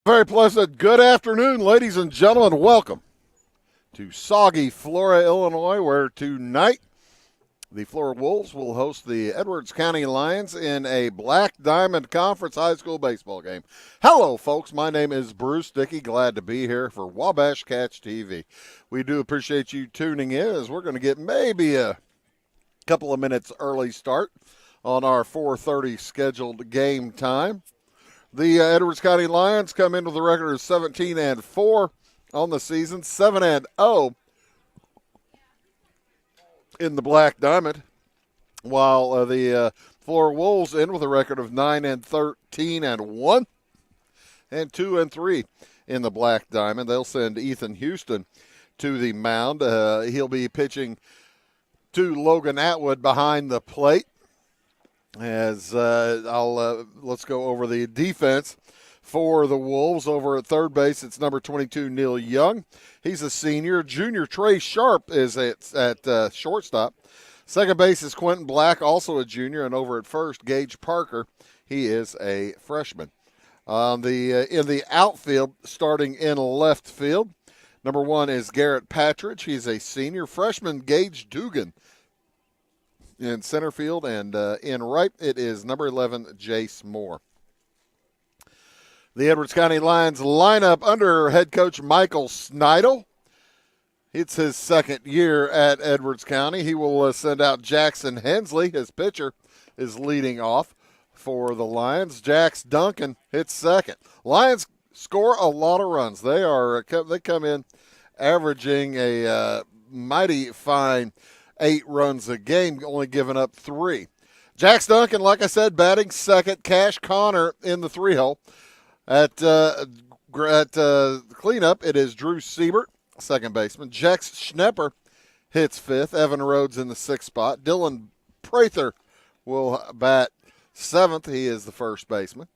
Very pleasant good afternoon, ladies and gentlemen. Welcome to soggy Flora, Illinois, where tonight the Flora Wolves will host the Edwards County Lions in a Black Diamond Conference high school baseball game. Hello, folks. My name is Bruce Dickey. Glad to be here for Wabash Catch TV. We do appreciate you tuning in as we're going to get maybe a couple of minutes early start on our 4:30 scheduled game time. The Edwards County Lions come in with a record of 17-4 on the season, 7-0 in the Black Diamond, while the Flora Wolves end with a record of 9-13-1 and 2-3 in the Black Diamond. They'll send Ethan Houston to the mound. He'll be pitching to Logan Atwood behind the plate. Let's go over the defense for the Wolves. Over at third base, it's number 22, Neil Young. He's a senior. Junior Trey Sharp is at shortstop. Second base is Quentin Black, also a junior. And over at first, Gage Parker. He is a freshman. In the outfield, starting in left field, number 1 is Garrett Patridge. He's a senior. Freshman Gage Dugan in center field, and in right it is number 11, Jace Moore. The Edwards County Lions lineup under head coach Michael Snidel. It's his second year at Edwards County. He will send out Jackson Hensley. His pitcher is leading off for the Lions. Jax Duncan hits second. Lions score a lot of runs. They come in averaging a mighty fine 8 runs a game, only giving up 3. Jax Duncan, like I said, batting second. Cash Connor in the 3-hole. At cleanup, it is Drew Siebert, second baseman. Jex Schnepper hits 5th. Evan Rhodes in the 6th spot. Dylan Prather will bat 7th. He is the first baseman.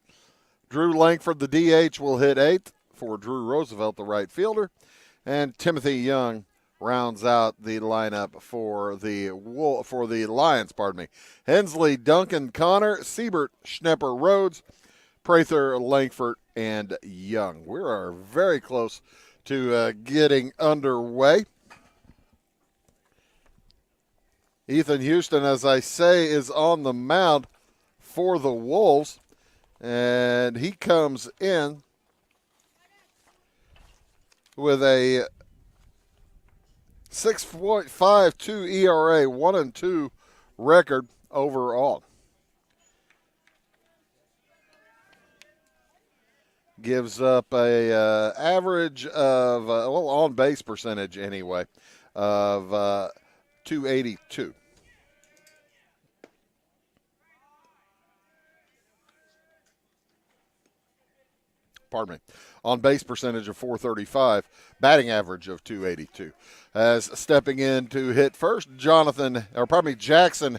Drew Langford, the DH, will hit 8th for Drew Roosevelt, the right fielder. And Timothy Young rounds out the lineup for the Lions. Hensley, Duncan, Connor, Siebert, Schnepper, Rhodes, Prather, Langford, and Young. We are very close to getting underway. Ethan Houston, as I say, is on the mound for the Wolves, and he comes in with a 6.52 ERA, 1-2 record overall. Gives up a average of on base percentage anyway of 282. Pardon me. On base percentage of 435, batting average of 282. As stepping in to hit first, Jackson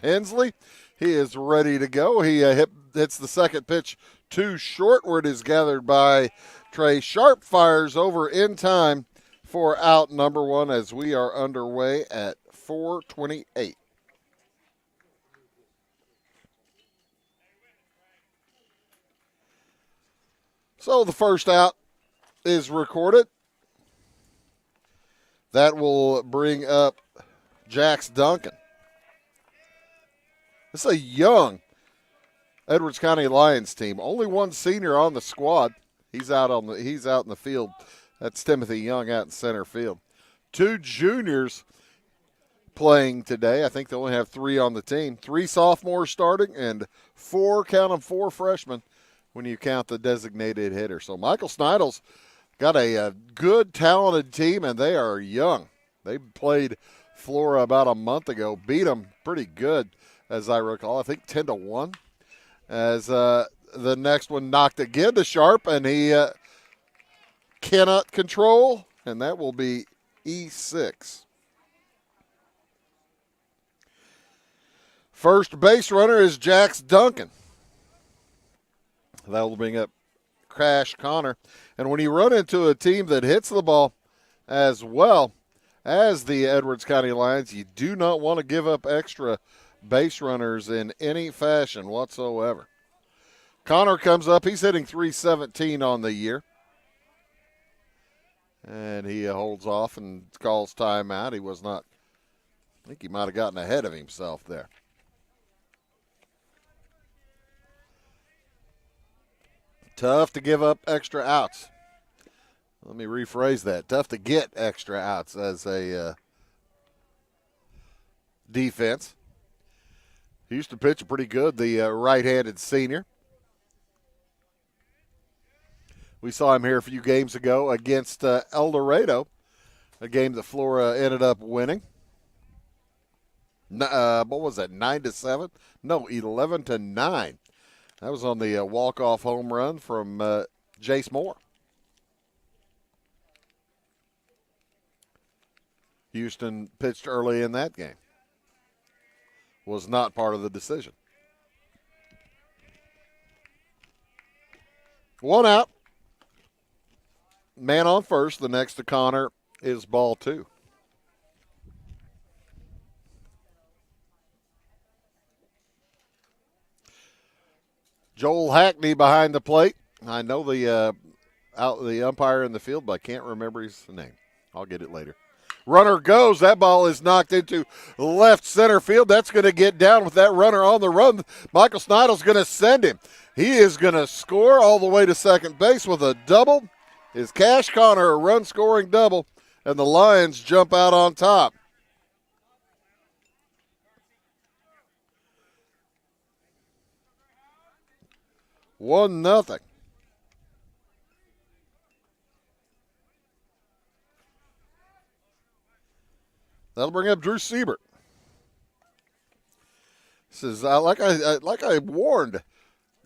Hensley. He is ready to go. He hits the second pitch too short, where it is gathered by Trey Sharp. Fires over in time for out number 1 as we are underway at 4:28. So the first out is recorded. That will bring up Jax Duncan. This is a young Edwards County Lions team. Only one senior on the squad. He's out in the field. That's Timothy Young out in center field. 2 juniors playing today. I think they only have 3 on the team. 3 sophomores starting and 4 freshmen when you count the designated hitter. So Michael Snidel's got a good, talented team, and they are young. They played Flora about a month ago, beat them pretty good, as I recall. I think 10-1. As the next one knocked again to Sharp, and he cannot control, and that will be E6. First base runner is Jax Duncan. That will bring up Cash Connor. And when you run into a team that hits the ball as well as the Edwards County Lions, you do not want to give up extra base runners in any fashion whatsoever. Connor comes up. He's hitting .317 on the year. And he holds off and calls timeout. He was not, I think he might have gotten ahead of himself there. Tough to give up extra outs. Let me rephrase that. Tough to get extra outs as a defense. Houston pitcher pretty good, the right-handed senior. We saw him here a few games ago against El Dorado, a game that Flora ended up winning. What was that, 9-7? No, 11-9. That was on the walk-off home run from Jace Moore. Houston pitched early in that game. Was not part of the decision. One out. Man on first. The next to Connor is ball 2. Joel Hackney behind the plate. I know the umpire in the field, but I can't remember his name. I'll get it later. Runner goes. That ball is knocked into left center field. That's going to get down with that runner on the run. Michael Snidle's going to send him. He is going to score all the way to second base with a double. Is Cash Connor a run-scoring double, and the Lions jump out on top. One nothing. That'll bring up Drew Siebert. Says, like I warned,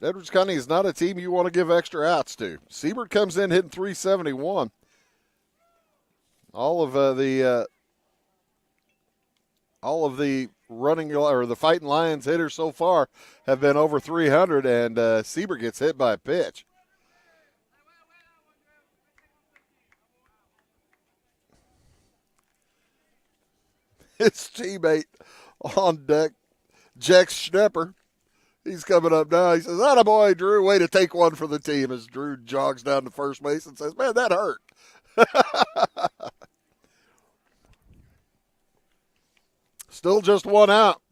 Edwards County is not a team you want to give extra outs to. Siebert comes in hitting .371. All of the running or the Fighting Lions hitters so far have been over 300, and Siebert gets hit by a pitch. His teammate on deck, Jex Schnepper, he's coming up now. He says, "Attaboy, Drew, way to take one for the team," as Drew jogs down to first base and says, "Man, that hurt." Still just one out.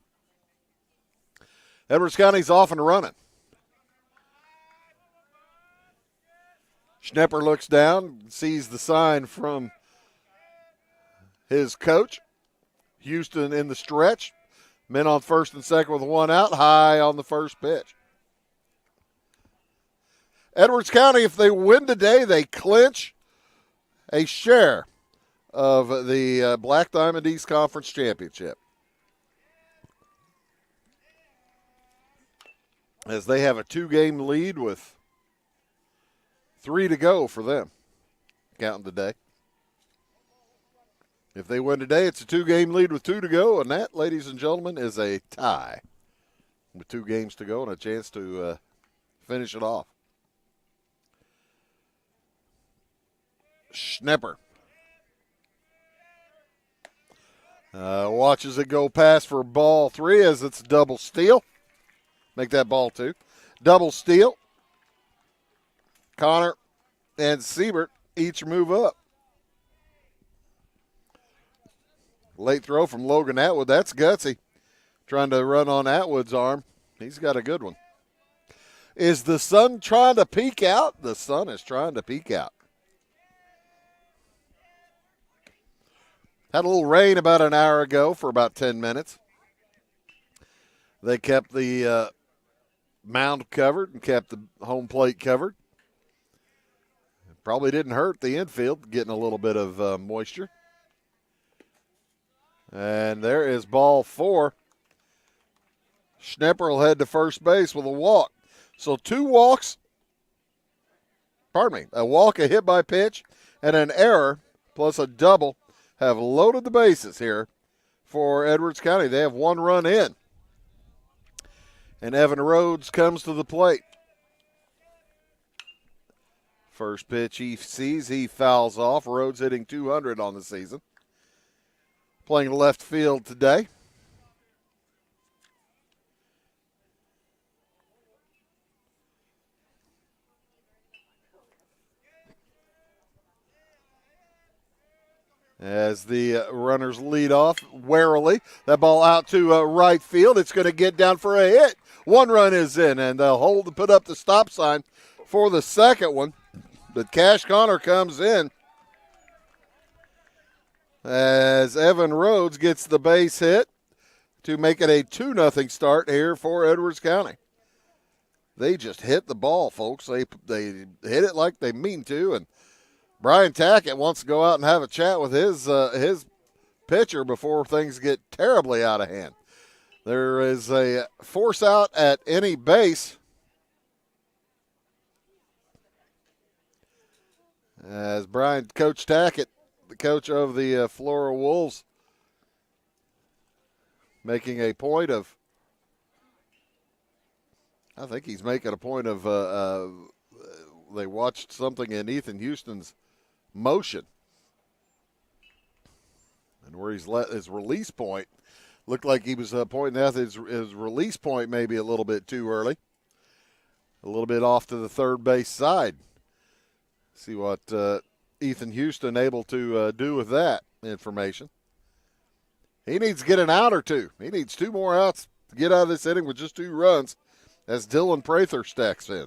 Edwards County's off and running. Schnepper looks down, sees the sign from his coach. Houston in the stretch. Men on first and second with one out, high on the first pitch. Edwards County, if they win today, they clinch a share of the Black Diamond East Conference Championship, as they have a 2-game lead with 3 to go for them, counting today. If they win today, it's a 2-game lead with 2 to go, and that, ladies and gentlemen, is a tie with 2 games to go and a chance to finish it off. Schnepper watches it go past for ball 3 as it's double steal. Make that ball 2. Double steal. Connor and Siebert each move up. Late throw from Logan Atwood. That's gutsy. Trying to run on Atwood's arm. He's got a good one. Is the sun trying to peek out? The sun is trying to peek out. Had a little rain about an hour ago for about 10 minutes. They kept the mound covered and kept the home plate covered. Probably didn't hurt the infield, getting a little bit of moisture. And there is ball 4. Schnepper will head to first base with a walk. So 2 walks, a walk, a hit by pitch, and an error, plus a double, have loaded the bases here for Edwards County. They have 1 run in. And Evan Rhodes comes to the plate. First pitch he sees, he fouls off. Rhodes hitting .200 on the season. Playing left field today. as the runners lead off warily. That ball out to right field. It's going to get down for a hit. One run is in, and they'll put up the stop sign for the second one. But Cash Connor comes in as Evan Rhodes gets the base hit to make it a 2-0 start here for Edwards County. They just hit the ball, folks. They hit it like they mean to, and Brian Tackett wants to go out and have a chat with his pitcher before things get terribly out of hand. There is a force out at any base as Coach Tackett, the coach of the Flora Wolves, making a point of, I think he's making a point of, they watched something in Ethan Houston's motion, and where he's let his release point, looked like he was pointing out his release point maybe a little bit too early, a little bit off to the third base side. See what Ethan Houston able to do with that information. He needs to get an out or two. He needs 2 more outs to get out of this inning with just 2 runs as Dylan Prather stacks in.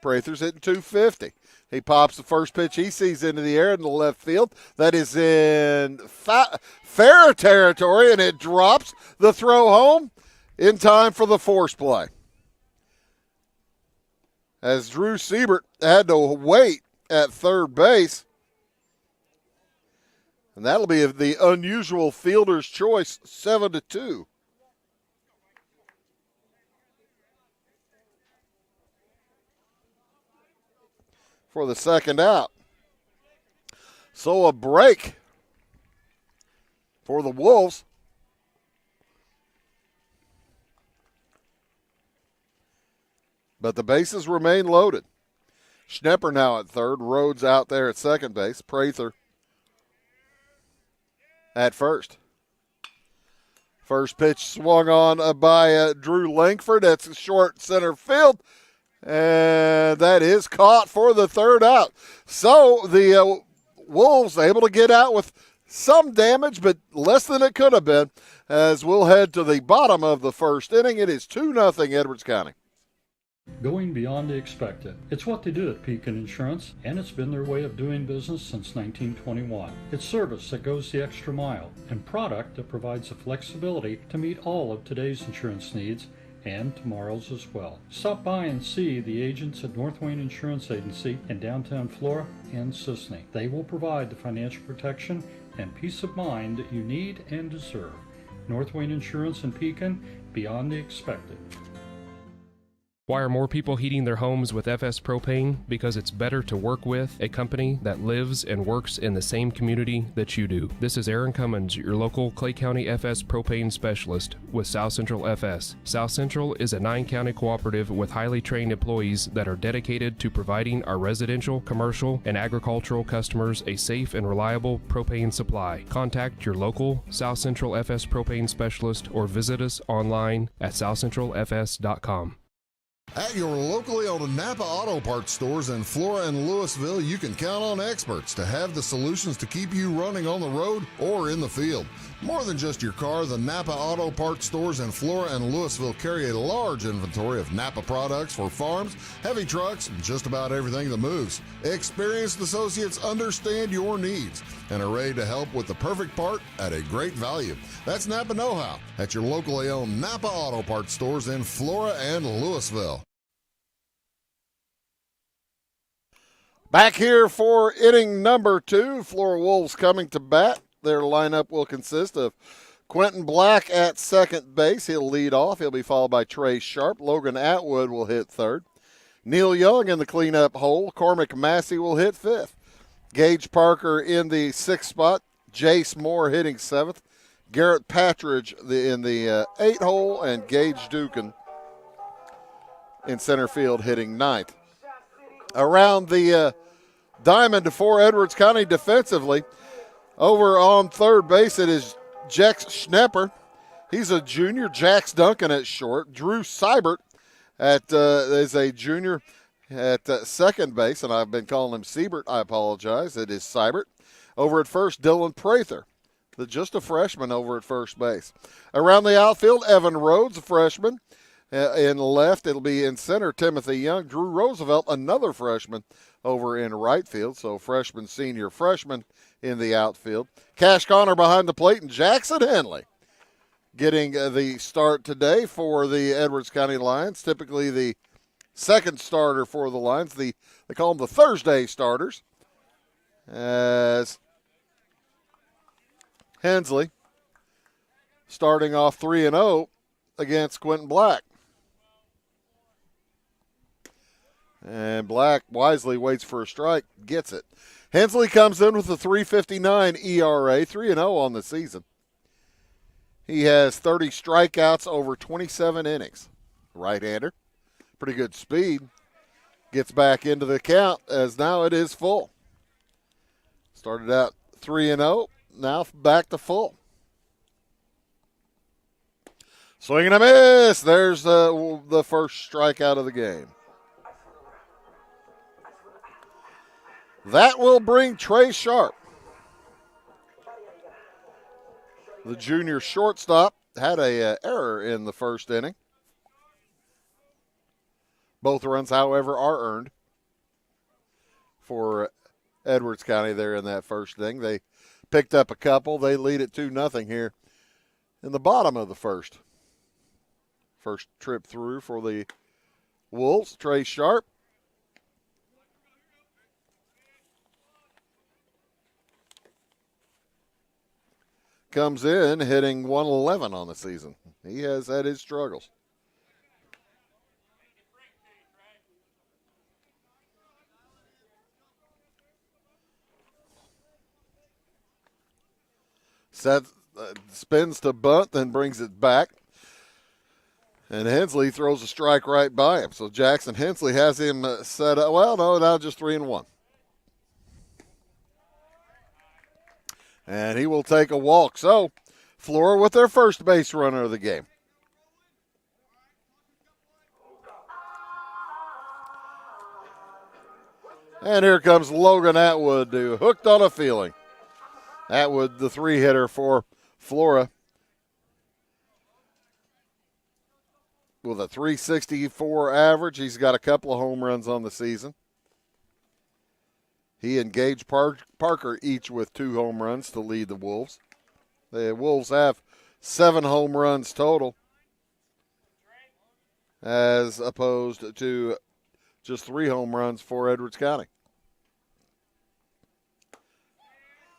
Prather's hitting .250. He pops the first pitch he sees into the air in the left field. That is in fair territory, and it drops the throw home in time for the force play. As Drew Siebert had to wait at third base. And that'll be the unusual fielder's choice, 7-2. For the second out. So a break for the Wolves. But the bases remain loaded. Schnepper now at third. Rhodes out there at second base. Prather at first. First pitch swung on by Drew Langford. That's a short center field. And that is caught for the third out. So the Wolves able to get out with some damage, but less than it could have been. As we'll head to the bottom of the first inning. It is 2-0 Edwards County. Going beyond the expected. It's what they do at Pekin Insurance, and it's been their way of doing business since 1921. It's service that goes the extra mile, and product that provides the flexibility to meet all of today's insurance needs and tomorrow's as well. Stop by and see the agents at North Wayne Insurance Agency in downtown Flora and Sisney. They will provide the financial protection and peace of mind that you need and deserve. North Wayne Insurance in Pekin, beyond the expected. Why are more people heating their homes with FS Propane? Because it's better to work with a company that lives and works in the same community that you do. This is Aaron Cummins, your local Clay County FS Propane specialist with South Central FS. South Central is a 9-county cooperative with highly trained employees that are dedicated to providing our residential, commercial, and agricultural customers a safe and reliable propane supply. Contact your local South Central FS Propane specialist or visit us online at southcentralfs.com. At your locally owned Napa Auto Parts stores in Flora and Louisville, you can count on experts to have the solutions to keep you running on the road or in the field. More than just your car, the Napa Auto Parts stores in Flora and Louisville carry a large inventory of Napa products for farms, heavy trucks, and just about everything that moves. Experienced associates understand your needs and are ready to help with the perfect part at a great value. That's Napa Know-How at your locally owned Napa Auto Parts stores in Flora and Louisville. Back here for inning number 2. Flora Wolves coming to bat. Their lineup will consist of Quentin Black at second base. He'll lead off. He'll be followed by Trey Sharp. Logan Atwood will hit third. Neil Young in the cleanup hole. Cormac Massey will hit fifth. Gage Parker in the sixth spot. Jace Moore hitting seventh. Garrett Patridge in the 8 hole. And Gage Dukin in center field hitting ninth. Around the diamond for Edwards County defensively, over on third base, it is Jex Schnepper. He's a junior. Jax Duncan at short. Drew Seibert is a junior. at second base, and I've been calling him Siebert. I apologize. It is Seibert. Over at first, Dylan Prather, just a freshman over at first base. Around the outfield, Evan Rhodes, a freshman. In left, it'll be in center, Timothy Young. Drew Roosevelt, another freshman, over in right field. So freshman, senior, freshman in the outfield. Cash Connor behind the plate, and Jackson Henley getting the start today for the Edwards County Lions. Typically the second starter for the Lions. They call them the Thursday starters. As Hensley starting off 3-0 against Quentin Black. And Black wisely waits for a strike, gets it. Hensley comes in with a 3.59 ERA, 3-0 on the season. He has 30 strikeouts over 27 innings. Right-hander, pretty good speed. Gets back into the count as now it is full. Started out 3-0, now back to full. Swing and a miss. There's the first strikeout of the game. That will bring Trey Sharp. The junior shortstop had a error in the first inning. Both runs, however, are earned for Edwards County there in that first inning. They picked up a couple. They lead it 2-0 here in the bottom of the first. First trip through for the Wolves. Trey Sharp. Comes in hitting 111 on the season. He has had his struggles. Spins to bunt, then brings it back. And Hensley throws a strike right by him. So Jackson Hensley has him set up. Well, no, now just 3-1. And he will take a walk. So Flora with their first base runner of the game. And here comes Logan Atwood, who hooked on a feeling. Atwood, the 3-hitter for Flora, with a 364 average. He's got a couple of home runs on the season. He and Gage Parker each with 2 home runs to lead the Wolves. The Wolves have 7 home runs total, as opposed to just 3 home runs for Edwards County.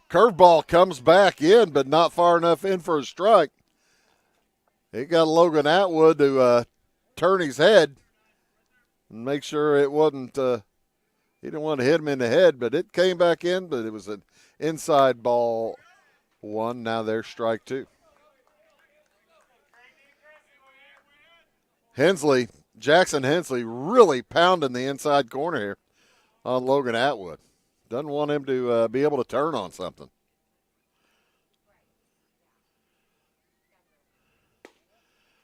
Curveball comes back in, but not far enough in for a strike. It got Logan Atwood to turn his head and make sure it wasn't he didn't want to hit him in the head, but it came back in, but it was an inside ball 1. Now there's strike 2. Jackson Hensley really pounding the inside corner here on Logan Atwood. Doesn't want him to be able to turn on something.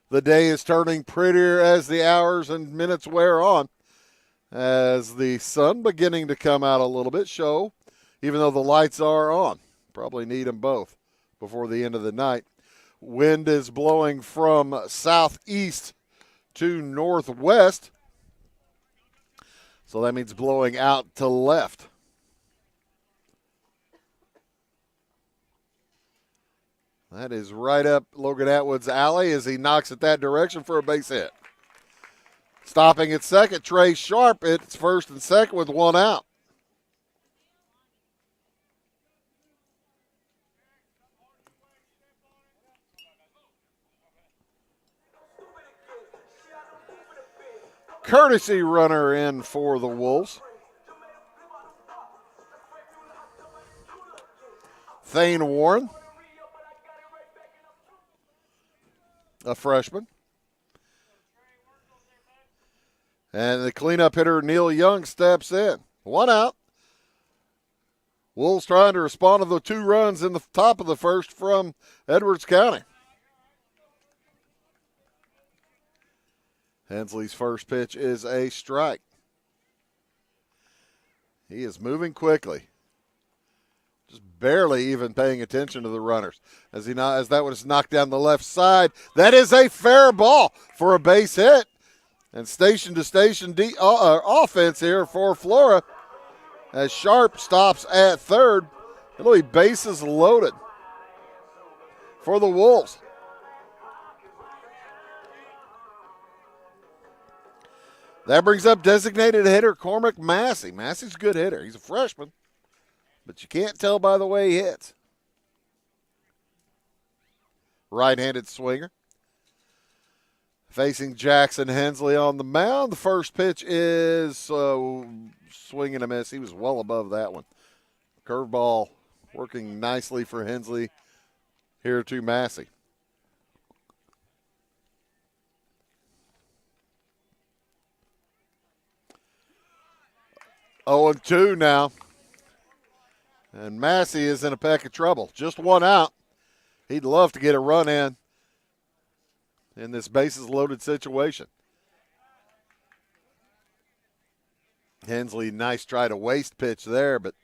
The day is turning prettier as the hours and minutes wear on, as the sun beginning to come out a little bit, even though the lights are on. Probably need them both before the end of the night. Wind is blowing from southeast to northwest, so that means blowing out to left. That is right up Logan Atwood's alley as he knocks it that direction for a base hit. Stopping at second, Trey Sharp. It's first and second with 1 out. Courtesy runner in for the Wolves. Thane Warren, a freshman. And the cleanup hitter, Neil Young, steps in. 1 out. Wolves trying to respond to the 2 runs in the top of the first from Edwards County. Hensley's first pitch is a strike. He is moving quickly. Just barely even paying attention to the runners. As that was knocked down the left side. That is a fair ball for a base hit. And station-to-station offense here for Flora. As Sharp stops at third. It'll be bases loaded for the Wolves. That brings up designated hitter Cormac Massey. Massey's a good hitter. He's a freshman, but you can't tell by the way he hits. Right-handed swinger. Facing Jackson Hensley on the mound. The first pitch is swing and a miss. He was well above that one. Curveball working nicely for Hensley here to Massey. 0-2 now. And Massey is in a peck of trouble. Just one out. He'd love to get a run in this bases-loaded situation. Hensley, nice try to waste pitch there, but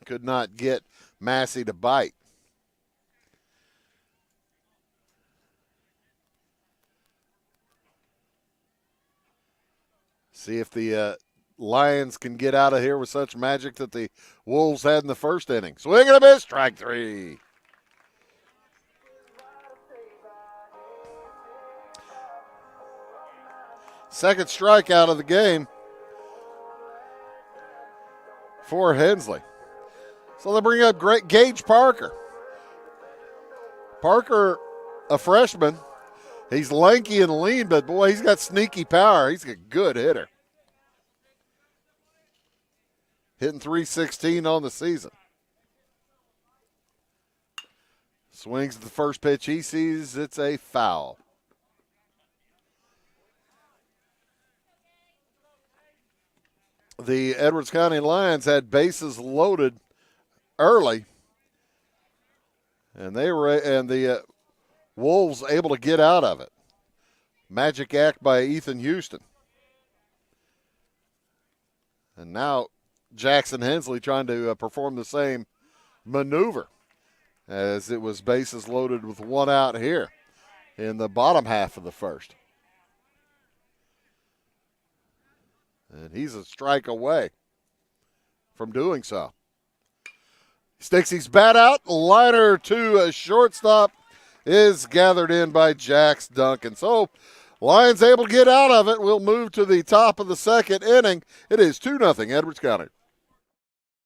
could not get Massey to bite. See if the Lions can get out of here with such magic that the Wolves had in the first inning. Swing and a miss, strike three. Second strikeout of the game for Hensley. So they bring up great Gage Parker. Parker, a freshman. He's lanky and lean, but boy, he's got sneaky power. He's a good hitter. Hitting .316 on the season. Swings at the first pitch he sees. It's a foul. The Edwards County Lions had bases loaded early, and the Wolves able to get out of it. Magic act by Ethan Houston. And now Jackson Hensley trying to perform the same maneuver as it was bases loaded with one out here in the bottom half of the first. And he's a strike away from doing so. Sticks his bat out. Liner to a shortstop is gathered in by Jax Duncan. So Lions able to get out of it. We'll move to the top of the second inning. It is 2-0 Edwards County.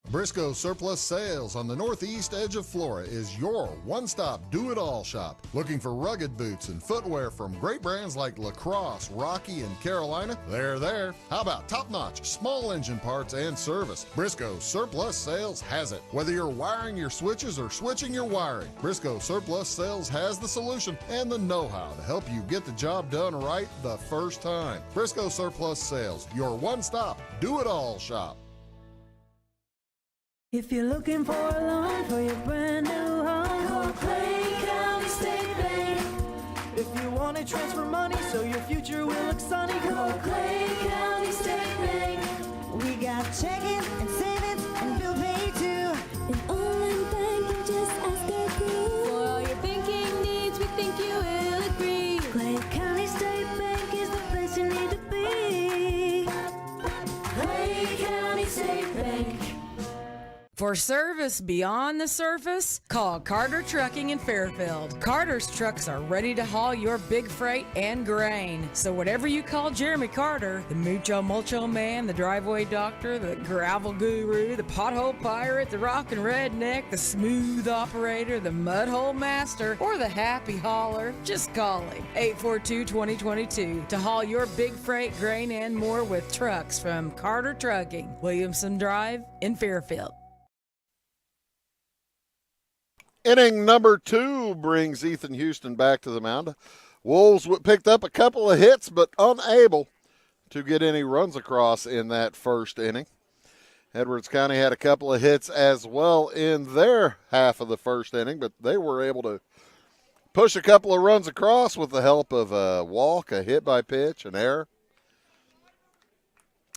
Briscoe Surplus Sales on the northeast edge of Flora is your one-stop do-it-all shop. Looking for rugged boots and footwear from great brands like Lacrosse, Rocky, and Carolina? They're there. How about top-notch small engine parts and service? Briscoe Surplus Sales has it. Whether you're wiring your switches or switching your wiring, Briscoe Surplus Sales has the solution and the know-how to help you get the job done right the first time. Briscoe Surplus Sales, your one-stop do-it-all shop. If you're looking for a loan for your brand new home, call Clay County State Bank. If you want to transfer money so your future will look sunny, call Clay County State Bank. We got checking and savings and bill pay too. An online bank, just ask our crew. For all your banking needs, we think you will agree. Clay County State Bank is the place you need to be. Clay County State Bank. For service beyond the surface, call Carter Trucking in Fairfield. Carter's trucks are ready to haul your big freight and grain. So whatever you call Jeremy Carter, the Mucho Mulcho Man, the driveway doctor, the gravel guru, the pothole pirate, the rockin' redneck, the smooth operator, the mudhole master, or the happy hauler, just call him. 842-2022 to haul your big freight, grain, and more with trucks from Carter Trucking, Williamson Drive in Fairfield. Inning number 2 brings Ethan Houston back to the mound. Wolves picked up a couple of hits, but unable to get any runs across in that first inning. Edwards County had a couple of hits as well in their half of the first inning, but they were able to push a couple of runs across with the help of a walk, a hit by pitch, an error.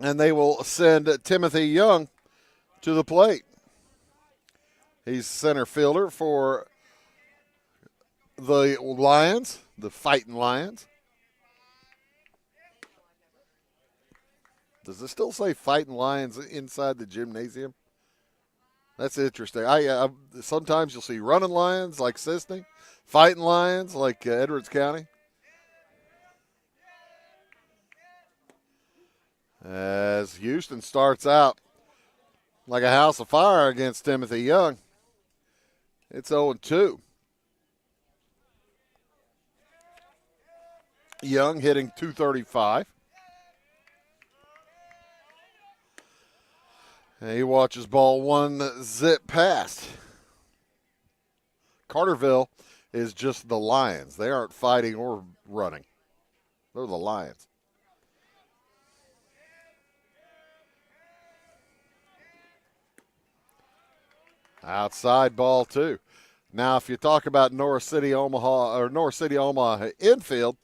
And they will send Timothy Young to the plate. He's center fielder for the Lions, the Fighting Lions. Does it still say Fighting Lions inside the gymnasium? That's interesting. I sometimes you'll see Running Lions like Sisney, Fighting Lions like Edwards County. As Houston starts out like a house of fire against Timothy Young. It's 0-2. Young hitting .235. And he watches ball one zip past. Carterville is just the Lions. They aren't fighting or running. They're the Lions. Outside ball two. Now, if you talk about North City, Omaha infield,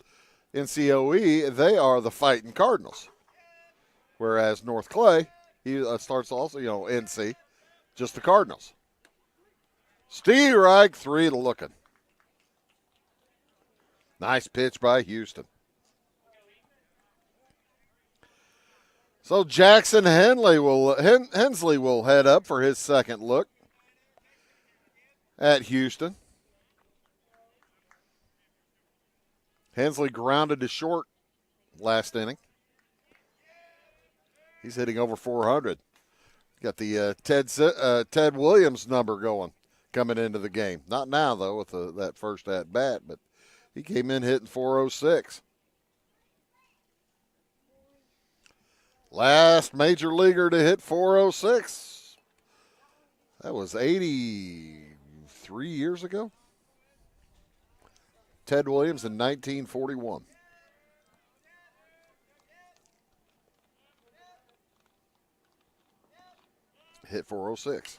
NCOE, they are the Fighting Cardinals. Whereas North Clay, he starts also, NC, just the Cardinals. Steve Reich, 3 to looking. Nice pitch by Houston. So Jackson Hensley will head up for his second look at Houston. Hensley grounded to short last inning. He's hitting over 400. Got the Ted Williams number coming into the game. Not now, though, with that first at-bat, but he came in hitting 406. Last major leaguer to hit 406. That was 83 years ago. Ted Williams in 1941. Hit 406.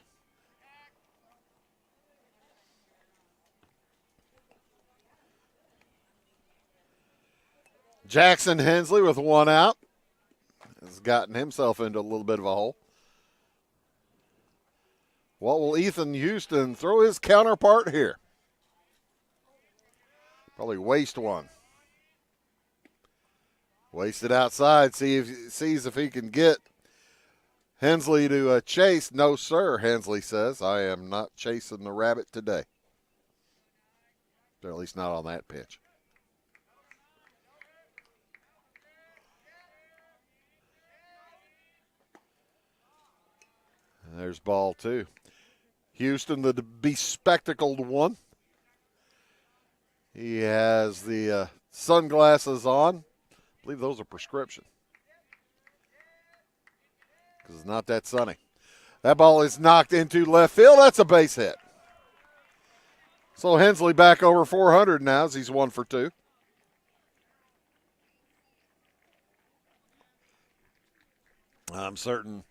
Jackson Hensley with one out has gotten himself into a little bit of a hole. What will Ethan Houston throw his counterpart here? Probably waste one. Waste it outside. Sees if he can get Hensley to chase. No, sir, Hensley says. I am not chasing the rabbit today. Or at least not on that pitch. And there's ball two. Houston, the bespectacled one. He has the sunglasses on. I believe those are prescription. Because it's not that sunny. That ball is knocked into left field. That's a base hit. So Hensley back over 400 now as he's 1 for 2. I'm certain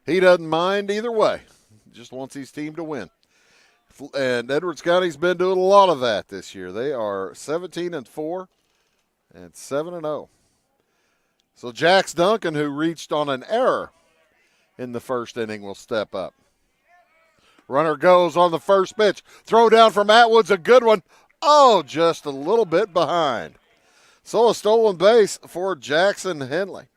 he doesn't mind either way. Just wants his team to win. And Edwards County's been doing a lot of that this year. They are 17-4 and 7-0. So Jax Duncan, who reached on an error in the first inning, will step up. Runner goes on the first pitch. Throw down from Atwood's a good one. Oh, just a little bit behind. So a stolen base for Jackson Henley.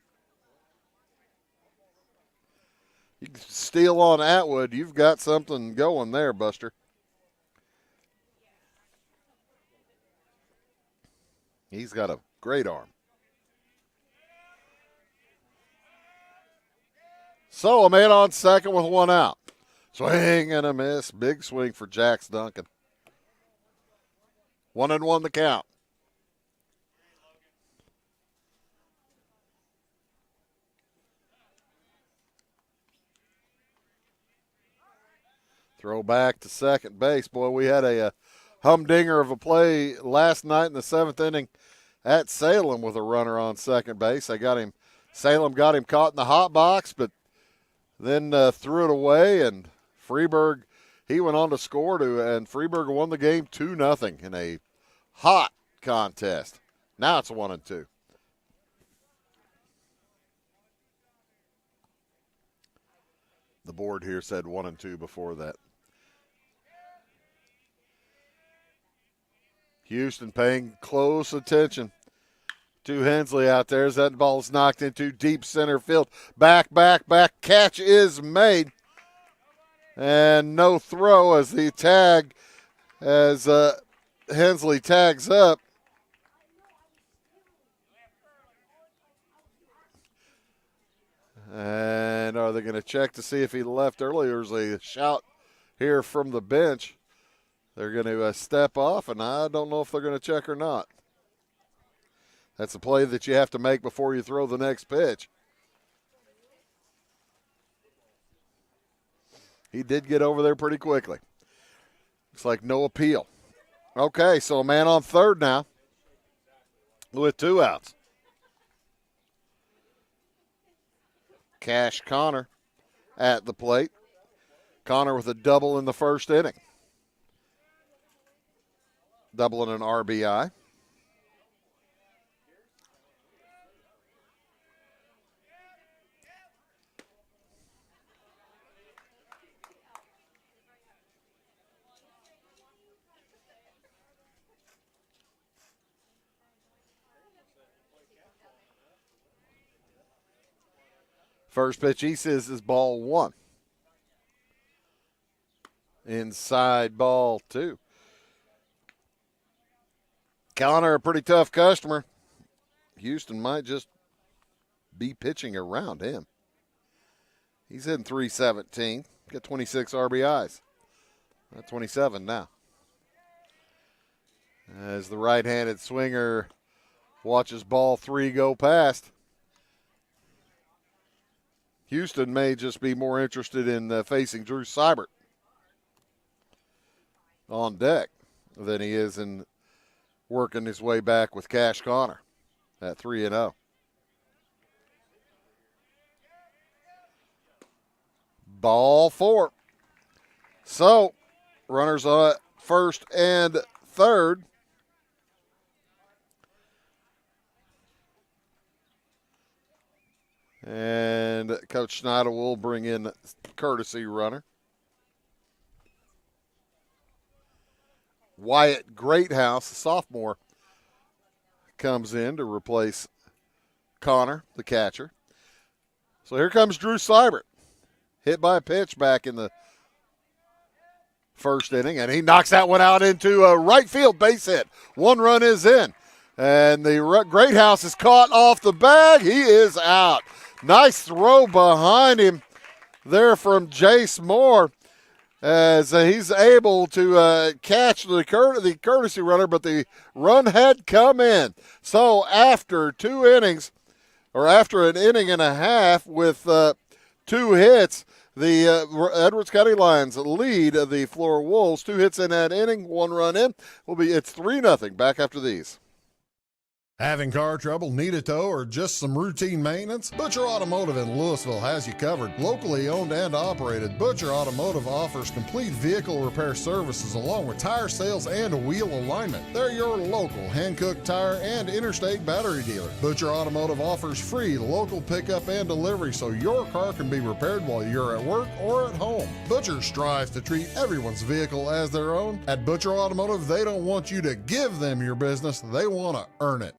You can steal on Atwood. You've got something going there, Buster. He's got a great arm. So a man on second with one out. Swing and a miss. Big swing for Jax Duncan. 1-1 the count. Throw back to second base. Boy, we had a humdinger of a play last night in the 7th inning at Salem with a runner on second base. Salem got him caught in the hot box, but then threw it away, and Freeburg, he went on to score, and Freeburg won the game 2-0 in a hot contest. Now it's 1-2. The board here said 1 and 2 before that. Houston paying close attention to Hensley out there as that ball is knocked into deep center field. Back. Catch is made. And no throw as the tag, as Hensley tags up. And are they going to check to see if he left early, or is a shout here from the bench? They're going to step off, and I don't know if they're going to check or not. That's a play that you have to make before you throw the next pitch. He did get over there pretty quickly. Looks like no appeal. Okay, so a man on third now with 2 outs. Cash Connor at the plate. Connor with a double in the first inning. Double and an RBI. First pitch he says is ball 1. Inside ball 2. Connor, a pretty tough customer. Houston might just be pitching around him. He's hitting .317. Got 26 RBIs. 27 now. As the right-handed swinger watches ball 3 go past. Houston may just be more interested in facing Drew Seibert on deck than he is in working his way back with Cash Connor at 3-0. Ball 4. So, runners on first and third. And Coach Schneider will bring in courtesy runner. Wyatt Greathouse, the sophomore, comes in to replace Connor, the catcher. So here comes Drew Seibert. Hit by a pitch back in the first inning, and he knocks that one out into a right field base hit. 1 run is in. And the Greathouse is caught off the bag. He is out. Nice throw behind him there from Jace Moore as he's able to catch the courtesy runner, but the run had come in. So after 2 innings, or after an inning and a half with 2 hits, the Edwards County Lions lead the Flora Wolves. 2 hits in that inning, 1 run in. It's 3-0 back after these. Having car trouble, need a tow, or just some routine maintenance? Butcher Automotive in Louisville has you covered. Locally owned and operated, Butcher Automotive offers complete vehicle repair services along with tire sales and wheel alignment. They're your local Hankook tire and interstate battery dealer. Butcher Automotive offers free local pickup and delivery so your car can be repaired while you're at work or at home. Butcher strives to treat everyone's vehicle as their own. At Butcher Automotive, they don't want you to give them your business, they want to earn it.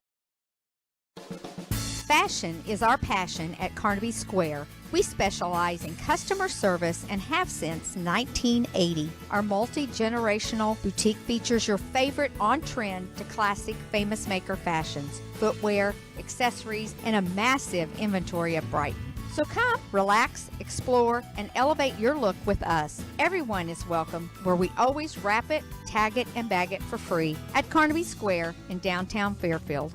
Fashion is our passion at Carnaby Square. We specialize in customer service and have since 1980. Our multi-generational boutique features your favorite on-trend to classic famous maker fashions, footwear, accessories, and a massive inventory of Brighton. So come, relax, explore, and elevate your look with us. Everyone is welcome, where we always wrap it, tag it, and bag it for free at Carnaby Square in downtown Fairfield.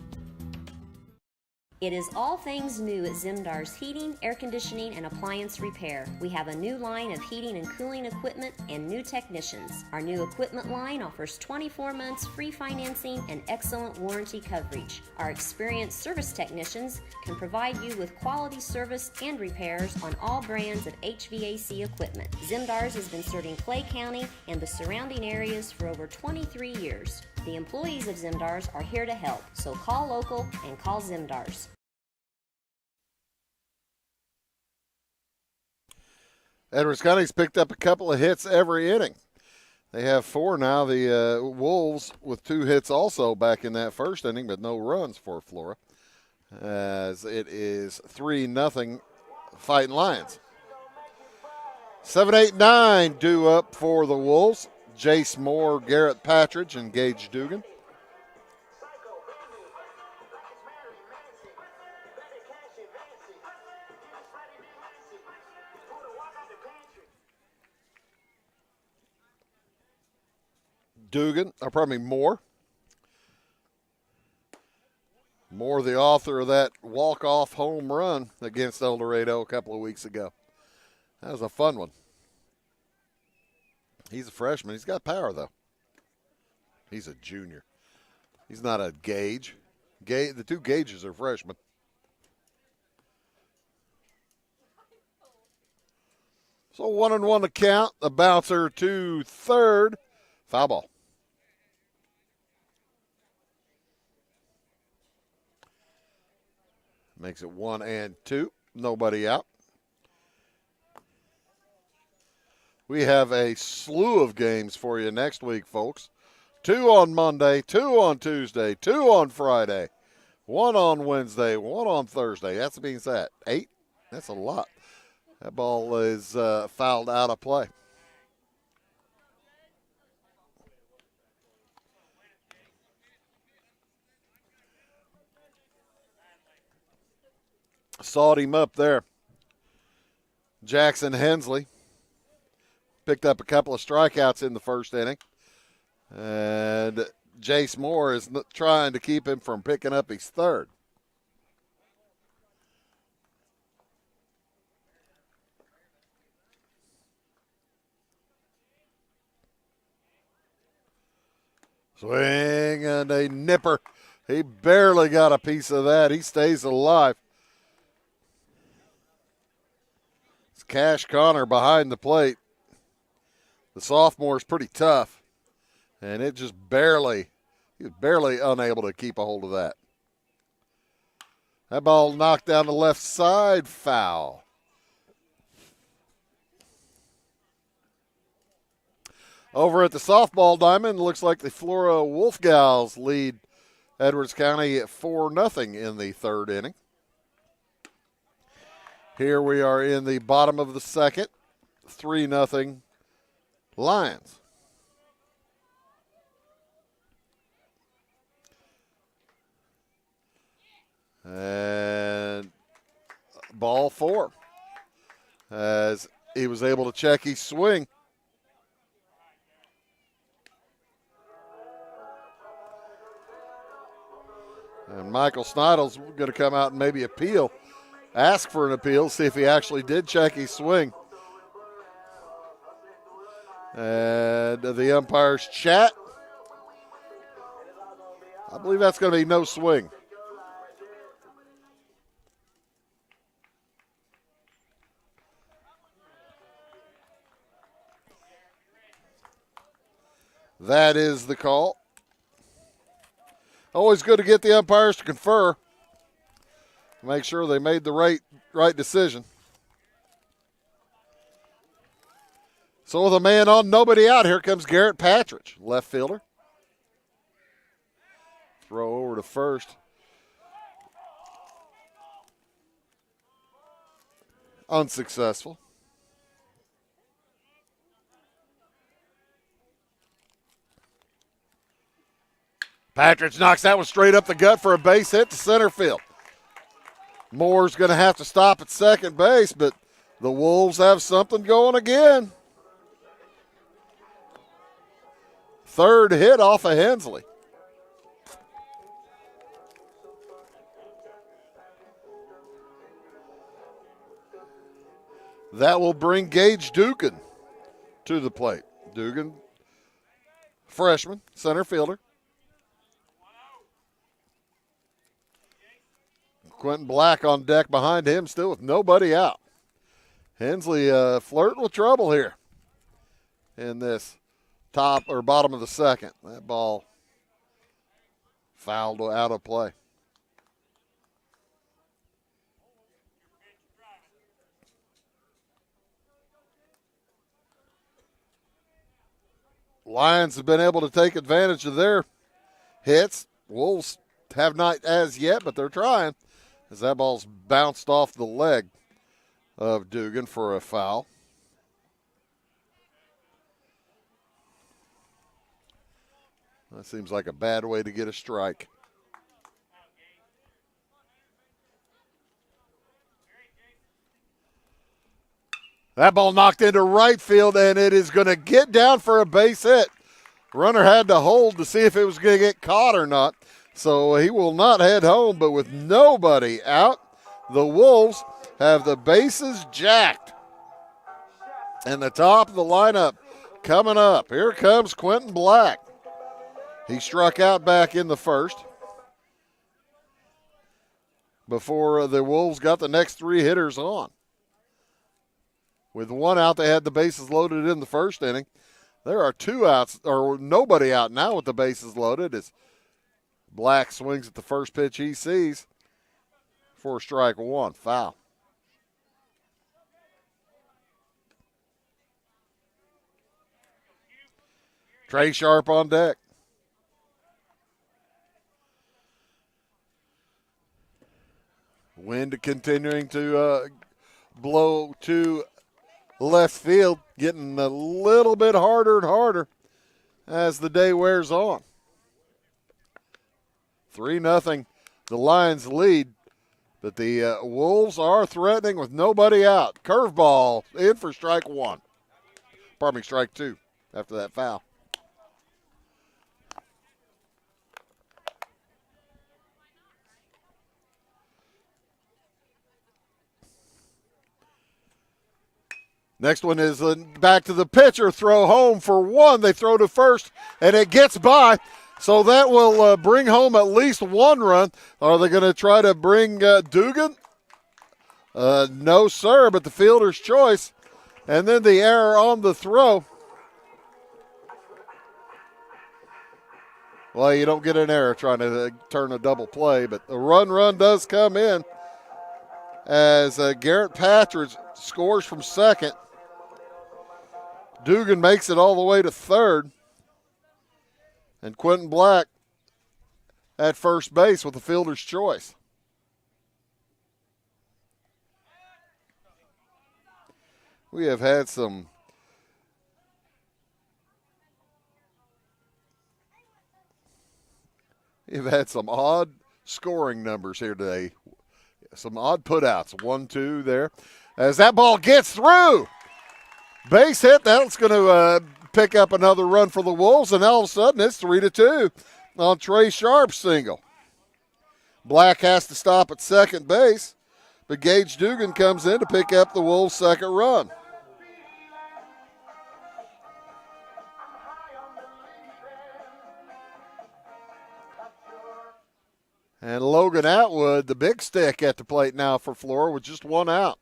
It is all things new at Zimdar's Heating, Air Conditioning, and Appliance Repair. We have a new line of heating and cooling equipment and new technicians. Our new equipment line offers 24 months free financing and excellent warranty coverage. Our experienced service technicians can provide you with quality service and repairs on all brands of HVAC equipment. Zimdar's has been serving Clay County and the surrounding areas for over 23 years. The employees of Zimdar's are here to help, so call local and call Zimdar's. Edwards County's picked up a couple of hits every inning. They have 4 now. The Wolves with 2 hits also back in that first inning, but no runs for Flora. As it is 3-0 Fighting Lions. 7, 8, 9 due up for the Wolves. Jace Moore, Garrett Patridge, and Gage Dugan. Moore. Moore, the author of that walk-off home run against El Dorado a couple of weeks ago. That was a fun one. He's a freshman. He's got power, though. He's a junior. He's not a Gage. The 2 Gages are freshmen. So 1-1 to count. The bouncer to third. Foul ball. Makes it 1-2. Nobody out. We have a slew of games for you next week, folks. 2 on Monday, 2 on Tuesday, 2 on Friday, 1 on Wednesday, 1 on Thursday. That's being said 8. That's a lot. That ball is fouled out of play. Sawed him up there. Jackson Hensley picked up a couple of strikeouts in the first inning. And Jace Moore is trying to keep him from picking up his third. Swing and a nipper. He barely got a piece of that. He stays alive. It's Cash Connor behind the plate. The sophomore is pretty tough. And it just he was barely unable to keep a hold of that. That ball knocked down the left side, foul. Over at the softball diamond, looks like the Flora Wolf Gals lead Edwards County at 4-0 in the third inning. Here we are in the bottom of the second, 3-0 Lions. And ball 4 as he was able to check his swing. And Michael Snidle's going to come out and maybe ask for an appeal, see if he actually did check his swing. And the umpires chat. I believe that's going to be no swing. That is the call. Always good to get the umpires to confer. Make sure they made the right decision. So with a man on, nobody out, here comes Garrett Patridge, left fielder. Throw over to first. Unsuccessful. Patridge knocks that one straight up the gut for a base hit to center field. Moore's going to have to stop at second base, but the Wolves have something going again. Third hit off of Hensley. That will bring Gage Dugan to the plate. Dugan, freshman, center fielder. Quentin Black on deck behind him, still with nobody out. Hensley flirting with trouble here in this top or bottom of the second. That ball fouled out of play. Lions have been able to take advantage of their hits. Wolves have not as yet, but they're trying, as that ball's bounced off the leg of Dugan for a foul. That seems like a bad way to get a strike. That ball knocked into right field, and it is going to get down for a base hit. Runner had to hold to see if it was going to get caught or not. So he will not head home, but with nobody out, the Wolves have the bases jacked. And the top of the lineup coming up. Here comes Quentin Black. He struck out back in the first before the Wolves got the next three hitters on. With one out, they had the bases loaded in the first inning. There are two outs, or nobody out now with the bases loaded as Black swings at the first pitch he sees for strike one, foul. Trey Sharp on deck. Wind continuing to blow to left field, getting a little bit harder and harder as the day wears on. 3-0, the Lions lead, but the Wolves are threatening with nobody out. Curveball in for strike one. Pardon me, strike two after that foul. Next one is back to the pitcher, throw home for one. They throw to first, and it gets by. So that will bring home at least one run. Are they going to try to bring Dugan? No, sir, but the fielder's choice. And then the error on the throw. Well, you don't get an error trying to turn a double play, but the run does come in as Garrett Patridge scores from second. Dugan makes it all the way to third. And Quentin Black at first base with the fielder's choice. We have had some odd scoring numbers here today. Some odd putouts. 1-2 there. As that ball gets through. Base hit. That's going to pick up another run for the Wolves, and all of a sudden it's 3-2 on Trey Sharp's single. Black has to stop at second base, but Gage Dugan comes in to pick up the Wolves' second run. And Logan Atwood, the big stick at the plate now for Flora with just one out.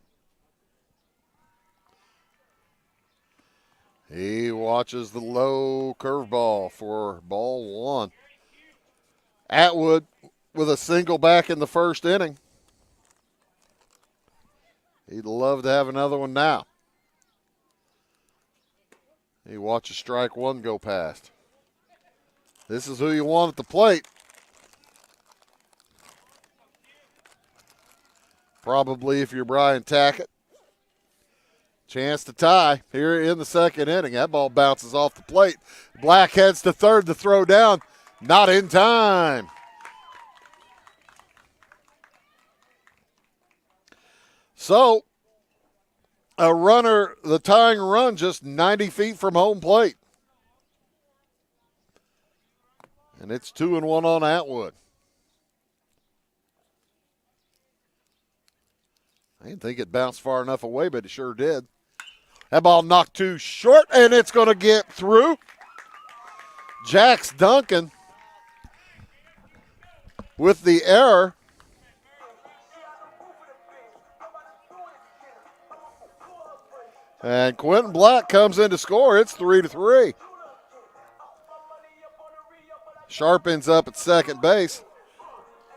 He watches the low curveball for ball one. Atwood with a single back in the first inning. He'd love to have another one now. He watches strike one go past. This is who you want at the plate. Probably if you're Brian Tackett. Chance to tie here in the second inning. That ball bounces off the plate. Black heads to third to throw down. Not in time. So, a runner, the tying run, just 90 feet from home plate. And it's 2-1 on Atwood. I didn't think it bounced far enough away, but it sure did. That ball knocked too short, and it's going to get through. Jax Duncan with the error. And Quentin Black comes in to score. It's 3-3. Sharp ends up at second base.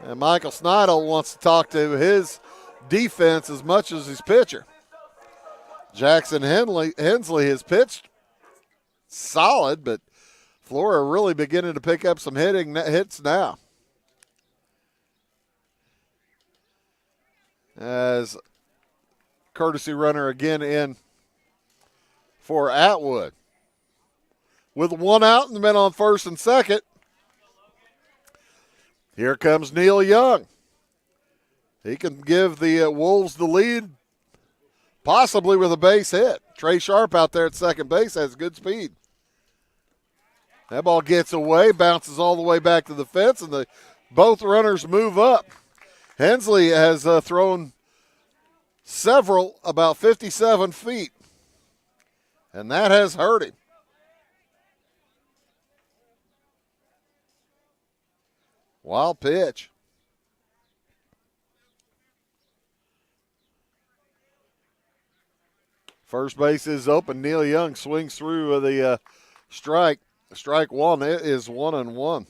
And Michael Snidel wants to talk to his defense as much as his pitcher. Jackson Hensley has pitched solid, but Flora really beginning to pick up some hits now. As courtesy runner again in for Atwood. With one out and the men on first and second. Here comes Neil Young. He can give the Wolves the lead, possibly with a base hit. Trey Sharp out there at second base has good speed. That ball gets away, bounces all the way back to the fence, and both runners move up. Hensley has thrown several about 57 feet, and that has hurt him. Wild pitch. First base is open. Neil Young swings through the strike. Strike one. It is 1-1.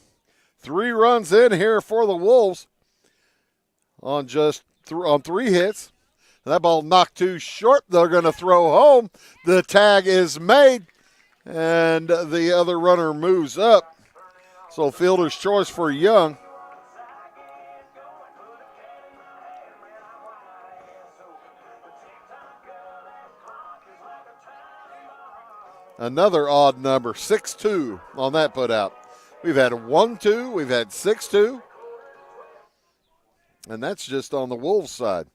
3 runs in here for the Wolves on on 3 hits. That ball knocked too short. They're going to throw home. The tag is made, and the other runner moves up. So fielder's choice for Young. Another odd number, 6-2 on that put out. We've had 1-2, we've had 6-2, and that's just on the Wolves side.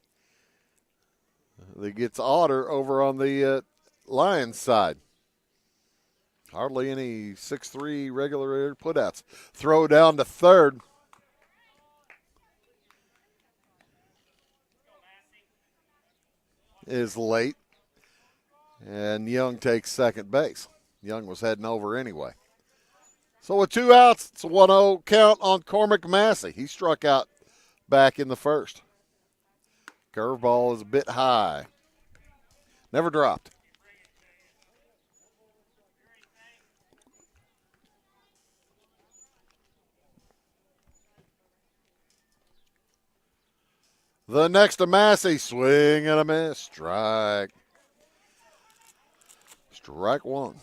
It gets odder over on the Lions side. Hardly any 6-3 regular putouts. Throw down to third. Is late. And Young takes second base. Young was heading over anyway. So with 2 outs, it's a 1-0 count on Cormac Massey. He struck out back in the first. Curveball is a bit high. Never dropped. The next to Massey, swing and a miss, strike. Strike one.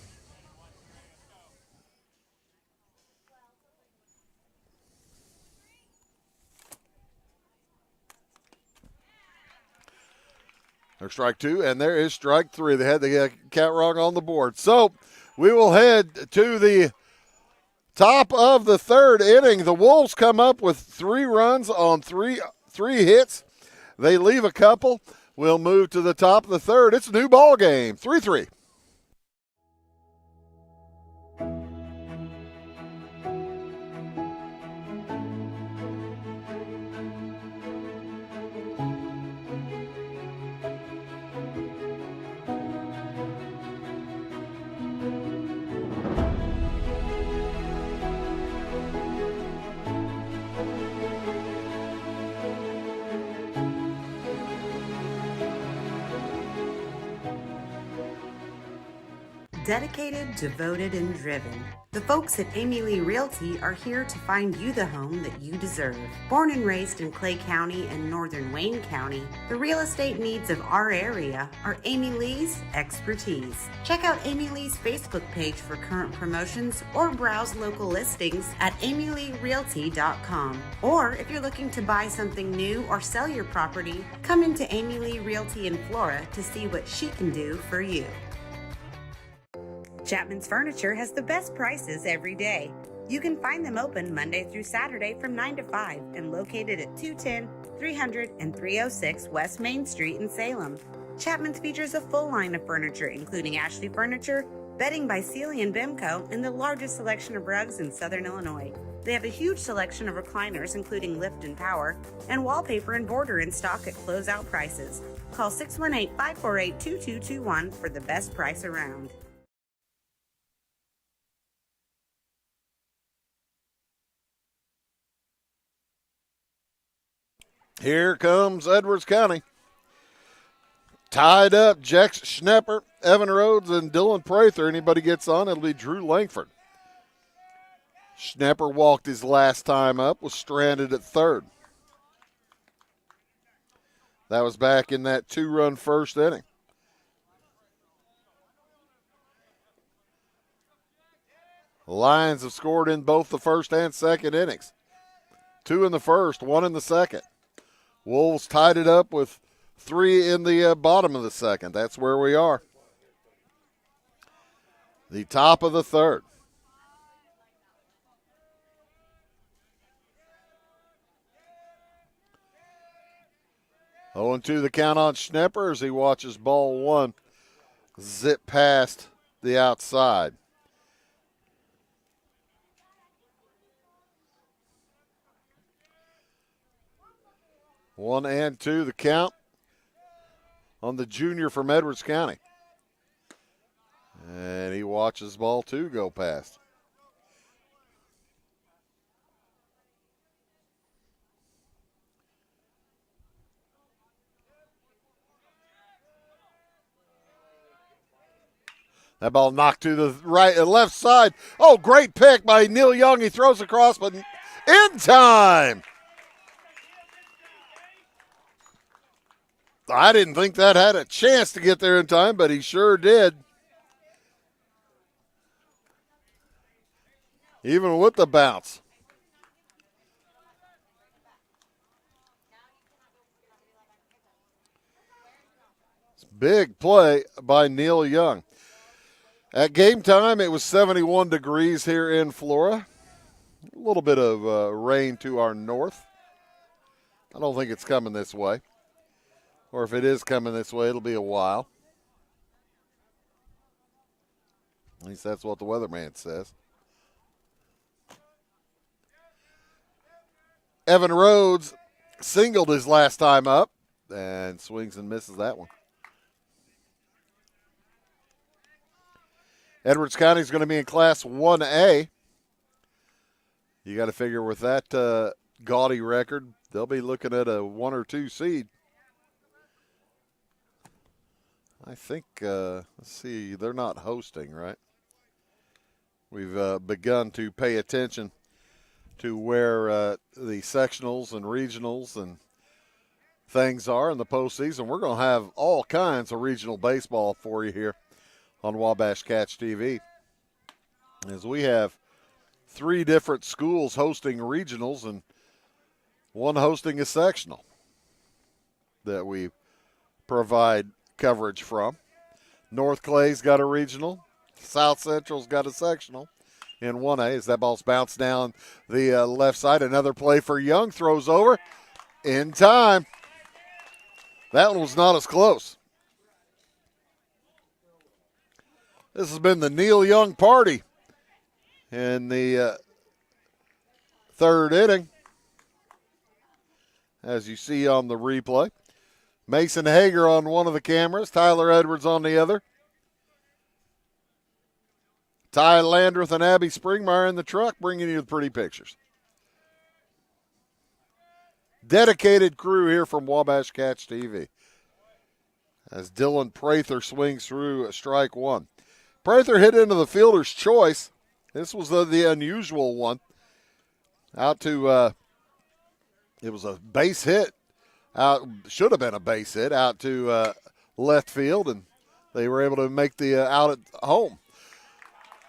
There's strike 2, and there is strike 3. They had the count wrong on the board. So we will head to the top of the third inning. The Wolves come up with 3 runs on three hits. They leave a couple. We'll move to the top of the third. It's a new ball game, 3-3. Dedicated, devoted, and driven. The folks at Amy Lee Realty are here to find you the home that you deserve. Born and raised in Clay County and northern Wayne County, the real estate needs of our area are Amy Lee's expertise. Check out Amy Lee's Facebook page for current promotions or browse local listings at amyleerealty.com. Or if you're looking to buy something new or sell your property, come into Amy Lee Realty in Flora to see what she can do for you. Chapman's Furniture has the best prices every day. You can find them open Monday through Saturday from 9 to 5 and located at 210, 300, and 306 West Main Street in Salem. Chapman's features a full line of furniture, including Ashley Furniture, bedding by Sealy and Bimco, and the largest selection of rugs in Southern Illinois. They have a huge selection of recliners, including lift and power, and wallpaper and border in stock at closeout prices. Call 618-548-2221 for the best price around. Here comes Edwards County. Tied up, Jex Schnepper, Evan Rhodes, and Dylan Prather. Anybody gets on, it'll be Drew Langford. Schnepper walked his last time up, was stranded at third. That was back in that 2-run first inning. The Lions have scored in both the first and second innings. 2 in the first, 1 in the second. Wolves tied it up with 3 in the bottom of the second. That's where we are. The top of the third. Oh, and 2 the count on Schnepper as he watches ball 1 zip past the outside. One and 2 the count on the junior from Edwards County. And he watches ball 2 go past. That ball knocked to the right and left side. Oh, great pick by Neil Young. He throws across, but in time. I didn't think that had a chance to get there in time, but he sure did. Even with the bounce. It's a big play by Neil Young. At game time, it was 71 degrees here in Flora. A little bit of rain to our north. I don't think it's coming this way. Or if it is coming this way, it'll be a while. At least that's what the weatherman says. Evan Rhodes singled his last time up and swings and misses that one. Edwards County is going to be in Class 1A. You got to figure with that gaudy record, they'll be looking at a 1 or 2 seed. I think, let's see, they're not hosting, right? We've begun to pay attention to where the sectionals and regionals and things are in the postseason. We're going to have all kinds of regional baseball for you here on Wabash Catch TV, as we have 3 different schools hosting regionals and 1 hosting a sectional that we provide coverage from. North Clay's got a regional. South Central's got a sectional in 1A as that ball's bounced down the left side. Another play for Young, throws over in time. That one was not as close. This has been the Neil Young party in the 3rd inning, as you see on the replay. Mason Hager on one of the cameras, Tyler Edwards on the other. Ty Landreth and Abby Springmeyer in the truck bringing you the pretty pictures. Dedicated crew here from Wabash Catch TV as Dylan Prather swings through strike 1. Prather hit into the fielder's choice. This was the unusual one. Out to, it was a base hit. Out, should have been a base hit out to left field, and they were able to make the out at home.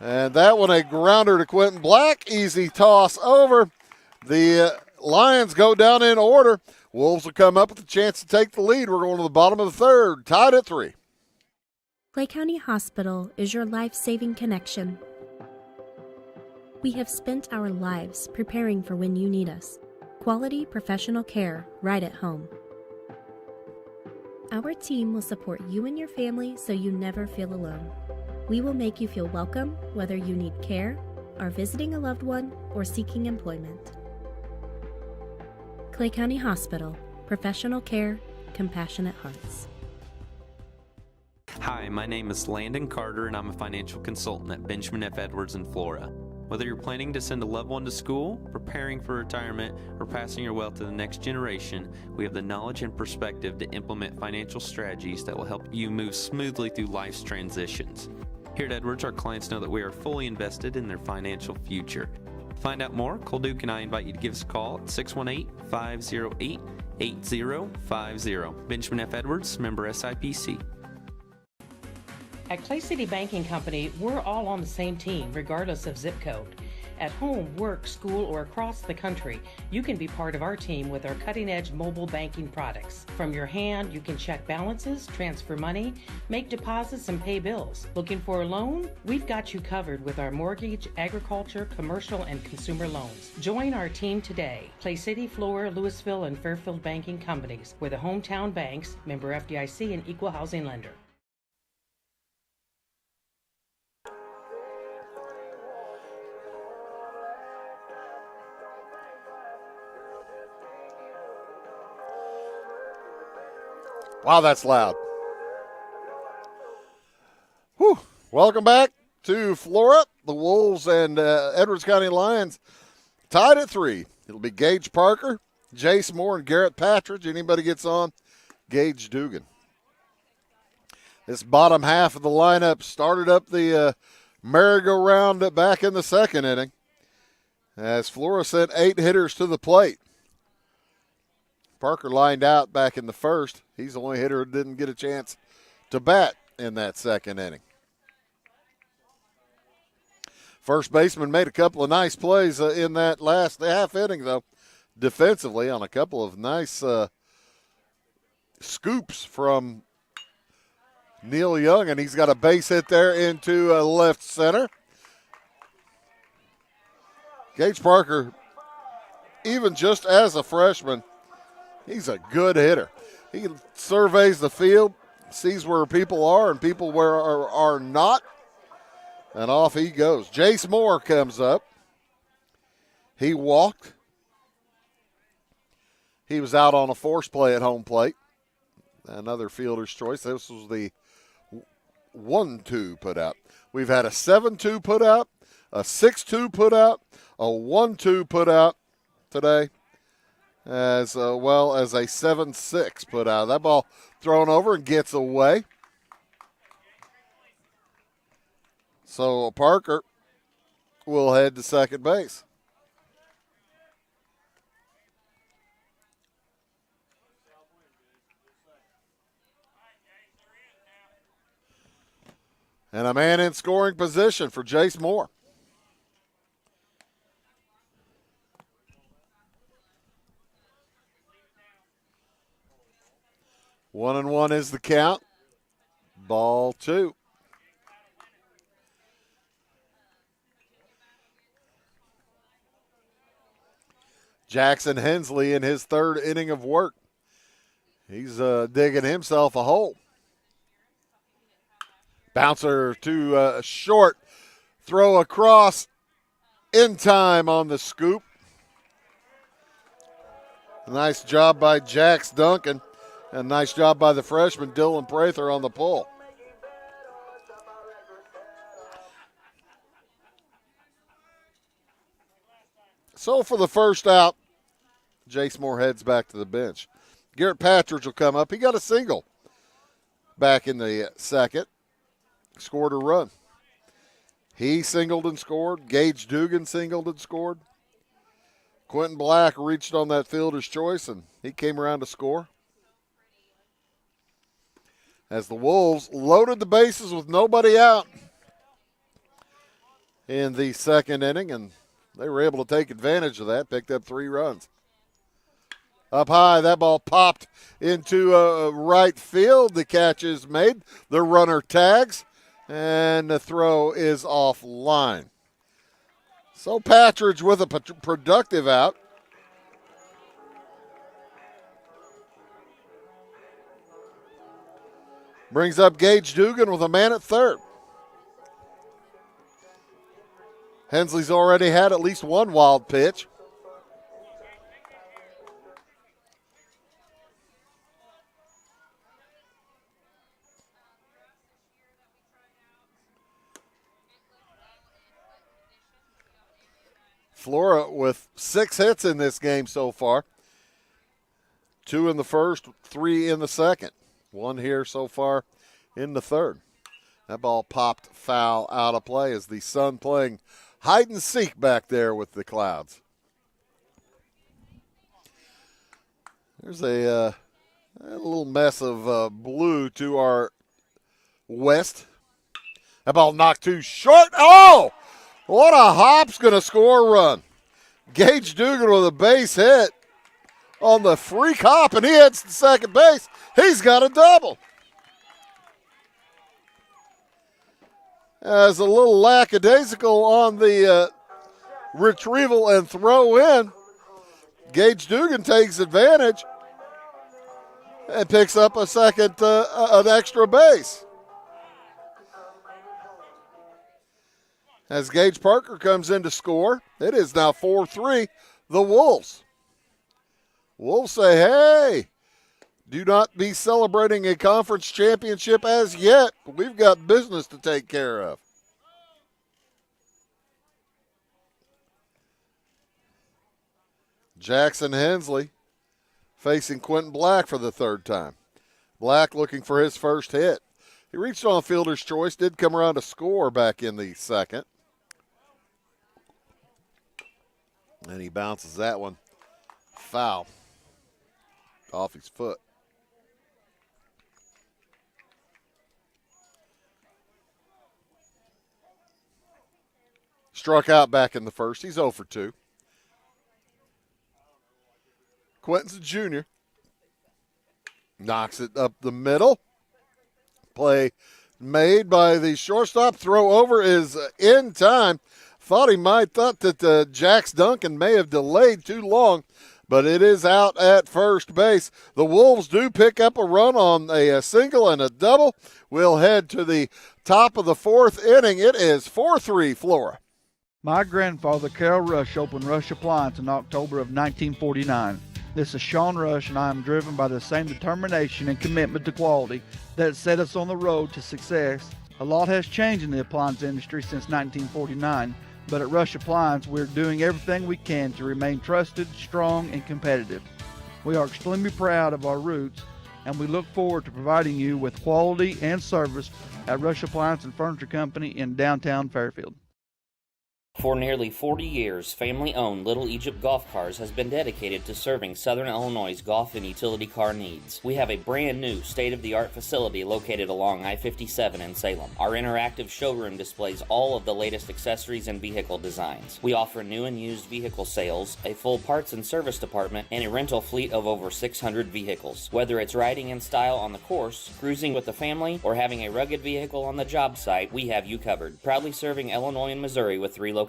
And that one a grounder to Quentin Black. Easy toss over. The Lions go down in order. Wolves will come up with a chance to take the lead. We're going to the bottom of the 3rd, tied at 3. Clay County Hospital is your life-saving connection. We have spent our lives preparing for when you need us. Quality professional care right at home. Our team will support you and your family so you never feel alone. We will make you feel welcome whether you need care, are visiting a loved one, or seeking employment. Clay County Hospital. Professional care, compassionate hearts. Hi, my name is Landon Carter, and I'm a financial consultant at Benjamin F. Edwards in Flora. Whether you're planning to send a loved one to school, preparing for retirement, or passing your wealth to the next generation, we have the knowledge and perspective to implement financial strategies that will help you move smoothly through life's transitions. Here at Edwards, our clients know that we are fully invested in their financial future. To find out more, Cole Duke and I invite you to give us a call at 618-508-8050. Benjamin F. Edwards, member SIPC. At Clay City Banking Company, we're all on the same team, regardless of zip code. At home, work, school, or across the country, you can be part of our team with our cutting-edge mobile banking products. From your hand, you can check balances, transfer money, make deposits, and pay bills. Looking for a loan? We've got you covered with our mortgage, agriculture, commercial, and consumer loans. Join our team today. Clay City, Flora, Louisville, and Fairfield Banking Companies. We're the hometown banks, member FDIC, and equal housing lender. Wow, that's loud. Whew. Welcome back to Flora. The Wolves and Edwards County Lions tied at 3. It'll be Gage Parker, Jace Moore, and Garrett Patridge. Anybody gets on, Gage Dugan. This bottom half of the lineup started up the merry-go-round back in the second inning as Flora sent 8 hitters to the plate. Parker lined out back in the first. He's the only hitter who didn't get a chance to bat in that second inning. First baseman made a couple of nice plays in that last half inning, though, defensively on a couple of nice scoops from Neil Young, and he's got a base hit there into left center. Gage Parker, even just as a freshman, he's a good hitter. He surveys the field, sees where people are and people where are not, and off he goes. Jace Moore comes up. He walked. He was out on a force play at home plate. Another fielder's choice. This was the 1-2 put out. We've had a 7-2 put out, a 6-2 put out, a 1-2 put out today, as well as a 7-6 put out. That ball thrown over and gets away. So Parker will head to second base. And a man in scoring position for Jace Moore. One and one is the count. Ball 2. Jackson Hensley in his third inning of work. He's digging himself a hole. Bouncer to short. Throw across in time on the scoop. Nice job by Jax Duncan. And nice job by the freshman Dylan Prather on the pull. So for the first out, Jace Moore heads back to the bench. Garrett Patridge will come up. He got a single back in the second. Scored a run. He singled and scored. Gage Dugan singled and scored. Quentin Black reached on that fielder's choice, and he came around to score. As the Wolves loaded the bases with nobody out in the second inning, and they were able to take advantage of that, picked up 3 runs. Up high, that ball popped into right field. The catch is made. The runner tags, and the throw is offline. So Patridge with a productive out. Brings up Gage Dugan with a man at third. Hensley's already had at least one wild pitch. Flora with 6 hits in this game so far. 2 in the first, 3 in the second. 1 here so far in the third. That ball popped foul out of play as the sun playing hide and seek back there with the clouds. There's a little mess of blue to our west That ball knocked too short. Oh, what a hop's going to score a run. Gage Dugan with a base hit on the freak hop, and he hits the second base. He's got a double. As a little lackadaisical on the retrieval and throw in, Gage Dugan takes advantage and picks up a second, an extra base. As Gage Parker comes in to score, it is now 4-3, the Wolves. Wolves say, hey, do not be celebrating a conference championship as yet. We've got business to take care of. Jackson Hensley facing Quentin Black for the third time. Black looking for his first hit. He reached on fielder's choice, did come around to score back in the second. And he bounces that one foul off his foot. Struck out back in the first. He's 0 for 2. Quentin's a junior. Knocks it up the middle. Play made by the shortstop. Throw over is in time. Thought that Jax Duncan may have delayed too long, but it is out at first base. The Wolves do pick up a run on a single and a double. We'll head to the top of the fourth inning. It is 4-3 Flora. My grandfather, Carol Rush, opened Rush Appliance in October of 1949. This is Sean Rush, and I am driven by the same determination and commitment to quality that set us on the road to success. A lot has changed in the appliance industry since 1949, but at Rush Appliance, we're doing everything we can to remain trusted, strong, and competitive. We are extremely proud of our roots, and we look forward to providing you with quality and service at Rush Appliance and Furniture Company in downtown Fairfield. For nearly 40 years, family-owned Little Egypt Golf Cars has been dedicated to serving Southern Illinois' golf and utility car needs. We have a brand new state-of-the-art facility located along I-57 in Salem. Our interactive showroom displays all of the latest accessories and vehicle designs. We offer new and used vehicle sales, a full parts and service department, and a rental fleet of over 600 vehicles. Whether it's riding in style on the course, cruising with the family, or having a rugged vehicle on the job site, we have you covered. Proudly serving Illinois and Missouri with 3 locations.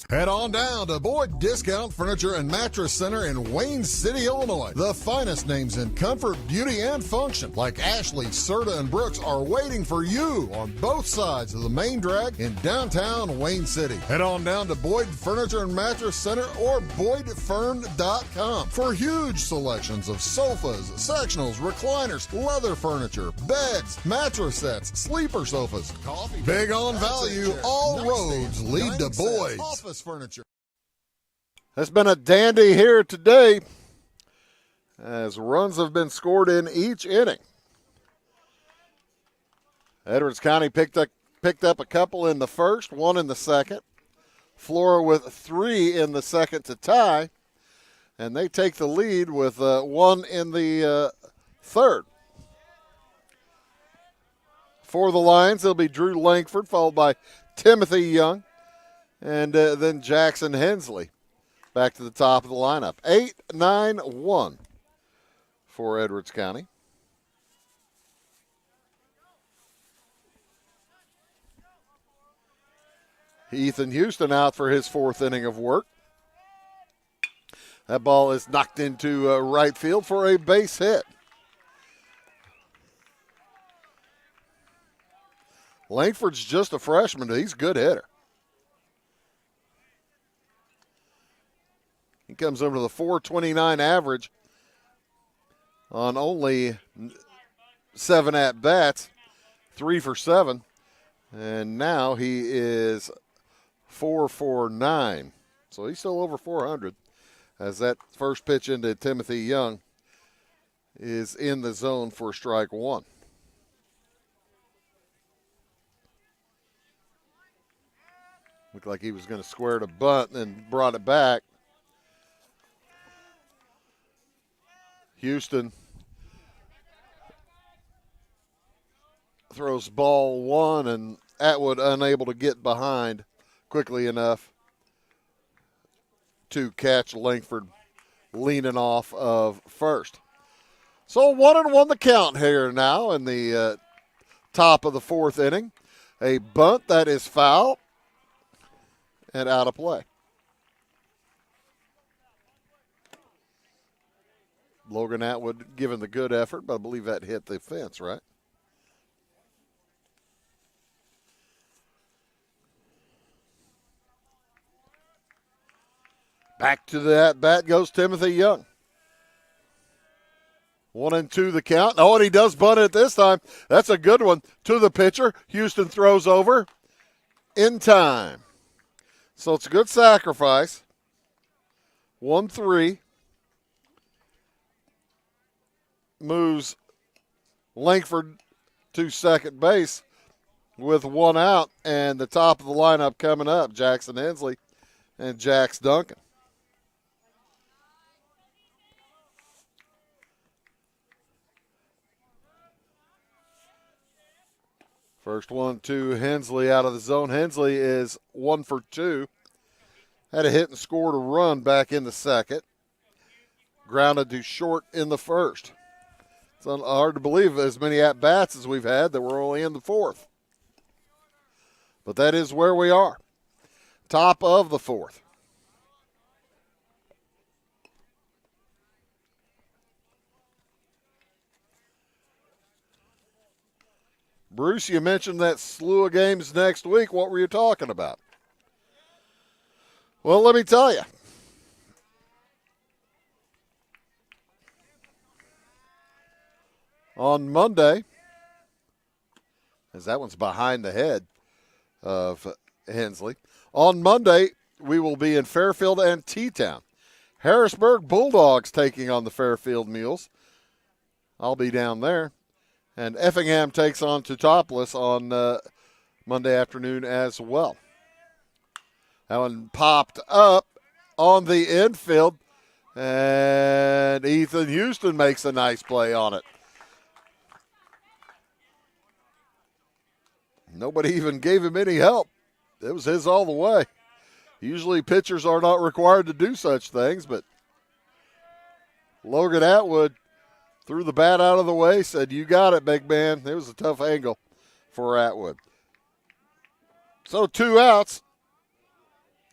Head on down to Boyd Discount Furniture and Mattress Center in Wayne City, Illinois. The finest names in comfort, beauty, and function, like Ashley, Serta, and Brooks, are waiting for you on both sides of the main drag in downtown Wayne City. Head on down to Boyd Furniture and Mattress Center or BoydFern.com for huge selections of sofas, sectionals, recliners, leather furniture, beds, mattress sets, sleeper sofas, coffee. Big on value, all roads lead to Boyd. Office furniture. It's been a dandy here today as runs have been scored in each inning. Edwards County picked up a couple in the first, 1 in the second. Flora with 3 in the second to tie, and they take the lead with 1 in the third. For the Lions, it'll be Drew Langford, followed by Timothy Young. And then Jackson Hensley back to the top of the lineup. 8-9-1 for Edwards County. Ethan Houston out for his 4th inning of work. That ball is knocked into right field for a base hit. Langford's just a freshman, but he's a good hitter. He comes over to the .429 average on only 7 at-bats, 3 for 7. And now he is 449. So he's still over 400 as that first pitch into Timothy Young is in the zone for strike 1. Looked like he was going to square to bunt and brought it back. Houston throws ball 1 and Atwood unable to get behind quickly enough to catch Langford leaning off of first. So 1-1 the count here now in the top of the fourth inning. A bunt that is foul and out of play. Logan Atwood giving the good effort, but I believe that hit the fence, right? Back to the at-bat goes Timothy Young. 1-2 the count. Oh, and he does bunt it this time. That's a good one. To the pitcher. Houston throws over in time. So it's a good sacrifice. 1-3. Moves Langford to second base with one out. And the top of the lineup coming up, Jackson Hensley and Jax Duncan. First one to Hensley out of the zone. Hensley is 1 for 2. Had a hit and scored a run back in the second. Grounded to short in the first. It's hard to believe as many at-bats as we've had that we're only in the fourth. But that is where we are. Top of the fourth. Bruce, you mentioned that slew of games next week. What were you talking about? Well, let me tell you. On Monday, as that one's behind the head of Hensley, on Monday we will be in Fairfield and T-Town. Harrisburg Bulldogs taking on the Fairfield Mules. I'll be down there. And Effingham takes on Teutopolis on Monday afternoon as well. That one popped up on the infield, and Ethan Houston makes a nice play on it. Nobody even gave him any help. It was his all the way. Usually pitchers are not required to do such things, but Logan Atwood threw the bat out of the way, said, "You got it, big man." It was a tough angle for Atwood. So 2 outs,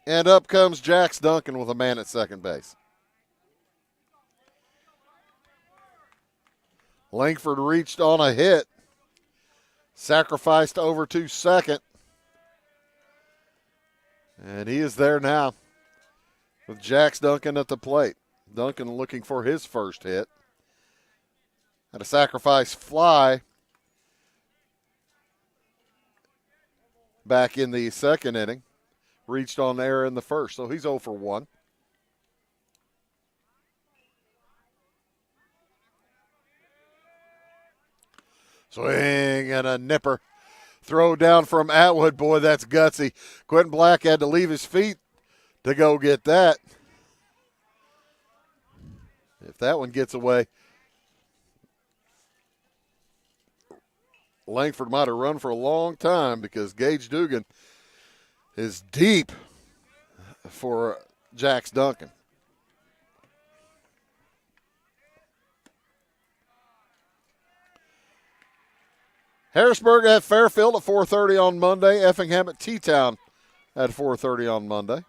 and up comes Jax Duncan with a man at second base. Langford reached on a hit, sacrificed over to second, and he is there now with Jax Duncan at the plate. Duncan looking for his first hit. Had a sacrifice fly back in the second inning. Reached on air in the first, so he's 0 for 1. Swing and a nipper. Throw down from Atwood. Boy, that's gutsy. Quentin Black had to leave his feet to go get that. If that one gets away, Langford might have run for a long time because Gage Dugan is deep for Jax Duncan. Harrisburg at Fairfield at 4:30 on Monday. Effingham at T-Town at 4:30 on Monday.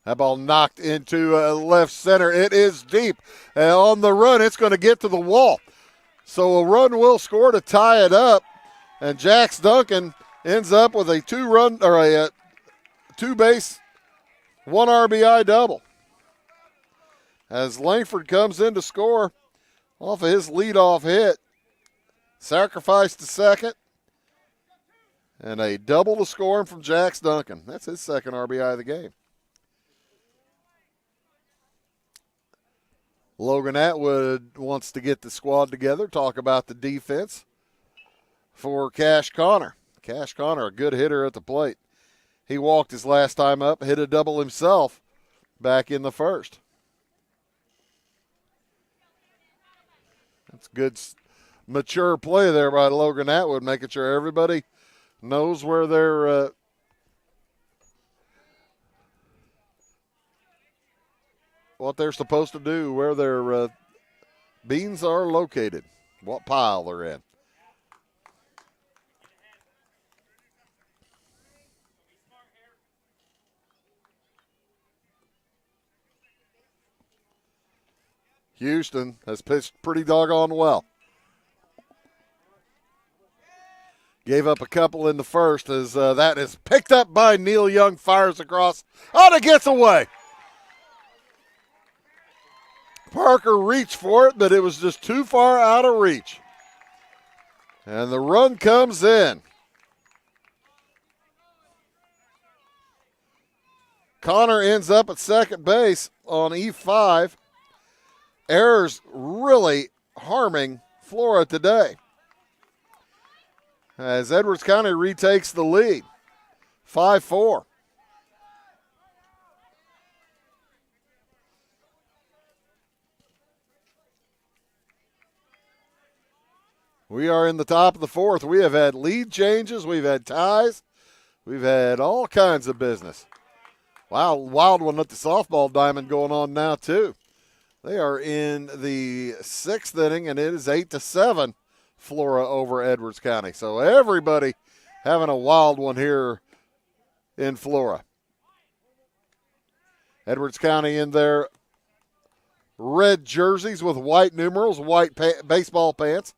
That ball knocked into left center. It is deep. And on the run, it's going to get to the wall. So a run will score to tie it up. And Jax Duncan ends up with a 2-run or a 2-base, 1 RBI double. As Langford comes in to score off of his leadoff hit. Sacrifice to second. And a double to score him from Jax Duncan. That's his second RBI of the game. Logan Atwood wants to get the squad together, talk about the defense for Cash Connor. Cash Connor, a good hitter at the plate. He walked his last time up, hit a double himself back in the first. That's good, mature play there by Logan Atwood, making sure everybody knows where they're what they're supposed to do, where their beans are located, what pile they're in. Houston has pitched pretty doggone well. Gave up a couple in the first as that is picked up by Neil Young, fires across. Oh, it gets away. Parker reached for it, but it was just too far out of reach. And the run comes in. Connor ends up at second base on E5. Errors really harming Flora today, as Edwards County retakes the lead, 5-4. We are in the top of the fourth. We have had lead changes. We've had ties. We've had all kinds of business. Wow, wild one at the softball diamond going on now, too. They are in the sixth inning, and it is 8-7, Flora over Edwards County. So everybody having a wild one here in Flora. Edwards County in their red jerseys with white numerals, white baseball pants.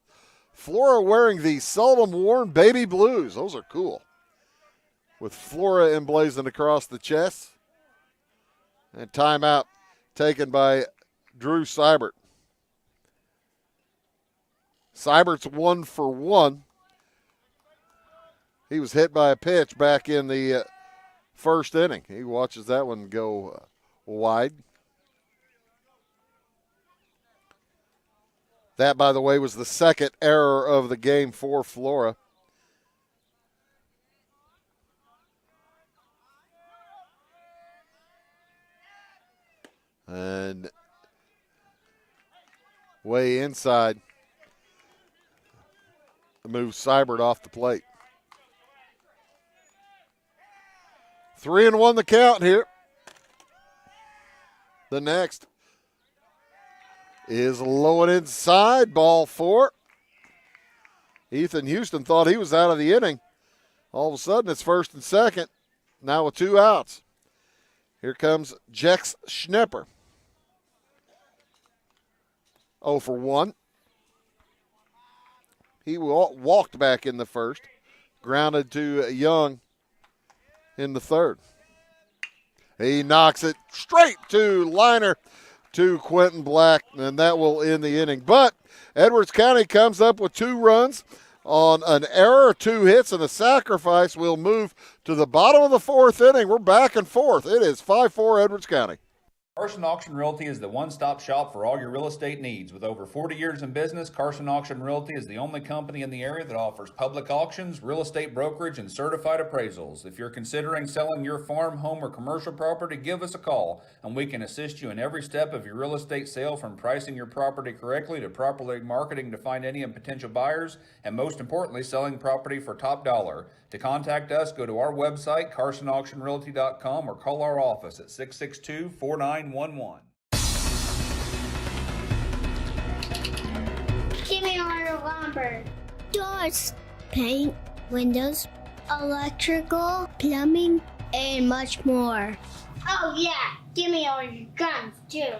Flora wearing the seldom worn baby blues. Those are cool. With Flora emblazoned across the chest. And timeout taken by Drew Seibert. Seibert's 1 for 1. He was hit by a pitch back in the first inning. He watches that one go wide. That, by the way, was the second error of the game for Flora. And way inside, moves Seibert off the plate. 3-1 the count here. The next is low and inside, ball 4. Ethan Houston thought he was out of the inning. All of a sudden, it's first and second, now with 2 outs. Here comes Jex Schnepper. 0 for 1. He walked back in the first, grounded to Young in the third. He knocks it straight to liner to Quentin Black, and that will end the inning. But Edwards County comes up with 2 runs on an error, 2 hits, and a sacrifice. We'll move to the bottom of the 4th inning. We're back and forth. It is 5-4 Edwards County. Carson Auction Realty is the one-stop shop for all your real estate needs. With over 40 years in business, Carson Auction Realty is the only company in the area that offers public auctions, real estate brokerage, and certified appraisals. If you're considering selling your farm, home, or commercial property, give us a call, and we can assist you in every step of your real estate sale, from pricing your property correctly to properly marketing to find any potential buyers, and most importantly, selling property for top dollar. To contact us, go to our website, carsonauctionrealty.com, or call our office at 662-4911. Give me order lumber. Doors, paint, windows, electrical, plumbing, and much more. Oh yeah, give me all your guns too.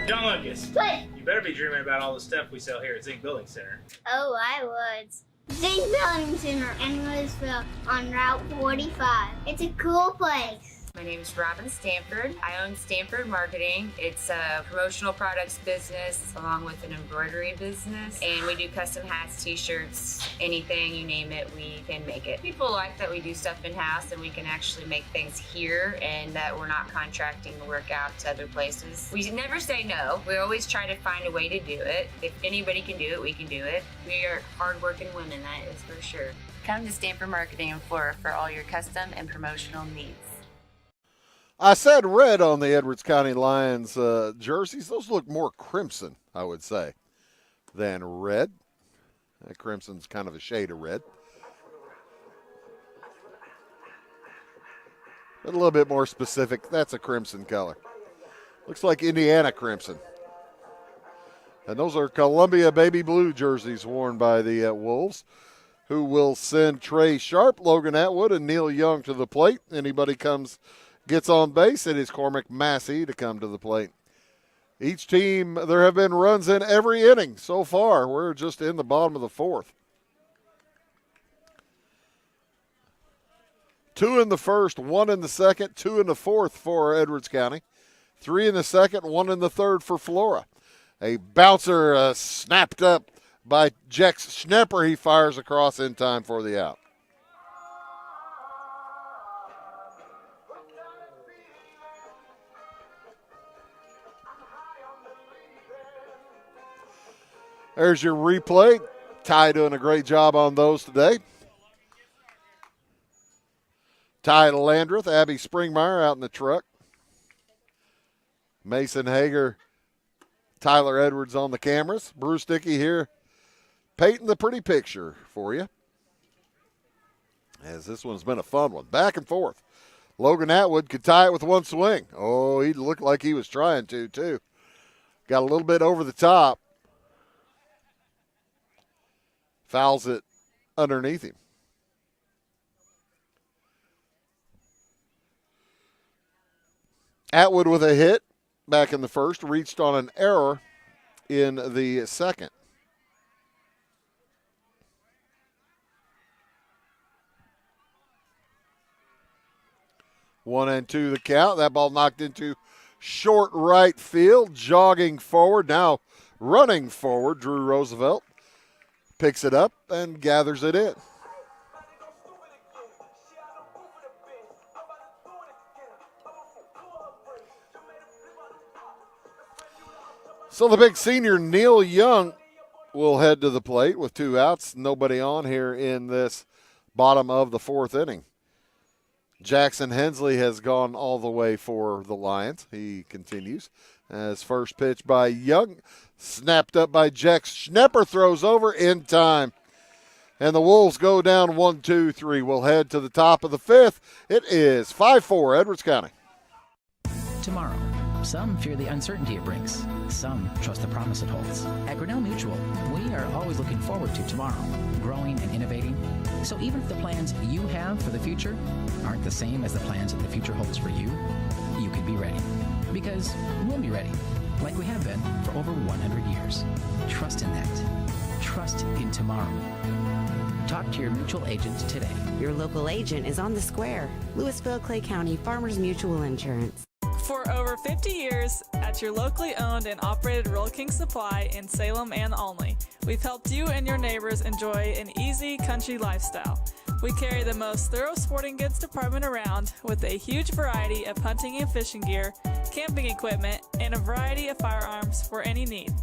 John Lucas. What? You better be dreaming about all the stuff we sell here at Zink Building Center. Oh, I would. Zink Building Center in Louisville on Route 45. It's a cool place. My name is Robin Stanford. I own Stanford Marketing. It's a promotional products business along with an embroidery business. And we do custom hats, t-shirts, anything, you name it, we can make it. People like that we do stuff in-house and we can actually make things here and that we're not contracting the work out to other places. We never say no. We always try to find a way to do it. If anybody can do it, we can do it. We are hardworking women, that is for sure. Come to Stanford Marketing in Flora for all your custom and promotional needs. I said red on the Edwards County Lions jerseys. Those look more crimson, I would say, than red. Crimson's kind of a shade of red. But a little bit more specific, that's a crimson color. Looks like Indiana crimson. And those are Columbia baby blue jerseys worn by the Wolves, who will send Trey Sharp, Logan Atwood, and Neil Young to the plate. Anybody gets on base, it is Cormac Massey to come to the plate. Each team, there have been runs in every inning so far. We're just in the bottom of the fourth. 2 in the first, 1 in the second, 2 in the fourth for Edwards County. 3 in the second, 1 in the third for Flora. A bouncer snapped up by Jex Schnepper. He fires across in time for the out. There's your replay. Ty doing a great job on those today. Ty Landreth, Abby Springmeyer out in the truck. Mason Hager, Tyler Edwards on the cameras. Bruce Dickey here painting the pretty picture for you. As this one's been a fun one. Back and forth. Logan Atwood could tie it with one swing. Oh, he looked like he was trying to, too. Got a little bit over the top. Fouls it underneath him. Atwood with a hit back in the first, reached on an error in the second. One and two the count. That ball knocked into short right field, jogging forward, now running forward. Drew Roosevelt picks it up and gathers it in. So the big senior, Neil Young, will head to the plate with 2 outs. Nobody on here in this bottom of the fourth inning. Jackson Hensley has gone all the way for the Lions. He continues. As first pitch by Young, snapped up by Jex Schnepper, throws over in time. And the Wolves go down 1-2-3. We'll head to the top of the fifth. It is 5-4 Edwards County. Tomorrow. Some fear the uncertainty it brings. Some trust the promise it holds. At Grinnell Mutual, we are always looking forward to tomorrow, growing and innovating. So even if the plans you have for the future aren't the same as the plans that the future holds for you, you can be ready. Because we'll be ready, like we have been for over 100 years. Trust in that. Trust in tomorrow. Talk to your mutual agent today. Your local agent is on the square. Louisville, Clay County Farmers Mutual Insurance. For over 50 years, at your locally owned and operated Rural King Supply in Salem and Olney, we've helped you and your neighbors enjoy an easy country lifestyle. We carry the most thorough sporting goods department around with a huge variety of hunting and fishing gear, camping equipment, and a variety of firearms for any need.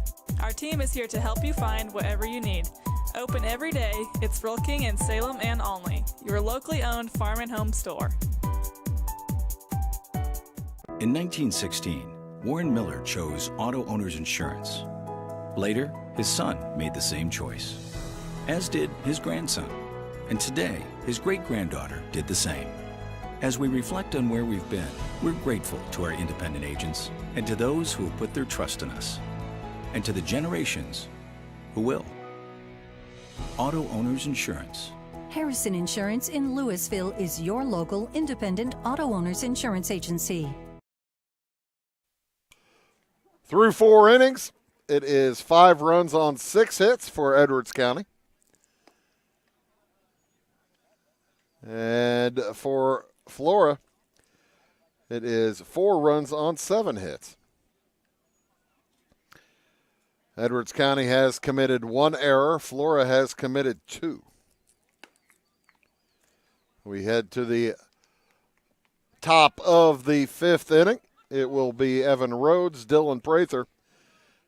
Our team is here to help you find whatever you need. Open every day, it's Rural King in Salem and Olney, your locally owned farm and home store. In 1916, Warren Miller chose auto owners insurance. Later, his son made the same choice, as did his grandson. And today, his great-granddaughter did the same. As we reflect on where we've been, we're grateful to our independent agents and to those who have put their trust in us, and to the generations who will. Auto Owners Insurance. Harrison Insurance in Louisville is your local independent auto owners insurance agency. Through 4 innings, it is 5 runs on 6 hits for Edwards County. And for Flora, it is 4 runs on 7 hits. Edwards County has committed 1 error. Flora has committed 2. We head to the top of the 5th inning. It will be Evan Rhodes, Dylan Prather,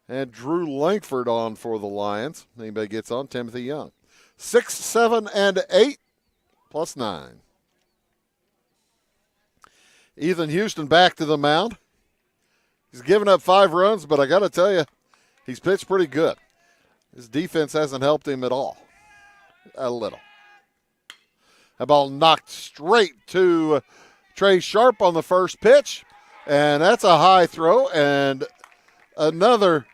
and Drew Langford on for the Lions. Anybody gets on, Timothy Young. 6, 7, and 8, plus 9. Ethan Houston back to the mound. He's given up 5 runs, but I got to tell you, he's pitched pretty good. His defense hasn't helped him at all. A little. That ball knocked straight to Trey Sharp on the first pitch, and that's a high throw and another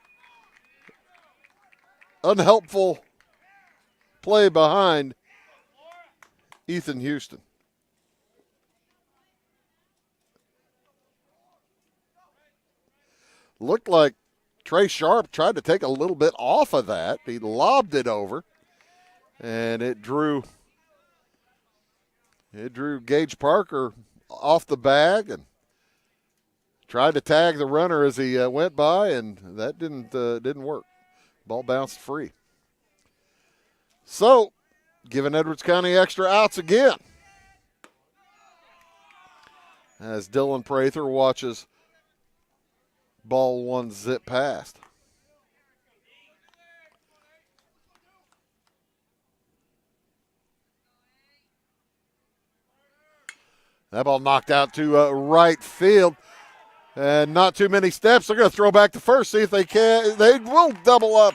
unhelpful play behind Ethan Houston. Looked like Trey Sharp tried to take a little bit off of that. He lobbed it over, and it drew Gage Parker off the bag and tried to tag the runner as he went by, and that didn't work. Ball bounced free. So, giving Edwards County extra outs again as Dylan Prather watches ball 1 zip past. That ball knocked out to right field. And not too many steps. They're going to throw back to first, see if they can. They will double up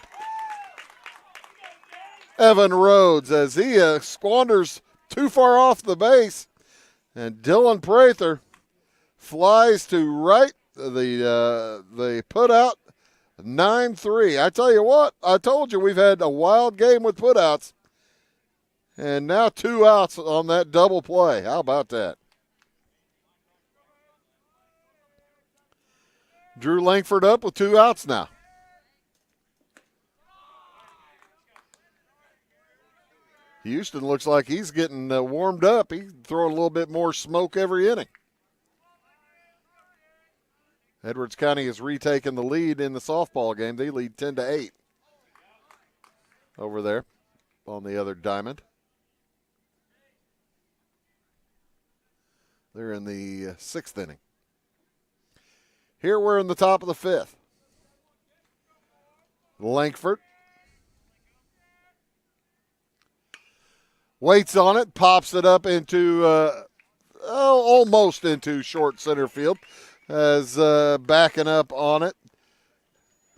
Evan Rhodes as he squanders too far off the base. And Dylan Prather flies to right. They put out 9-3. I tell you what, I told you we've had a wild game with putouts. And now 2 outs on that double play. How about that? Drew Langford up with 2 outs now. Houston looks like he's getting warmed up. He's throwing a little bit more smoke every inning. Edwards County has retaken the lead in the softball game. They lead 10-8 over there on the other diamond. They're in the 6th inning. Here we're in the top of the 5th. Langford waits on it, pops it up into almost into short center field. As backing up on it,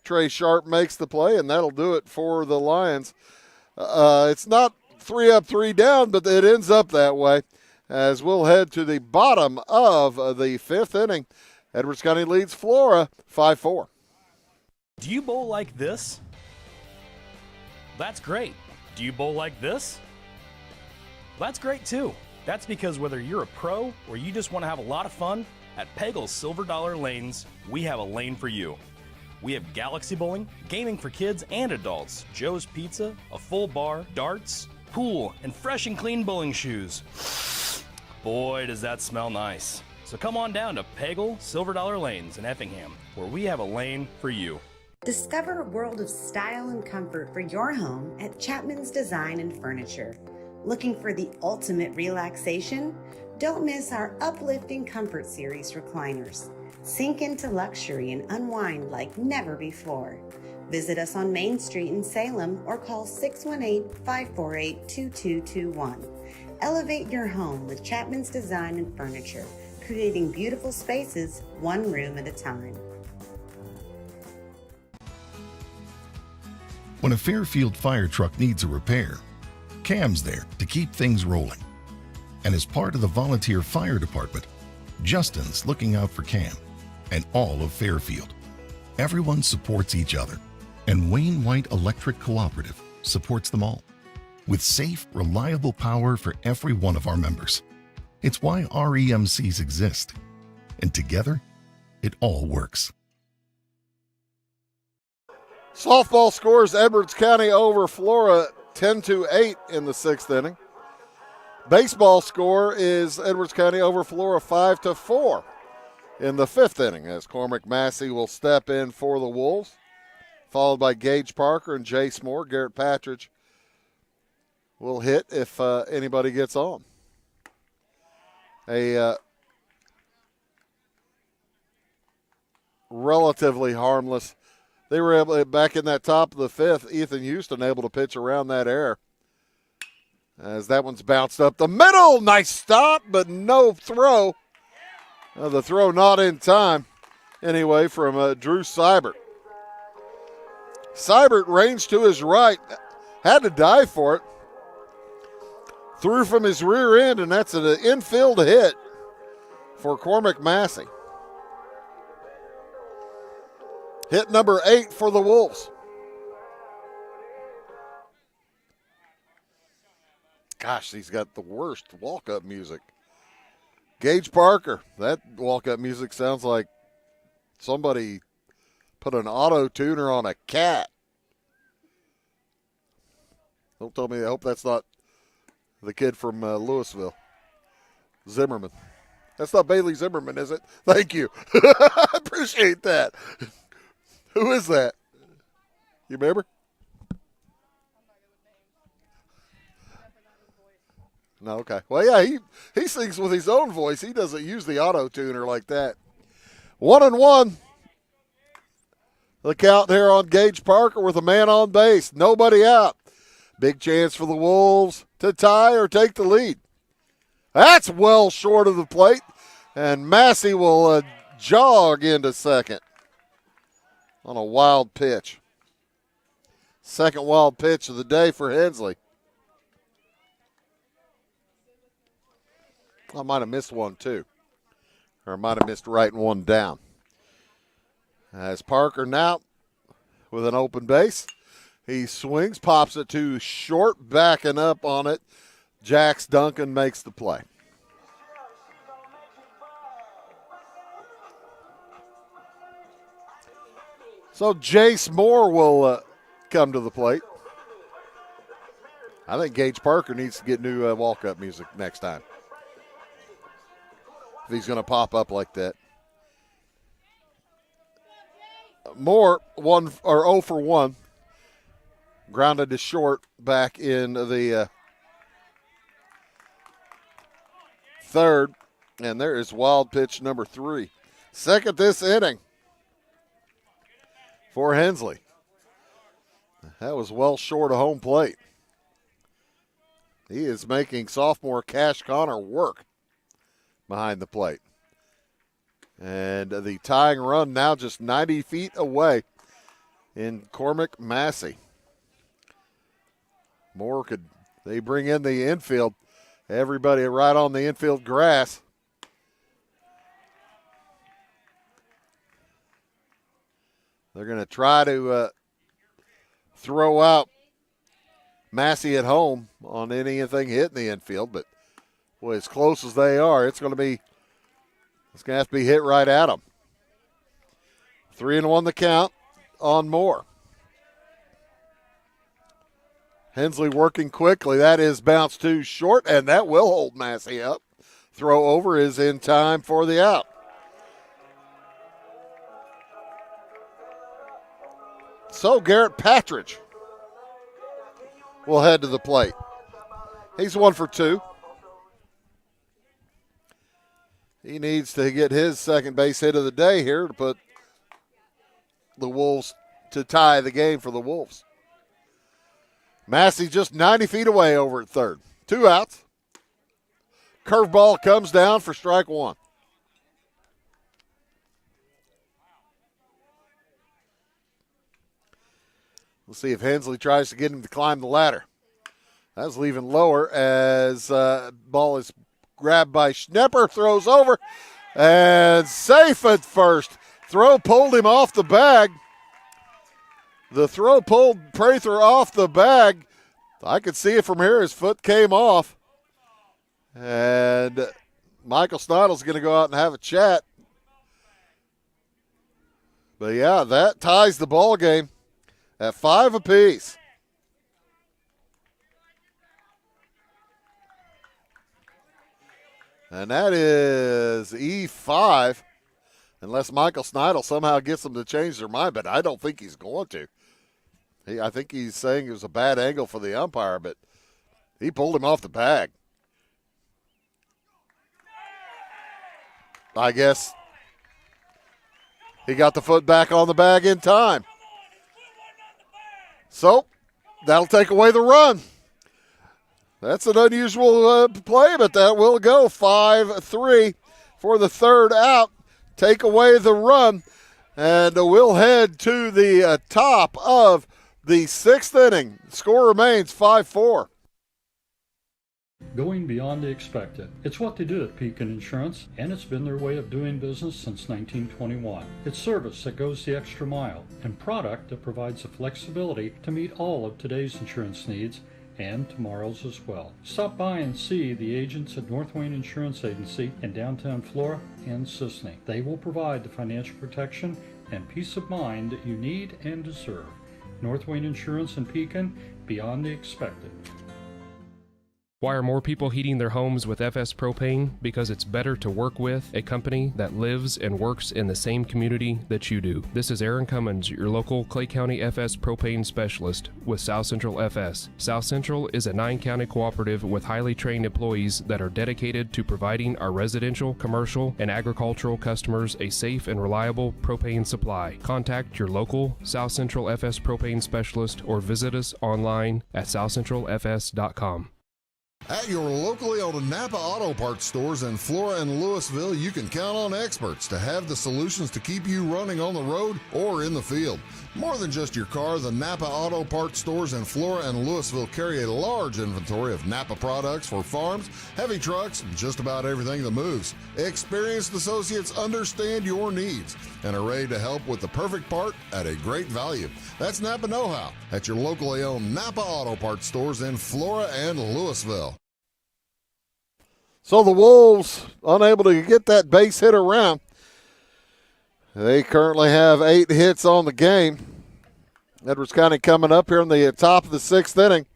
Trey Sharp makes the play, and that'll do it for the Lions. It's not 3 up, 3 down, but it ends up that way as we'll head to the bottom of the 5th inning. Edwards County leads Flora 5-4. Do you bowl like this? That's great. Do you bowl like this? That's great too. That's because whether you're a pro or you just want to have a lot of fun, at Pegel's Silver Dollar Lanes, we have a lane for you. We have galaxy bowling, gaming for kids and adults, Joe's Pizza, a full bar, darts, pool, and fresh and clean bowling shoes. Boy, does that smell nice. So come on down to Pegel Silver Dollar Lanes in Effingham, where we have a lane for you. Discover a world of style and comfort for your home at Chapman's Design and Furniture. Looking for the ultimate relaxation? Don't miss our uplifting Comfort Series recliners. Sink into luxury and unwind like never before. Visit us on Main Street in Salem or call 618-548-2221. Elevate your home with Chapman's Design and Furniture, creating beautiful spaces one room at a time. When a Fairfield fire truck needs a repair, Cam's there to keep things rolling. And as part of the volunteer fire department, Justin's looking out for Cam and all of Fairfield. Everyone supports each other, and Wayne White Electric Cooperative supports them all with safe, reliable power for every one of our members. It's why REMCs exist, and together, it all works. Softball scores Edwards County over Flora 10-8 in the 6th inning. Baseball score is Edwards County over Flora 5-4 in the 5th inning as Cormac Massey will step in for the Wolves, followed by Gage Parker and Jace Moore. Garrett Patridge will hit if anybody gets on. A relatively harmless. They were able, back in that top of the 5th, Ethan Houston able to pitch around that error. As that one's bounced up the middle. Nice stop, but no throw. The throw not in time, anyway, from Drew Seibert. Seibert ranged to his right, had to dive for it. Threw from his rear end, and that's an infield hit for Cormac Massey. Hit number 8 for the Wolves. Gosh, he's got the worst walk-up music. Gage Parker, that walk-up music sounds like somebody put an auto-tuner on a cat. Don't tell me, I hope that's not the kid from Louisville. Zimmerman. That's not Bailey Zimmerman, is it? Thank you. I appreciate that. Who is that? You remember? No, okay. Well, yeah, he sings with his own voice. He doesn't use the auto-tuner like that. 1-1. The count here on Gage Parker with a man on base. Nobody out. Big chance for the Wolves to tie or take the lead. That's well short of the plate. And Massey will jog into second on a wild pitch. Second wild pitch of the day for Hensley. I might have missed one, too. Or I might have missed writing one down. As Parker now with an open base. He swings, pops it to short, backing up on it. Jax Duncan makes the play. So Jace Moore will come to the plate. I think Gage Parker needs to get new walk-up music next time, if he's going to pop up like that. Moore 0 for 1. Grounded to short back in the third. And there is wild pitch number 3. Second this inning for Hensley. That was well short of home plate. He is making sophomore Cash Connor work behind the plate. And the tying run now just 90 feet away in Cormac Massey. Moore they bring in the infield. Everybody right on the infield grass. They're going to try to throw out Massey at home on anything hitting the infield, but boy, as close as they are, it's going to have to be hit right at them. 3-1 the count on Moore. Hensley working quickly. That is bounced too short, and that will hold Massey up. Throw over is in time for the out. So Garrett Patridge will head to the plate. He's 1 for 2. He needs to get his second base hit of the day here to put the Wolves to tie the game for the Wolves. Massey just 90 feet away over at third. 2 outs. Curveball comes down for strike 1. We'll see if Hensley tries to get him to climb the ladder. That's leaving lower as ball is grabbed by Schnepper, throws over, and safe at first. Throw pulled him off the bag. The throw pulled Prather off the bag. I could see it from here. His foot came off. And Michael Snodle's going to go out and have a chat. But, yeah, that ties the ball game at 5 apiece. And that is E5, unless Michael Snidel somehow gets them to change their mind, but I don't think he's going to. I think he's saying it was a bad angle for the umpire, but he pulled him off the bag. I guess he got the foot back on the bag in time. So that'll take away the run. That's an unusual play, but that will go 5-3. for the third out, take away the run, and we'll head to the top of the sixth inning. Score remains 5-4. Going beyond the expected. It's what they do at Pekin Insurance, and it's been their way of doing business since 1921. It's service that goes the extra mile, and product that provides the flexibility to meet all of today's insurance needs and tomorrow's as well. Stop by and see the agents at North Wayne Insurance Agency in downtown Flora and Sisney. They will provide the financial protection and peace of mind that you need and deserve. North Wayne Insurance in Pekin, beyond the expected. Why are more people heating their homes with FS Propane? Because it's better to work with a company that lives and works in the same community that you do. This is Aaron Cummins, your local Clay County FS Propane specialist with South Central FS. South Central is a 9-county cooperative with highly trained employees that are dedicated to providing our residential, commercial, and agricultural customers a safe and reliable propane supply. Contact your local South Central FS Propane specialist or visit us online at southcentralfs.com. At your locally owned Napa Auto Parts stores in Flora and Louisville, you can count on experts to have the solutions to keep you running on the road or in the field. More than just your car, the Napa Auto Parts stores in Flora and Louisville carry a large inventory of Napa products for farms, heavy trucks, and just about everything that moves. Experienced associates understand your needs and are ready to help with the perfect part at a great value. That's Napa Know-How at your locally owned Napa Auto Parts stores in Flora and Louisville. So the Wolves unable to get that base hit around. They currently have 8 hits on the game. Edwards County coming up here in the top of the 6th inning.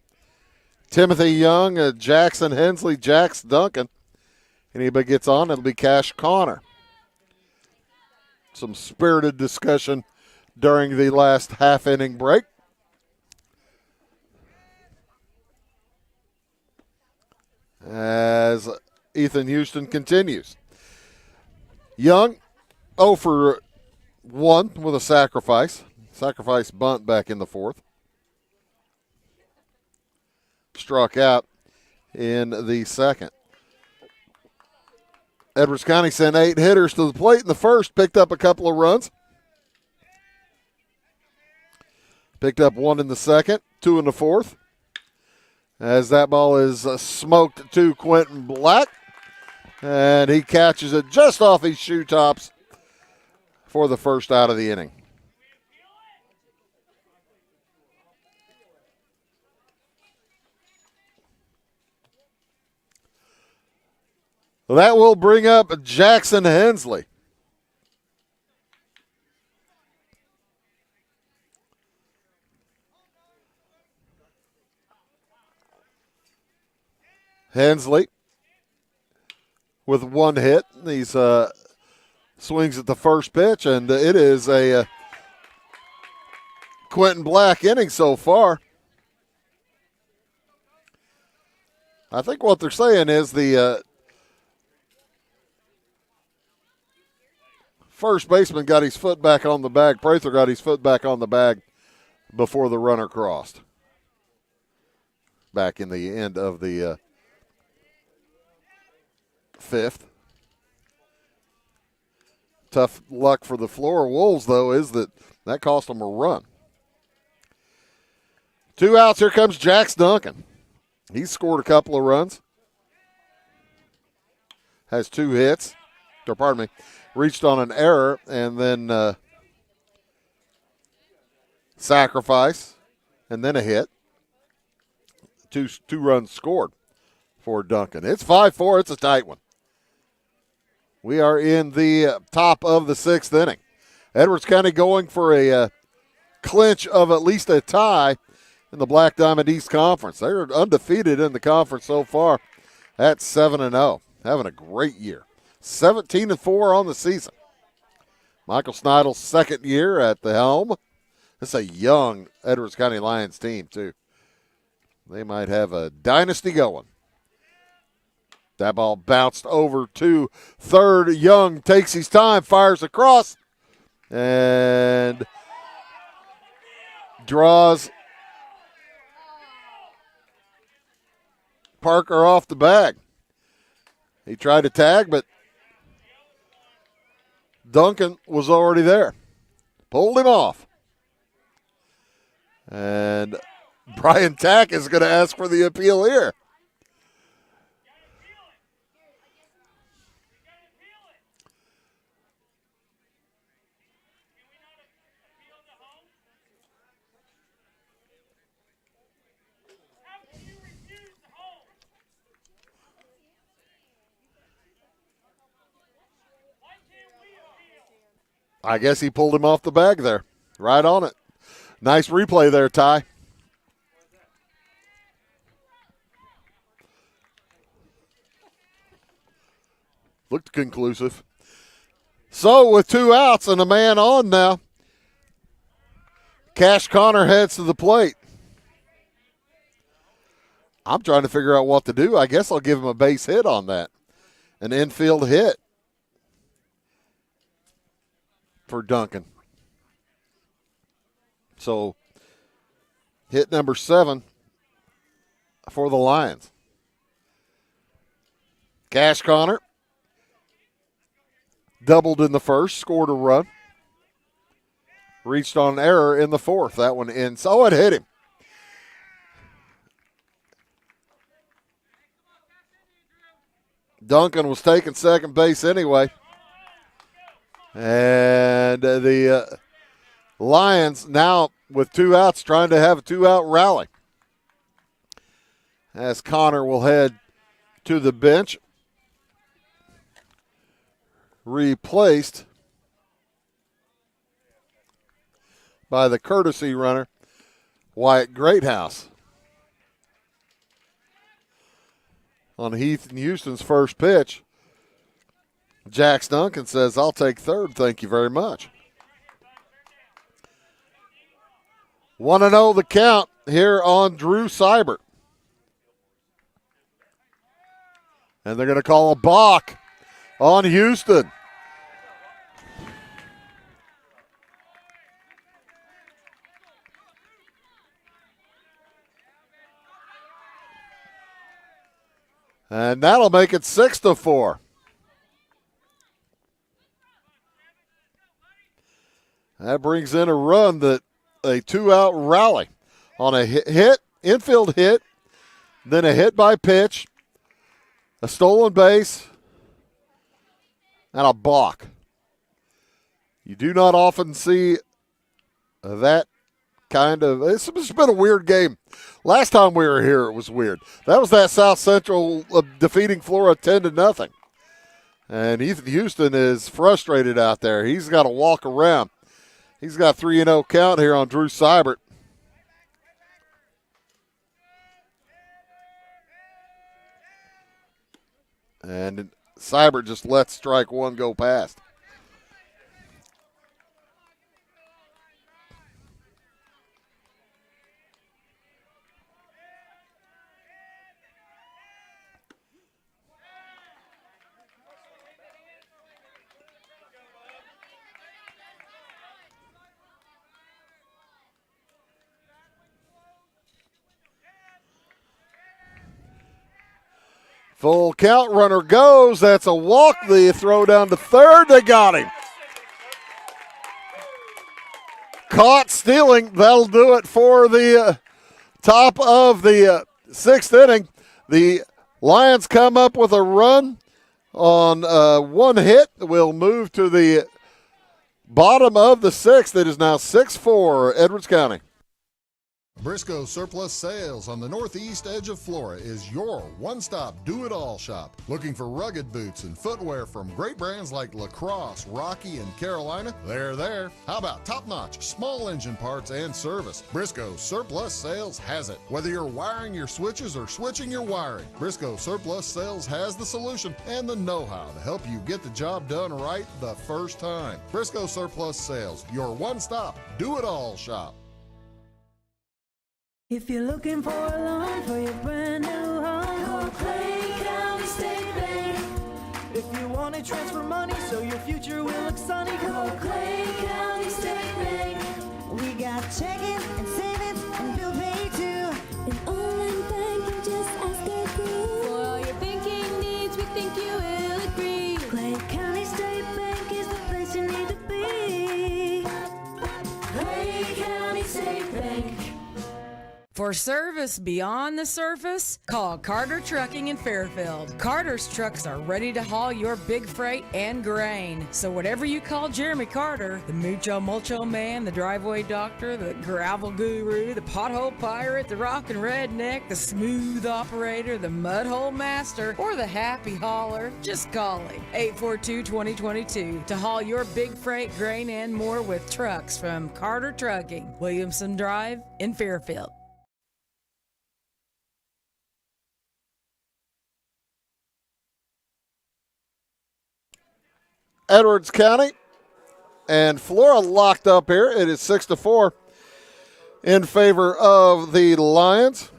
Timothy Young, Jackson Hensley, Jax Duncan. Anybody gets on, it'll be Cash Connor. Some spirited discussion during the last half-inning break. As Ethan Houston continues. Young 0 for 1 with a sacrifice. Sacrifice bunt back in the 4th. Struck out in the 2nd. Edwards County sent 8 hitters to the plate in the 1st, picked up a couple of runs. Picked up 1 in the 2nd, 2 in the 4th. As that ball is smoked to Quentin Black. And he catches it just off his shoe tops for the first out of the inning. Well, that will bring up Jackson Hensley. Hensley with 1 hit. He's swings at the first pitch, and it is a Quentin Black inning so far. I think what they're saying is the first baseman got his foot back on the bag. Prather got his foot back on the bag before the runner crossed. Back in the end of the 5th. Tough luck for the Flora Wolves, though, is that cost them a run. 2 outs. Here comes Jax Duncan. He's scored a couple of runs. Has 2 hits. Or, pardon me. Reached on an error and then sacrifice and then a hit. Two runs scored for Duncan. It's 5-4. It's a tight one. We are in the top of the 6th inning. Edwards County going for a clinch of at least a tie in the Black Diamond East Conference. They're undefeated in the conference so far at 7-0. Having a great year. 17-4 on the season. Michael Snidle's 2nd year at the helm. This is a young Edwards County Lions team, too. They might have a dynasty going. That ball bounced over to third. Young takes his time, fires across, and draws Parker off the bag. He tried to tag, but Duncan was already there. Pulled him off. And Brian Tack is going to ask for the appeal here. I guess he pulled him off the bag there. Right on it. Nice replay there, Ty. Looked conclusive. So with 2 outs and a man on now, Cash Connor heads to the plate. I'm trying to figure out what to do. I guess I'll give him a base hit on that. An infield hit for Duncan. So hit number 7 for the Lions. Cash Connor doubled in the first, scored a run. Reached on error in the fourth. That one in. So it hit him. Duncan was taking second base anyway. And the Lions now with 2 outs trying to have a 2-out rally. As Connor will head to the bench. Replaced by the courtesy runner, Wyatt Greathouse. On Heath and Houston's first pitch, Jax Duncan says, "I'll take third, thank you very much." 1-0 the count here on Drew Seibert. And they're going to call a balk on Houston. And that'll make it 6-4. That brings in a run, that a 2-out rally on a hit, infield hit, then a hit by pitch, a stolen base, and a balk. You do not often see that kind of. It's been a weird game. Last time we were here, it was weird. That was that South Central defeating Flora 10-0. And Ethan Houston is frustrated out there. He's got to walk around. He's got 3-0 count here on Drew Seibert. And Seibert just lets strike one go past. Full count, runner goes. That's a walk. The throw down to third. They got him. Caught stealing. That'll do it for the top of the 6th inning. The Lions come up with a run on 1 hit. We'll move to the bottom of the 6th. It is now 6-4 Edwards County. Briscoe Surplus Sales on the northeast edge of Flora is your one-stop do-it-all shop. Looking for rugged boots and footwear from great brands like Lacrosse, Rocky, and Carolina? They're there. How about top-notch small engine parts and service? Briscoe Surplus Sales has it. Whether you're wiring your switches or switching your wiring, Briscoe Surplus Sales has the solution and the know-how to help you get the job done right the first time. Briscoe Surplus Sales, your one-stop do-it-all shop. If you're looking for a loan for your brand new home, call Clay County State Bank. If you want to transfer money so your future will look sunny, call Clay County State Bank. We got checking and savings and bill pay too. An online banking, just ask our crew. For all your banking needs, we think you will agree. Clay County State Bank is the place to For service beyond the surface, call Carter Trucking in Fairfield. Carter's trucks are ready to haul your big freight and grain. So whatever you call Jeremy Carter, the Mucho Mulcho Man, the driveway doctor, the gravel guru, the pothole pirate, the rockin' redneck, the smooth operator, the mudhole master, or the happy hauler, just call him. 842-2022 to haul your big freight, grain, and more with trucks from Carter Trucking, Williamson Drive in Fairfield. Edwards County and Flora locked up here. It is 6-4 in favor of the Lions.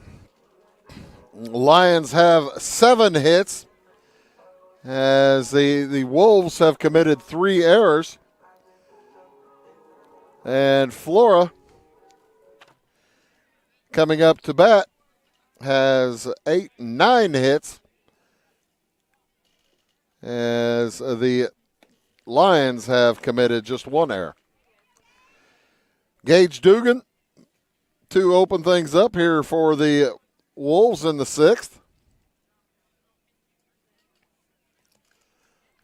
Lions have 7 hits as the Wolves have committed 3 errors. And Flora, coming up to bat, has 9 hits as the Lions have committed just 1 error. Gage Dugan to open things up here for the Wolves in the 6th.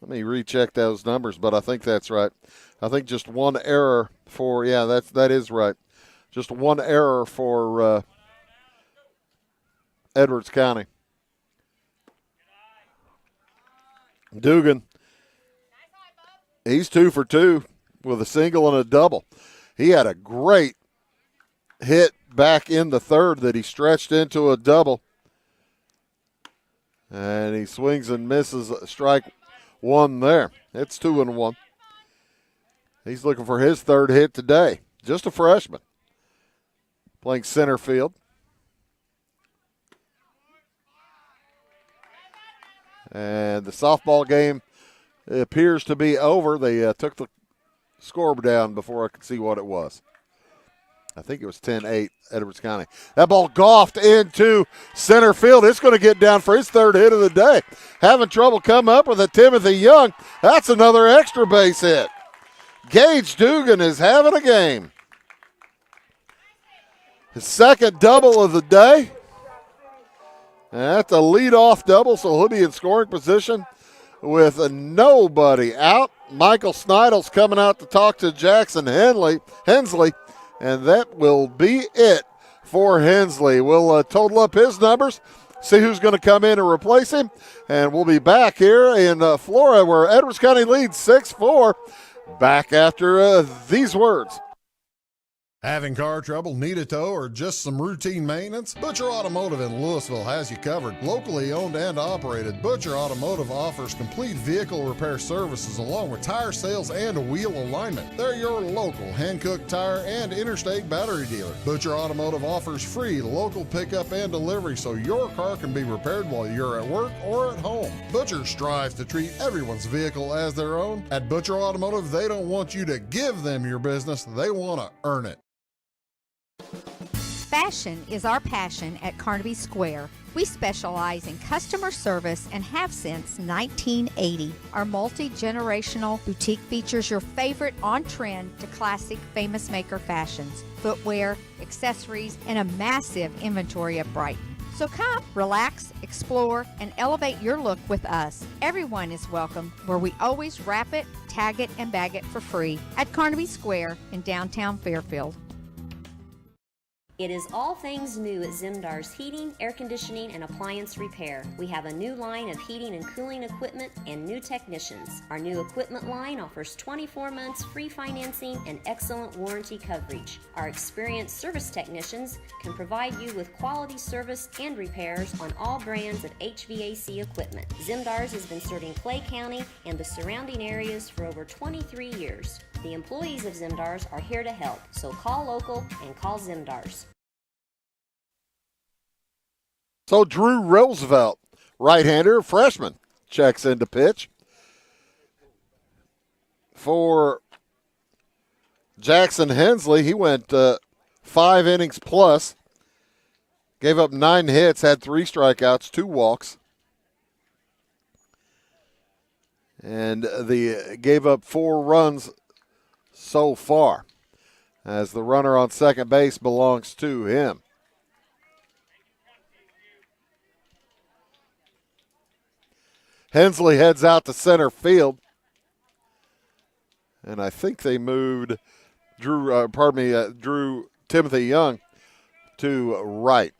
Let me recheck those numbers, but I think that's right. I think just 1 error for, that is right. Just 1 error for Edwards County. Dugan, he's 2 for 2 with a single and a double. He had a great hit back in the 3rd that he stretched into a double. And he swings and misses strike 1 there. It's 2-1. He's looking for his 3rd hit today. Just a freshman. Playing center field. And the softball game appears to be over. They took the score down before I could see what it was. I think it was 10-8, Edwards County. That ball golfed into center field. It's going to get down for his 3rd hit of the day. Having trouble come up with a Timothy Young. That's another extra base hit. Gage Dugan is having a game. His 2nd double of the day. And that's a leadoff double, so he'll be in scoring position with nobody out. Michael Snidle's coming out to talk to Jackson Hensley, and that will be it for Hensley. We'll total up his numbers, see who's going to come in and replace him, and we'll be back here in Flora where Edwards County leads 6-4. Back after these words. Having car trouble, need a tow, or just some routine maintenance? Butcher Automotive in Louisville has you covered. Locally owned and operated, Butcher Automotive offers complete vehicle repair services along with tire sales and wheel alignment. They're your local Hankook tire and interstate battery dealer. Butcher Automotive offers free local pickup and delivery so your car can be repaired while you're at work or at home. Butcher strives to treat everyone's vehicle as their own. At Butcher Automotive, they don't want you to give them your business, they want to earn it. Fashion is our passion at Carnaby Square. We specialize in customer service and have since 1980. Our multi-generational boutique features your favorite on-trend to classic famous maker fashions, footwear, accessories, and a massive inventory of Brighton. So come, relax, explore, and elevate your look with us. Everyone is welcome, where we always wrap it, tag it, and bag it for free at Carnaby Square in downtown Fairfield. It is all things new at Zimdar's Heating, Air Conditioning, and Appliance Repair. We have a new line of heating and cooling equipment and new technicians. Our new equipment line offers 24 months free financing and excellent warranty coverage. Our experienced service technicians can provide you with quality service and repairs on all brands of HVAC equipment. Zimdar's has been serving Clay County and the surrounding areas for over 23 years. The employees of Zimdar's are here to help, so call local and call Zimdar's. So Drew Roosevelt, right-hander, freshman, checks into pitch for Jackson Hensley. He went 5 innings plus, gave up 9 hits, had 3 strikeouts, 2 walks, and gave up 4 runs so far, as the runner on second base belongs to him. Hensley heads out to center field. And I think they moved Drew Timothy Young to right.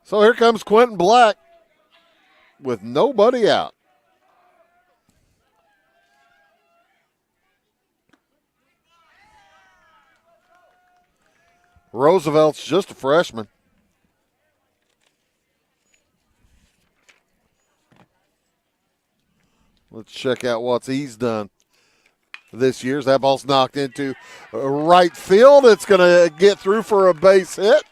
So here comes Quentin Black with nobody out. Roosevelt's just a freshman. Let's check out what he's done this year. That ball's knocked into right field. It's going to get through for a base hit.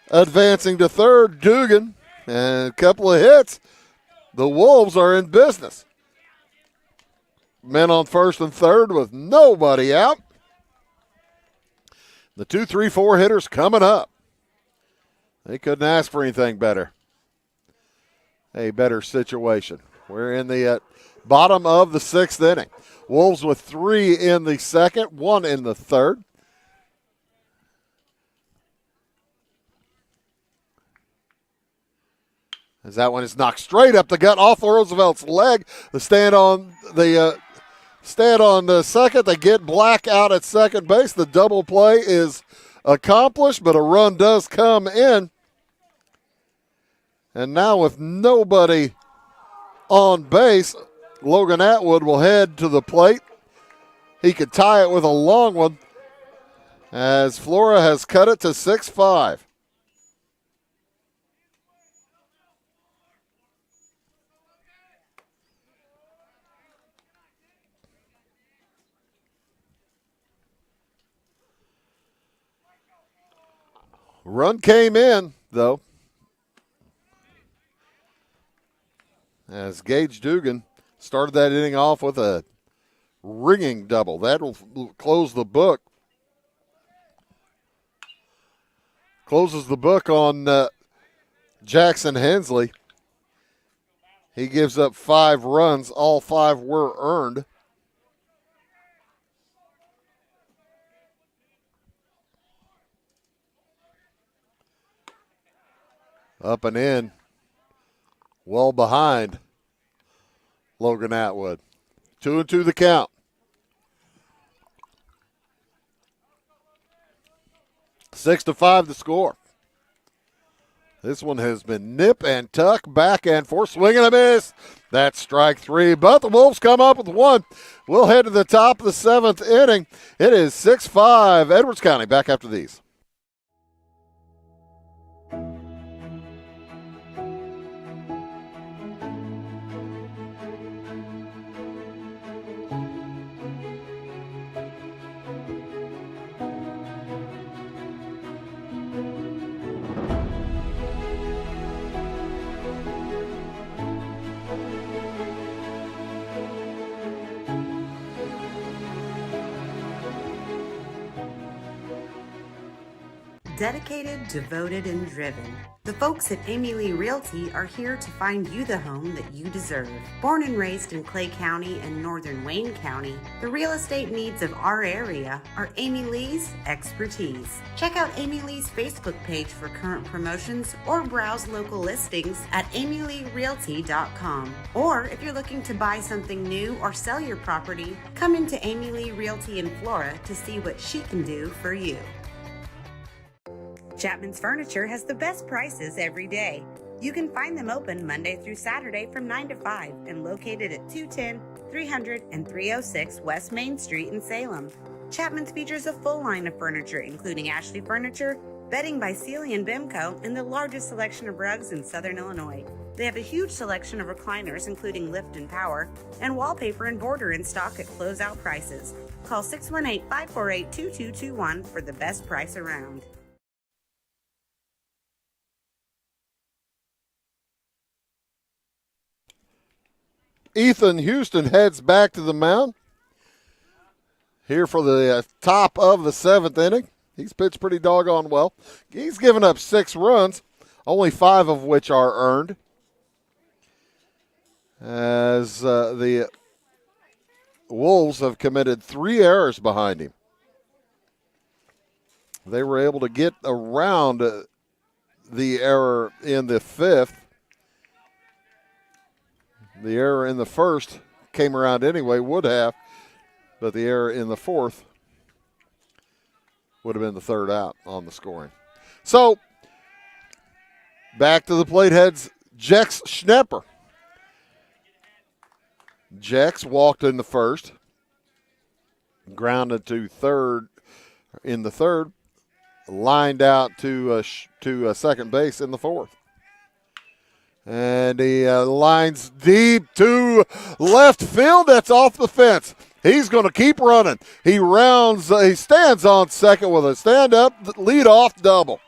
Advancing to third, Dugan. And a couple of hits. The Wolves are in business. Men on first and third with nobody out. The 2, 3, 4 hitters coming up. They couldn't ask for anything better. A better situation. We're in the bottom of the sixth inning. Wolves with 3 in the second, 1 in the third. As that one is knocked straight up the gut off Roosevelt's leg. The stand on the second. They get Black out at second base. The double play is accomplished, but a run does come in. And now with nobody on base, Logan Atwood will head to the plate. He could tie it with a long one as Flora has cut it to 6-5. Run came in, though, as Gage Dugan started that inning off with a ringing double. That will close the book. Closes the book on Jackson Hensley. He gives up 5 runs. All 5 were earned. Up and in, well behind Logan Atwood. 2-2 the count. Six to 5 the score. This one has been nip and tuck, back and forth, swing and a miss. That's strike 3, but the Wolves come up with 1. We'll head to the top of the 7th inning. It is 6-5. Edwards County back after these. Dedicated, devoted, and driven. The folks at Amy Lee Realty are here to find you the home that you deserve. Born and raised in Clay County and northern Wayne County, the real estate needs of our area are Amy Lee's expertise. Check out Amy Lee's Facebook page for current promotions or browse local listings at amyleerealty.com. Or if you're looking to buy something new or sell your property, come into Amy Lee Realty in Flora to see what she can do for you. Chapman's Furniture has the best prices every day. You can find them open Monday through Saturday from 9 to 5 and located at 210, 300, and 306 West Main Street in Salem. Chapman's features a full line of furniture, including Ashley Furniture, bedding by Sealy and Bimco, and the largest selection of rugs in Southern Illinois. They have a huge selection of recliners, including lift and power, and wallpaper and border in stock at closeout prices. Call 618-548-2221 for the best price around. Ethan Houston heads back to the mound here for the top of the 7th inning. He's pitched pretty doggone well. He's given up 6 runs, only 5 of which are earned. As the Wolves have committed 3 errors behind him. They were able to get around the error in the 5th The error in the first came around anyway, would have, but the error in the fourth would have been the third out on the scoring. So, back to the plate heads Jex Schnepper. Jex walked in the first, grounded to third in the third, lined out to second base in the fourth. And he lines deep to left field. That's off the fence. He's going to keep running. He stands on second with a stand-up lead-off double.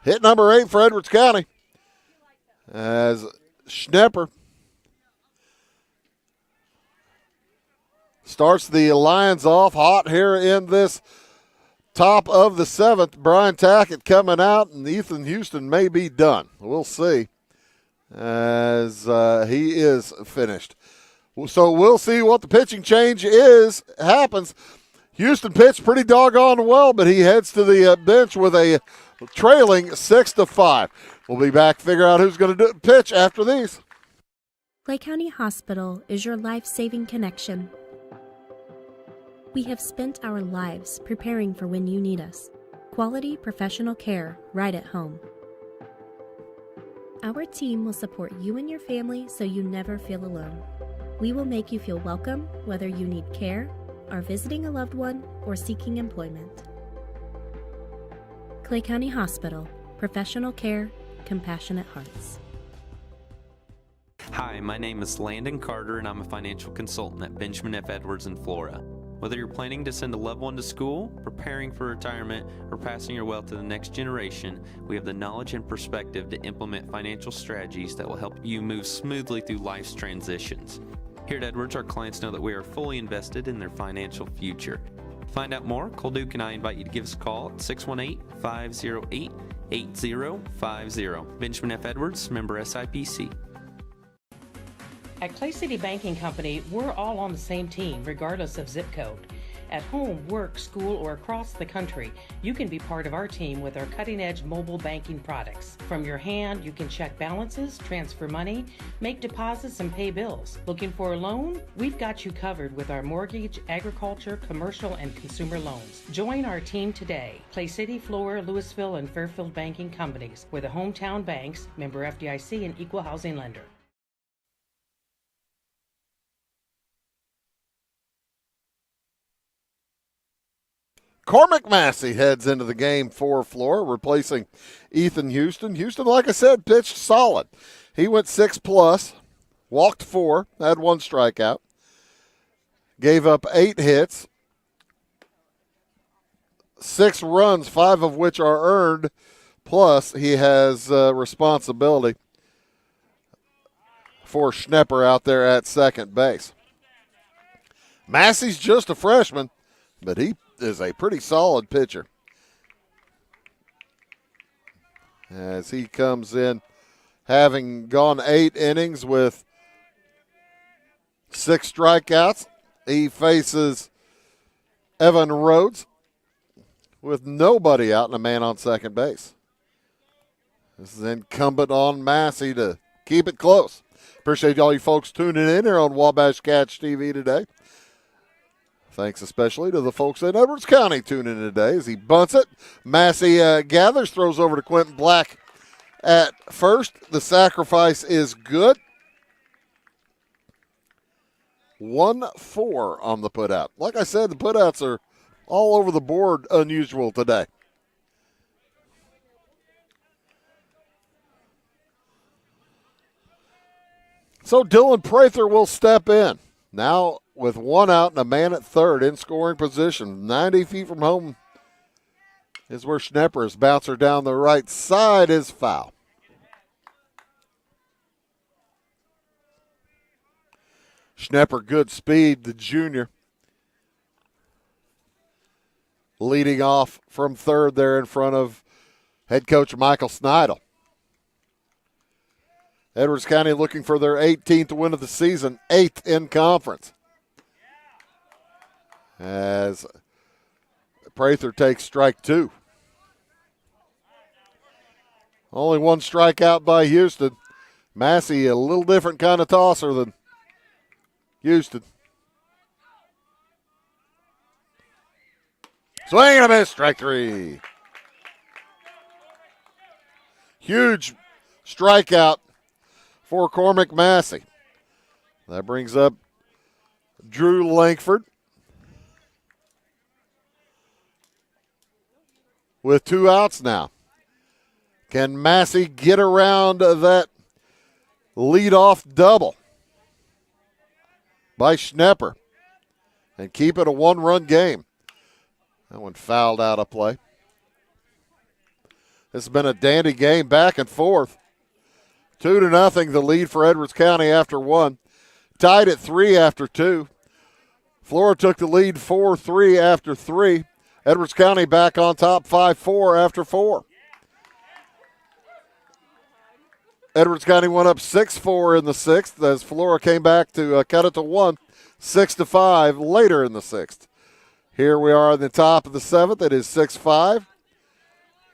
Hit number 8 for Edwards County as Schnepper starts the Lions off hot here in this top of the seventh. Brian Tackett coming out, and Ethan Houston may be done. We'll see as he is finished. So we'll see what the pitching change happens. Houston pitched pretty doggone well, but he heads to the bench with a trailing 6-5. We'll be back, figure out who's going to pitch after these. Clay County Hospital is your life-saving connection. We have spent our lives preparing for when you need us. Quality professional care right at home. Our team will support you and your family so you never feel alone. We will make you feel welcome whether you need care, are visiting a loved one, or seeking employment. Clay County Hospital. Professional care, compassionate hearts. Hi, my name is Landon Carter, and I'm a financial consultant at Benjamin F. Edwards in Flora. Whether you're planning to send a loved one to school, preparing for retirement, or passing your wealth to the next generation, we have the knowledge and perspective to implement financial strategies that will help you move smoothly through life's transitions. Here at Edwards, our clients know that we are fully invested in their financial future. To find out more, Cole Duke and I invite you to give us a call at 618-508-8050. Benjamin F. Edwards, member SIPC. At Clay City Banking Company, we're all on the same team, regardless of zip code. At home, work, school, or across the country, you can be part of our team with our cutting-edge mobile banking products. From your hand, you can check balances, transfer money, make deposits, and pay bills. Looking for a loan? We've got you covered with our mortgage, agriculture, commercial, and consumer loans. Join our team today. Clay City, Flora, Louisville, and Fairfield Banking Companies. We're the hometown banks, member FDIC, and equal housing lender. Cormac Massey heads into the game for Flora, replacing Ethan Houston. Houston, like I said, pitched solid. He went 6+, walked 4, had 1 strikeout, gave up 8 hits, 6 runs, 5 of which are earned, plus he has responsibility for Schnepper out there at second base. Massey's just a freshman, but he is a pretty solid pitcher as he comes in having gone 8 innings with 6 strikeouts. He faces Evan Rhodes with nobody out and a man on second base. This is incumbent on Massey to keep it close. Appreciate all you folks tuning in here on Wabash Catch TV today. Thanks especially to the folks in Edwards County tuning in today as he bunts it. Massey gathers, throws over to Quentin Black at first. The sacrifice is good. 1-4 on the putout. Like I said, the putouts are all over the board unusual today. So Dylan Prather will step in. Now with 1 out and a man at third in scoring position. 90 feet from home is where Schnepper is. Bouncer down the right side is foul. Schnepper, good speed, the junior. Leading off from third there in front of head coach Michael Snidel. Edwards County looking for their 18th win of the season, 8th in conference. As Prather takes strike 2. Only one strikeout by Houston. Massey, a little different kind of tosser than Houston. Swing and a miss, strike three. Huge strikeout for Cormac Massey. That brings up Drew Langford with 2 outs now. Can Massey get around that leadoff double by Schnepper and keep it a 1-run game? That one fouled out of play. This has been a dandy game, back and forth. 2-0, the lead for Edwards County after 1. Tied at 3 after 2. Flora took the lead 4-3 after 3. Edwards County back on top 5-4 after 4. Edwards County went up 6-4 in the 6th as Flora came back to cut it to 1, 6-5 later in the 6th. Here we are in the top of the 7th. It is 6-5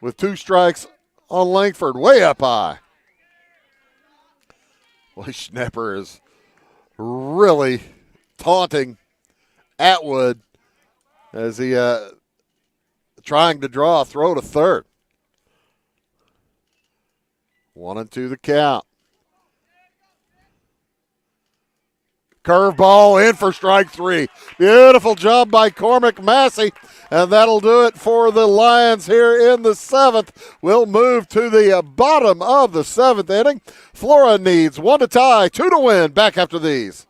with 2 strikes on Langford, way up high. Boy, Schnepper is really taunting Atwood as he trying to draw a throw to third. 1-2 the count. Curveball in for strike 3. Beautiful job by Cormac Massey, and that'll do it for the Lions here in the 7th. We'll move to the bottom of the 7th inning. Flora needs 1 to tie, 2 to win. Back after these.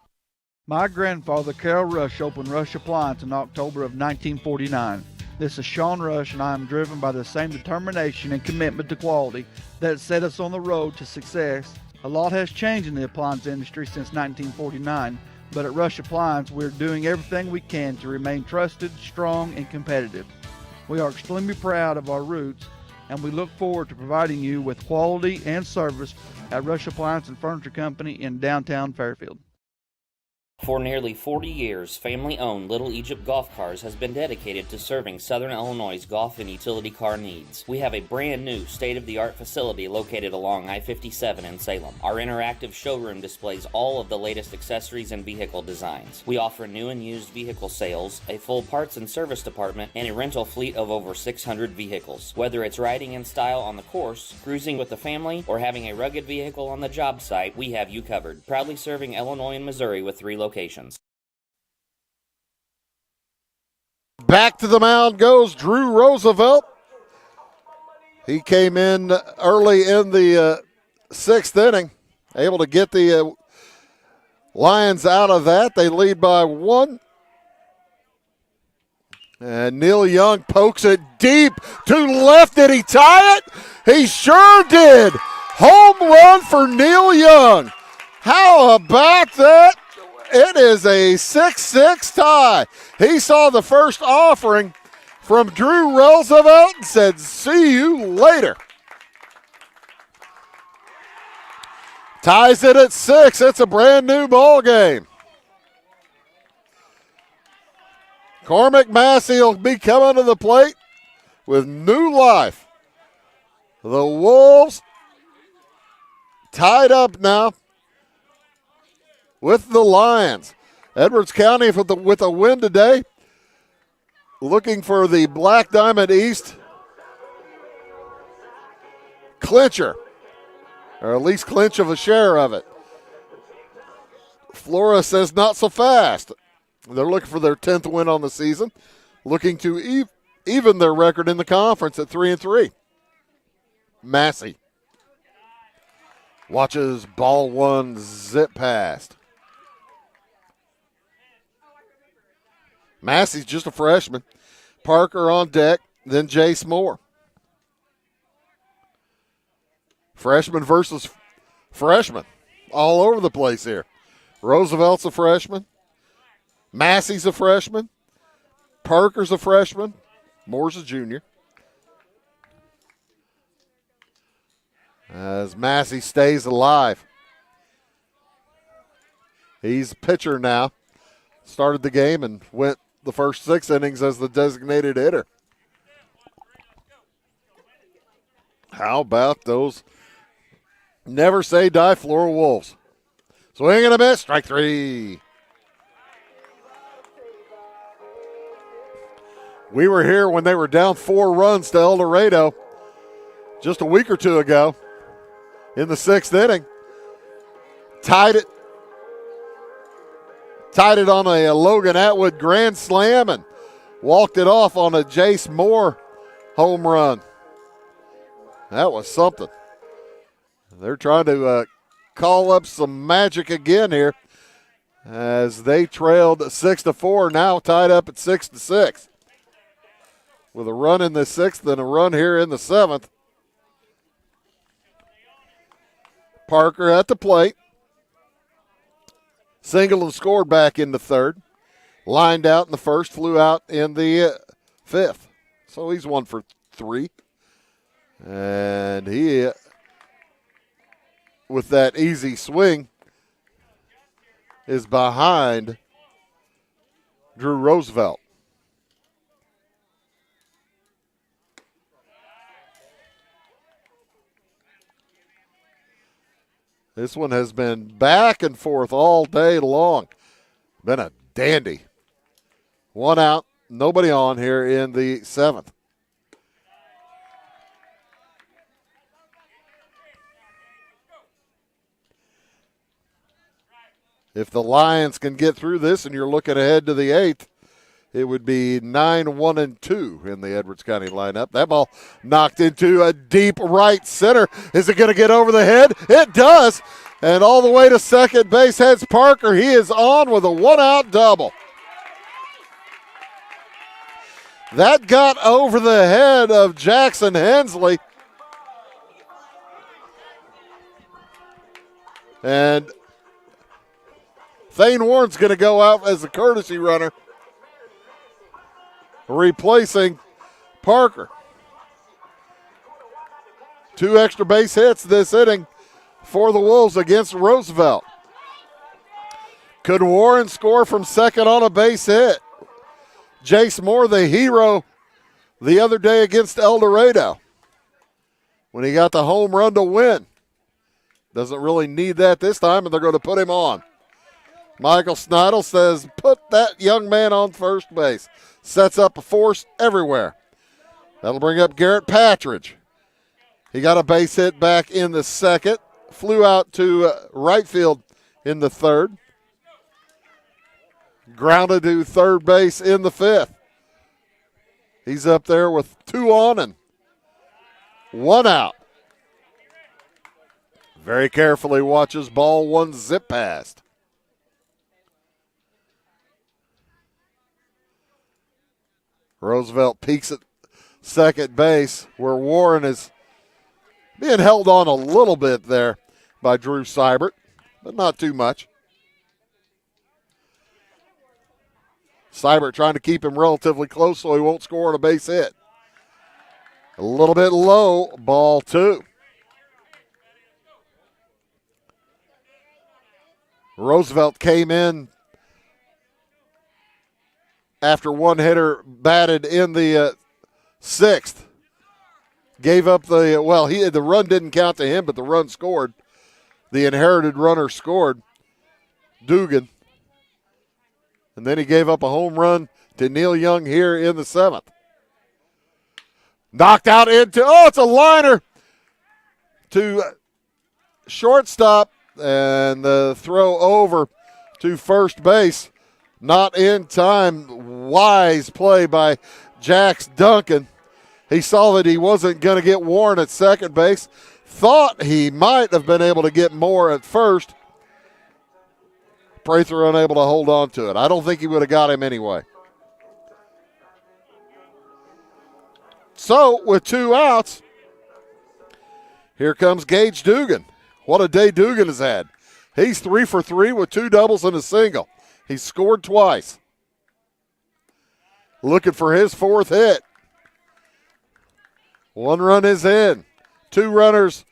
My grandfather, Carol Rush, opened Rush Appliance in October of 1949. This is Sean Rush, and I am driven by the same determination and commitment to quality that set us on the road to success. A lot has changed in the appliance industry since 1949, but at Rush Appliance, we're doing everything we can to remain trusted, strong, and competitive. We are extremely proud of our roots, and we look forward to providing you with quality and service at Rush Appliance and Furniture Company in downtown Fairfield. For nearly 40 years, family-owned Little Egypt Golf Cars has been dedicated to serving Southern Illinois' golf and utility car needs. We have a brand new state-of-the-art facility located along I-57 in Salem. Our interactive showroom displays all of the latest accessories and vehicle designs. We offer new and used vehicle sales, a full parts and service department, and a rental fleet of over 600 vehicles. Whether it's riding in style on the course, cruising with the family, or having a rugged vehicle on the job site, we have you covered. Proudly serving Illinois and Missouri with 3 locations. Back to the mound goes Drew Roosevelt. He came in early in the 6th inning, able to get the Lions out of that. They lead by 1. And Neil Young pokes it deep to left. Did he tie it? He sure did. Home run for Neil Young. How about that? It is a 6-6 tie. He saw the first offering from Drew Roosevelt and said, "See you later." Ties it at 6. It's a brand new ball game. Cormac Massey will be coming to the plate with new life. The Wolves tied up now with the Lions. Edwards County with a win today, looking for the Black Diamond East clincher, or at least clinch of a share of it. Flora says not so fast. They're looking for their 10th win on the season, looking to even their record in the conference at 3-3. Massey watches ball 1 zip past. Massey's just a freshman. Parker on deck, then Jace Moore. Freshman versus freshman all over the place here. Roosevelt's a freshman. Massey's a freshman. Parker's a freshman. Moore's a junior. As Massey stays alive. He's pitcher now. Started the game and went the first 6 innings as the designated hitter. How about those never say die Flora Wolves? Swing and a miss. Strike 3. We were here when they were down 4 runs to El Dorado just a week or two ago in the 6th inning. Tied it on a Logan Atwood grand slam and walked it off on a Jace Moore home run. That was something. They're trying to call up some magic again here as they trailed 6-4, now tied up at 6-6. With a run in the 6th and a run here in the 7th. Parker at the plate. Singled and scored back in the 3rd. Lined out in the 1st, flew out in the 5th. So he's 1 for 3. And he, with that easy swing, is behind Drew Roosevelt. This one has been back and forth all day long. Been a dandy. 1 out, nobody on here in the 7th. If the Lions can get through this and you're looking ahead to the 8th, it would be 9-1-2 in the Edwards County lineup. That ball knocked into a deep right center. Is it going to get over the head? It does. And all the way to second base heads Parker. He is on with a 1-out double. That got over the head of Jackson Hensley. And Thane Warren's going to go out as a courtesy runner, replacing Parker. 2 extra base hits this inning for the Wolves against Roosevelt. Could Warren score from second on a base hit? Jace Moore, the hero, the other day against El Dorado when he got the home run to win. Doesn't really need that this time, and they're going to put him on. Michael Snidel says, put that young man on first base. Sets up a force everywhere. That'll bring up Garrett Patridge. He got a base hit back in the 2nd. Flew out to right field in the 3rd. Grounded to third base in the 5th. He's up there with 2 on and 1 out. Very carefully watches ball 1 zip past. Roosevelt peeks at second base where Warren is being held on a little bit there by Drew Seibert, but not too much. Seibert trying to keep him relatively close so he won't score on a base hit. A little bit low, ball 2. Roosevelt came in after one hitter batted in the 6th. Gave up the run didn't count to him, but the run scored. The inherited runner scored, Dugan. And then he gave up a home run to Neil Young here in the 7th. Knocked out into, it's a liner to shortstop, and the throw over to first base. Not in time. Wise play by Jax Duncan. He saw that he wasn't going to get Warren at second base. Thought he might have been able to get more at first. Prather unable to hold on to it. I don't think he would have got him anyway. So, with 2 outs, here comes Gage Dugan. What a day Dugan has had. He's 3 for 3 with 2 doubles and a single. He's scored twice. Looking for his 4th hit. 1 run is in. 2 runners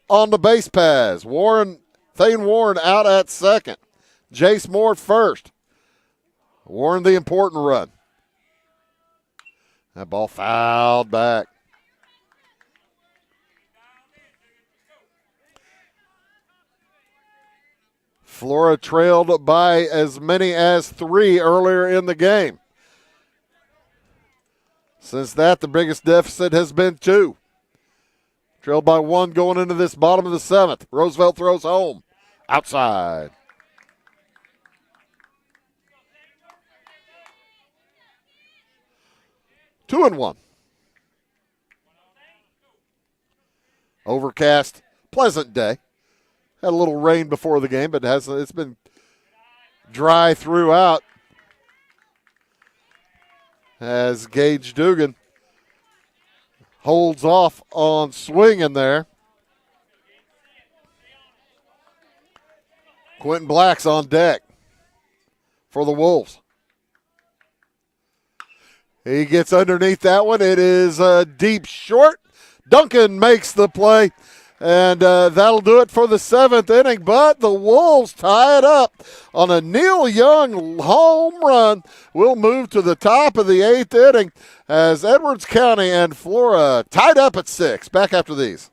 on the base paths. Thane Warren out at second. Jace Moore first. Warren the important run. That ball fouled back. Flora trailed by as many as 3 earlier in the game. Since that, the biggest deficit has been 2. Trailed by 1 going into this bottom of the 7th. Roosevelt throws home. Outside. Two and 1. Overcast, pleasant day. Had a little rain before the game, but it's been dry throughout. As Gage Dugan holds off on swinging there. Quentin Black's on deck for the Wolves. He gets underneath that one. It is deep short. Duncan makes the play, and that'll do it for the 7th inning. But the Wolves tie it up on a Neil Young home run. We'll move to the top of the 8th inning as Edwards County and Flora tied up at 6. Back after these.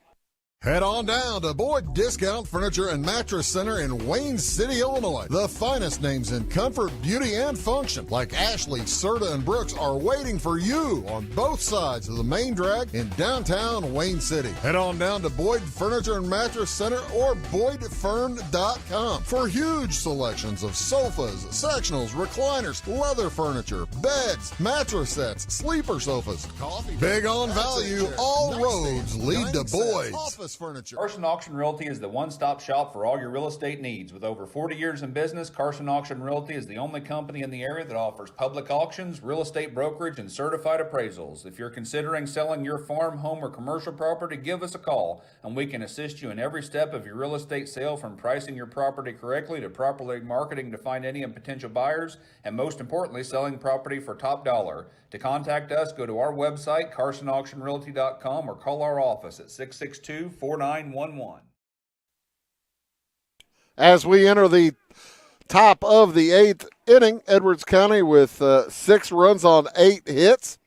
Head on down to Boyd Discount Furniture and Mattress Center in Wayne City, Illinois. The finest names in comfort, beauty, and function, like Ashley, Serta, and Brooks, are waiting for you on both sides of the main drag in downtown Wayne City. Head on down to Boyd Furniture and Mattress Center or BoydFern.com for huge selections of sofas, sectionals, recliners, leather furniture, beds, mattress sets, sleeper sofas, coffee. Big on value, all roads lead to Boyd's. Furniture. Carson Auction Realty is the one-stop shop for all your real estate needs. With over 40 years in business, Carson Auction Realty is the only company in the area that offers public auctions, real estate brokerage, and certified appraisals. If you're considering selling your farm, home, or commercial property, give us a call, and we can assist you in every step of your real estate sale, from pricing your property correctly to properly marketing to find any potential buyers, and most importantly, selling property for top dollar. To contact us, go to our website, carsonauctionrealty.com, or call our office at 662-4911. As we enter the top of the 8th inning, Edwards County with 6 runs on 8 hits.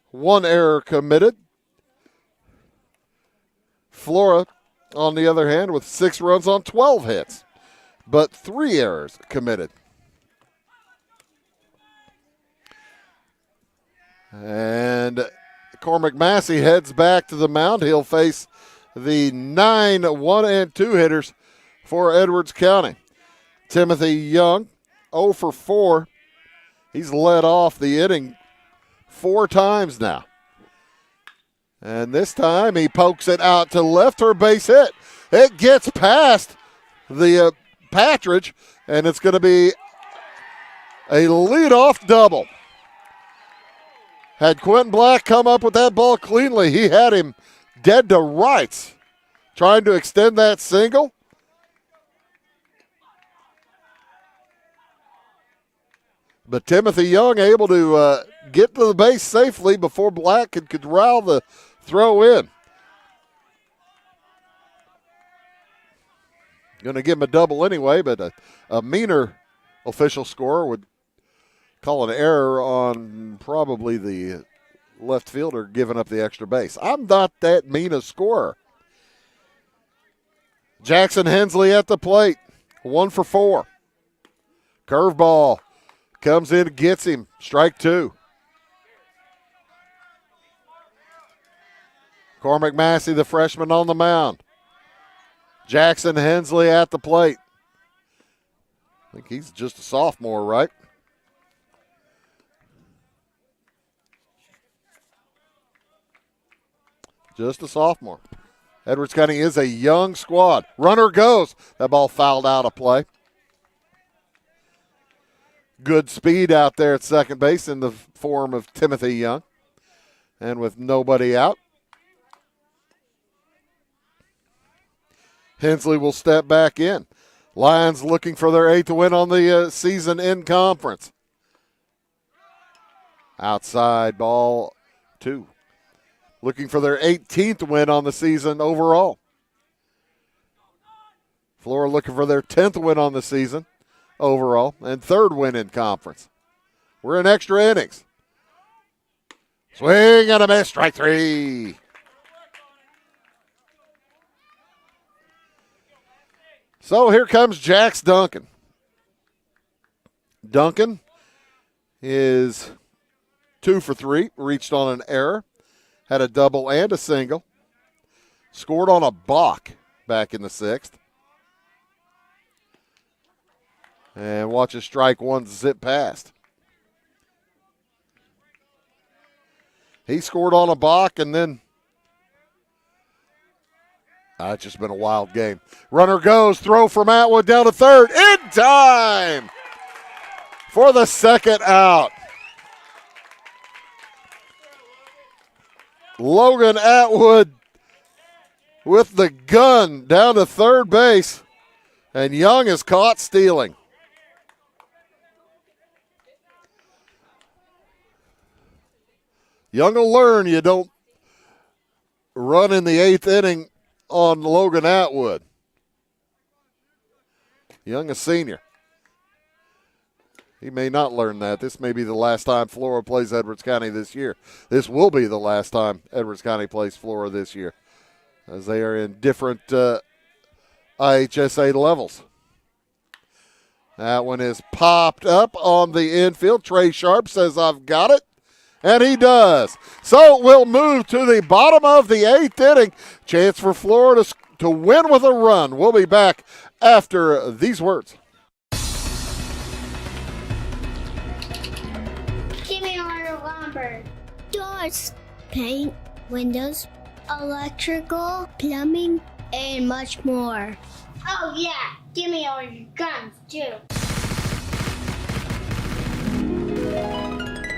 1 error committed. Flora, on the other hand, with 6 runs on 12 hits, but 3 errors committed. And Cormac Massey heads back to the mound. He'll face the 9 1-2 hitters for Edwards County. Timothy Young, 0 for 4. He's led off the inning 4 times now. And this time he pokes it out to left for a base hit. It gets past the Patridge, and it's going to be a leadoff double. Had Quentin Black come up with that ball cleanly, he had him dead to rights, trying to extend that single. But Timothy Young able to get to the base safely before Black could corral the throw in. Going to give him a double anyway, but a meaner official scorer would call an error on probably the left fielder giving up the extra base. I'm not that mean a scorer. Jackson Hensley at the plate, 1 for 4. Curveball comes in, gets him, strike 2. Cormac Massey, the freshman, on the mound. Jackson Hensley at the plate. I think he's just a sophomore, right? Just a sophomore. Edwards County is a young squad. Runner goes. That ball fouled out of play. Good speed out there at second base in the form of Timothy Young. And with nobody out, Hensley will step back in. Lions looking for their 8th win on the season in conference. Outside ball 2. Looking for their 18th win on the season overall. Flora looking for their 10th win on the season overall and 3rd win in conference. We're in extra innings. Swing and a miss, strike 3. So here comes Jax Duncan. Duncan is 2 for 3, reached on an error, had a double and a single, scored on a balk back in the 6th. And watch a strike one zip past. He scored on a balk, and then it's just been a wild game. Runner goes, throw from Atwood down to third, in time for the second out. Logan Atwood with the gun down to third base, and Young is caught stealing. Young will learn you don't run in the 8th inning on Logan Atwood. Young, a senior. He may not learn that. This may be the last time Flora plays Edwards County this year. This will be the last time Edwards County plays Flora this year, as they are in different IHSA levels. That one is popped up on the infield. Trey Sharp says, I've got it. And he does. So we'll move to the bottom of the 8th inning. Chance for Florida to win with a run. We'll be back after these words. Give me order lumber. Doors, paint, windows, electrical, plumbing, and much more. Oh yeah, give me all your guns too.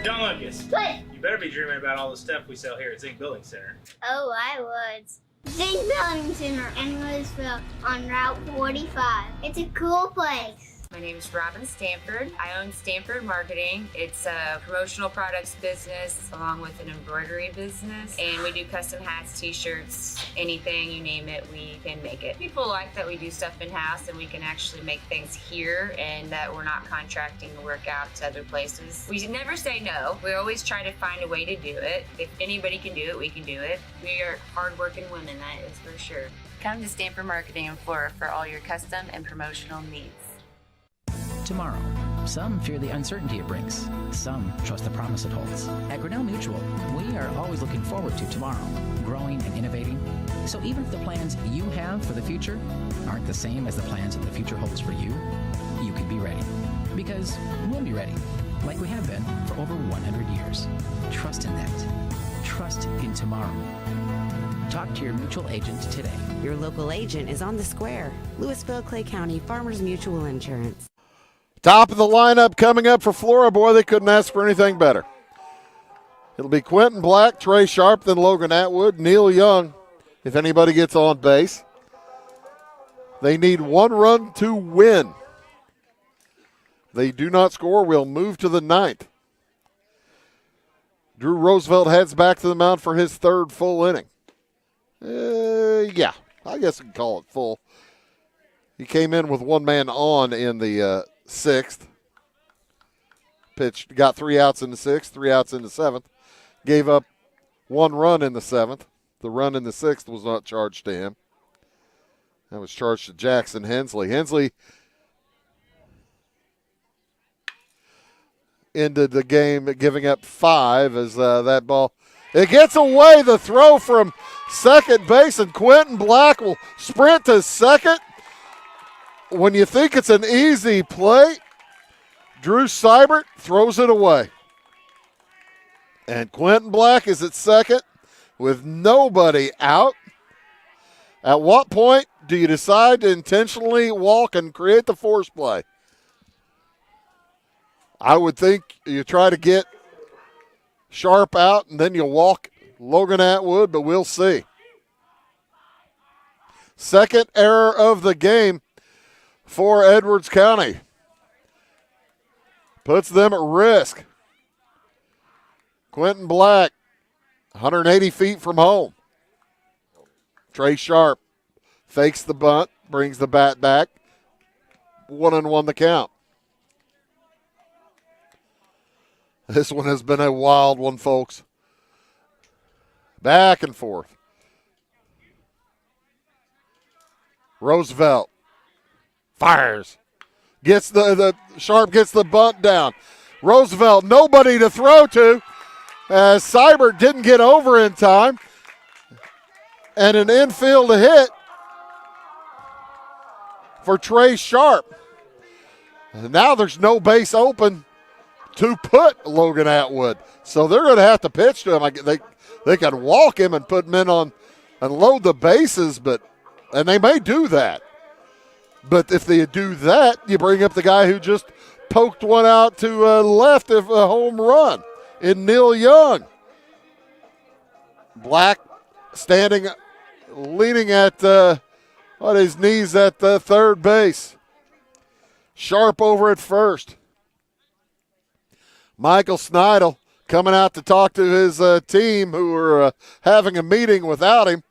John Lucas. What? You better be dreaming about all the stuff we sell here at Zink Building Center. Oh, I would. Zink Building Center in Louisville on Route 45. It's a cool place. My name is Robin Stanford. I own Stanford Marketing. It's a promotional products business along with an embroidery business. And we do custom hats, t-shirts, anything, you name it, we can make it. People like that we do stuff in-house and we can actually make things here and that we're not contracting the work out to other places. We never say no. We always try to find a way to do it. If anybody can do it, we can do it. We are hardworking women, that is for sure. Come to Stanford Marketing in Flora for all your custom and promotional needs. Tomorrow. Some fear the uncertainty it brings. Some trust the promise it holds. At Grinnell Mutual, we are always looking forward to tomorrow, growing and innovating. So even if the plans you have for the future aren't the same as the plans that the future holds for you, you can be ready. Because we'll be ready, like we have been for over 100 years. Trust in that. Trust in tomorrow. Talk to your mutual agent today. Your local agent is on the square. Louisville, Clay County Farmers Mutual Insurance. Top of the lineup coming up for Flora. Boy, they couldn't ask for anything better. It'll be Quentin Black, Trey Sharp, then Logan Atwood, Neil Young, if anybody gets on base. They need one run to win. They do not score. We'll move to the 9th. Drew Roosevelt heads back to the mound for his 3rd full inning. Yeah, I guess we can call it full. He came in with one man on in the 6th. Pitched, got 3 outs in the 6th, 3 outs in the 7th. Gave up 1 run in the 7th. The run in the 6th was not charged to him. That was charged to Jackson Hensley. Hensley ended the game giving up 5 as that ball. It gets away, the throw from second base, and Quentin Black will sprint to second. When you think it's an easy play, Drew Seibert throws it away. And Quentin Black is at second with nobody out. At what point do you decide to intentionally walk and create the force play? I would think you try to get Sharp out and then you walk Logan Atwood, but we'll see. Second error of the game for Edwards County. Puts them at risk. Quentin Black, 180 feet from home. Trey Sharp fakes the bunt, brings the bat back. 1-1 the count. This one has been a wild one, folks. Back and forth. Roosevelt Fires. Gets the Sharp gets the bunt down. Roosevelt, nobody to throw to, as Seibert didn't get over in time. And an infield hit for Trey Sharp. And now there's no base open to put Logan Atwood. So they're going to have to pitch to him. They can walk him and put him in on and load the bases, and they may do that. But if they do that, you bring up the guy who just poked one out to left of a home run in Neil Young. Black standing, leaning at on his knees at third base. Sharp over at first. Michael Snidel coming out to talk to his team who were having a meeting without him.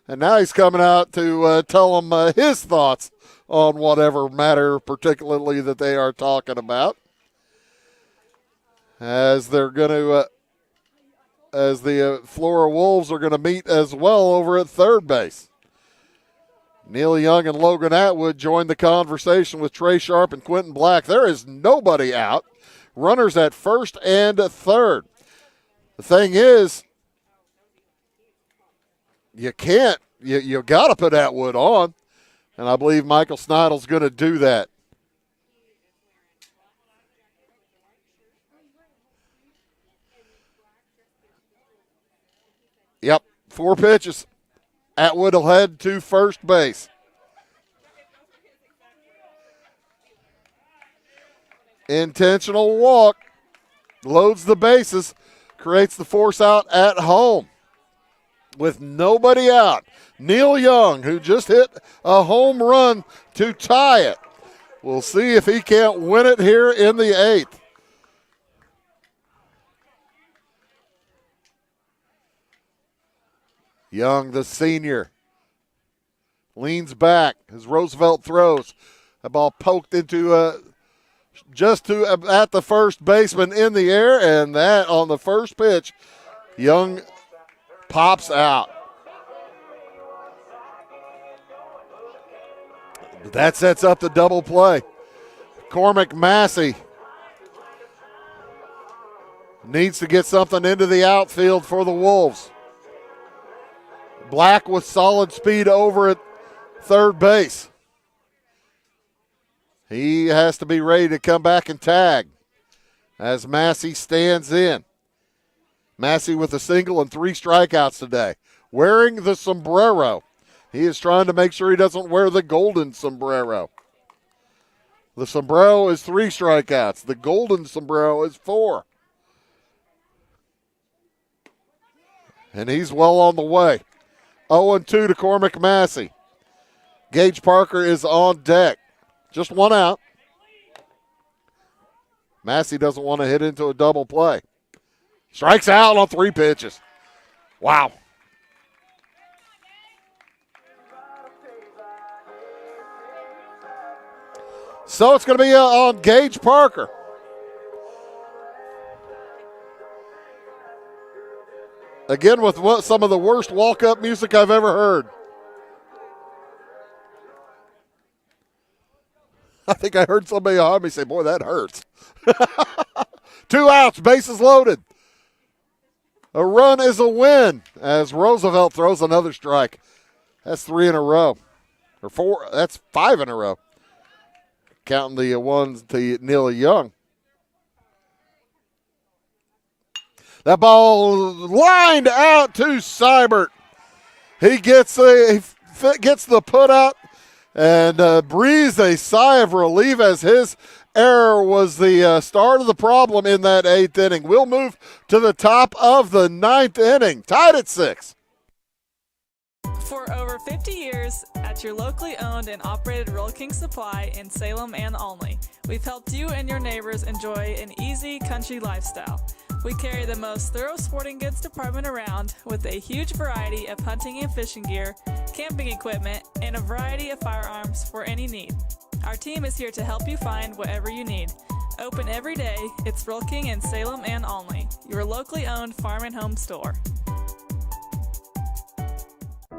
And now he's coming out to tell them his thoughts on whatever matter particularly that they are talking about. As they're going to, as the Flora Wolves are going to meet as well over at third base. Neil Young and Logan Atwood join the conversation with Trey Sharp and Quentin Black. There is nobody out. Runners at first and third. The thing is, you can't. You got to put Atwood on, and I believe Michael Snidel's going to do that. Yep, 4 pitches. Atwood will head to first base. Intentional walk. Loads the bases. Creates the force out at home. With nobody out. Neil Young, who just hit a home run to tie it. We'll see if he can't win it here in the 8th. Young, the senior, leans back as Roosevelt throws. The ball poked into just at the first baseman in the air, and that on the first pitch, Young pops out. That sets up the double play. Cormac Massey needs to get something into the outfield for the Wolves. Black with solid speed over at third base. He has to be ready to come back and tag as Massey stands in. Massey with a single and 3 strikeouts today. Wearing the sombrero. He is trying to make sure he doesn't wear the golden sombrero. The sombrero is 3 strikeouts. The golden sombrero is 4. And he's well on the way. 0-2 to Cormac Massey. Gage Parker is on deck. Just 1 out. Massey doesn't want to hit into a double play. Strikes out on 3 pitches. Wow. So it's going to be on Gage Parker. Again, with some of the worst walk-up music I've ever heard. I think I heard somebody behind me say, boy, that hurts. 2 outs, bases loaded. A run is a win as Roosevelt throws another strike. That's 3 in a row. Or 4, that's 5 in a row. Counting the ones to Neil Young. That ball lined out to Seibert. He gets the put out and breathes a sigh of relief as his error was the start of the problem in that 8th inning. We'll move to the top of the 9th inning, tied at 6. For over 50 years, at your locally owned and operated Roll King Supply in Salem and Olney, we've helped you and your neighbors enjoy an easy country lifestyle. We carry the most thorough sporting goods department around with a huge variety of hunting and fishing gear, camping equipment, and a variety of firearms for any need. Our team is here to help you find whatever you need. Open every day, it's Roll King in Salem and Olney, your locally owned farm and home store.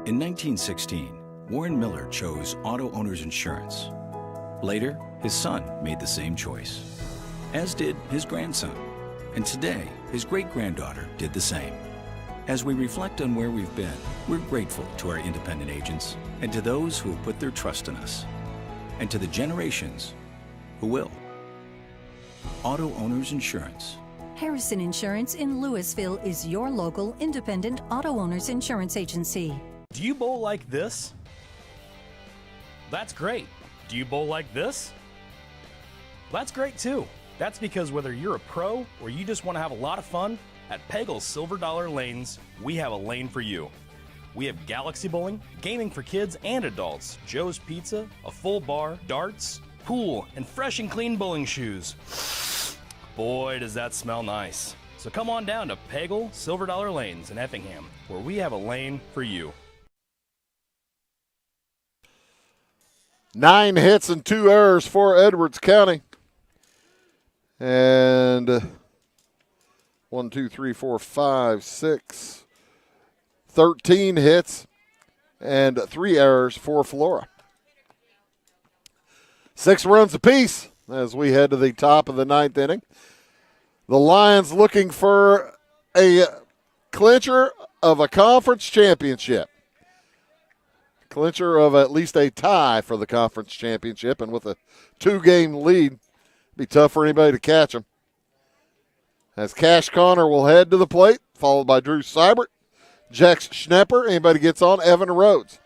In 1916, Warren Miller chose Auto Owners Insurance. Later, his son made the same choice, as did his grandson. And today, his great-granddaughter did the same. As we reflect on where we've been, we're grateful to our independent agents and to those who have put their trust in us, and to the generations who will. Auto Owners Insurance. Harrison Insurance in Louisville is your local independent auto owners insurance agency. Do you bowl like this? That's great. Do you bowl like this? That's great too. That's because whether you're a pro or you just want to have a lot of fun, at Pegel's Silver Dollar Lanes, we have a lane for you. We have galaxy bowling, gaming for kids and adults, Joe's Pizza, a full bar, darts, pool, and fresh and clean bowling shoes. Boy, does that smell nice. So come on down to Pegel Silver Dollar Lanes in Effingham, where we have a lane for you. 9 hits and 2 errors for Edwards County. And 1, 2, 3, 4, 5, 6, 13 hits and 3 errors for Flora. 6 runs apiece as we head to the top of the 9th inning. The Lions looking for a clincher of a conference championship. Clincher of at least a tie for the conference championship, and with a 2-game lead, it'd be tough for anybody to catch them. As Cash Connor will head to the plate, followed by Drew Seibert, Jex Schnepper. Anybody gets on, Evan Rhodes.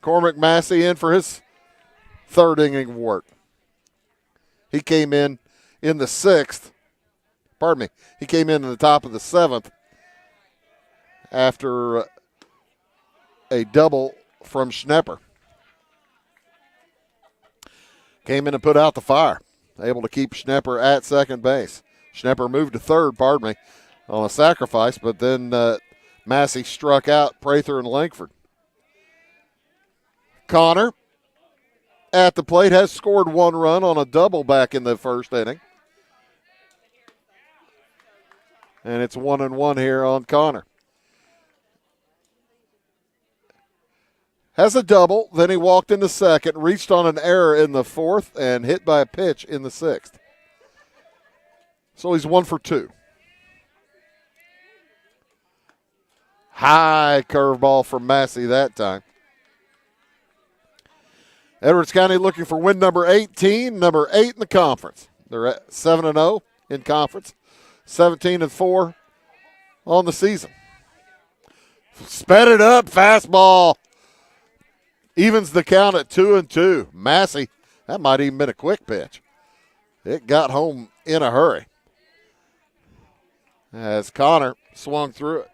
Cormac Massey in for his 3rd inning work. He came in the 6th. Pardon me. He came in the top of the 7th after a double from Schnepper. Came in and put out the fire. Able to keep Schnepper at second base. Schnepper moved to 3rd, on a sacrifice, but then Massey struck out Prather and Langford. Connor at the plate has scored 1 run on a double back in the 1st inning. And it's 1-1 here on Connor. Has a double, then he walked in the 2nd, reached on an error in the 4th, and hit by a pitch in the 6th. So he's 1 for 2. High curveball from Massey that time. Edwards County looking for win number 18, number 8 in the conference. They're at 7-0 in conference, 17-4 on the season. Sped it up, fastball. Evens the count at 2-2. Massey, that might even been a quick pitch. It got home in a hurry as Connor swung through it.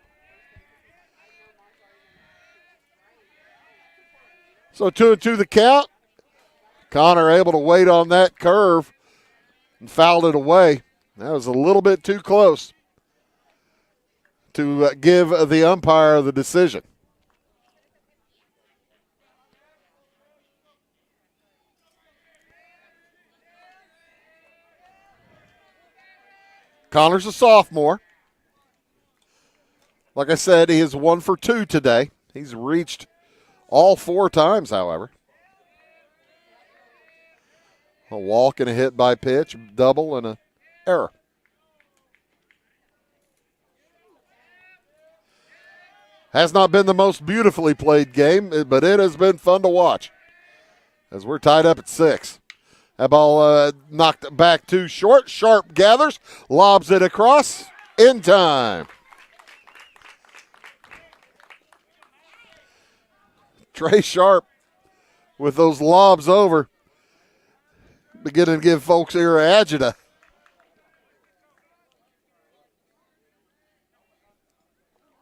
So 2-2 the count. Connor able to wait on that curve and fouled it away. That was a little bit too close to give the umpire the decision. Connor's a sophomore. Like I said, he is 1 for 2 today. He's reached all 4 times, however. A walk and a hit by pitch, double and an error. Has not been the most beautifully played game, but it has been fun to watch as we're tied up at 6. That ball knocked back too short. Sharp gathers, lobs it across in time. Trey Sharp with those lobs over, beginning to give folks here agita.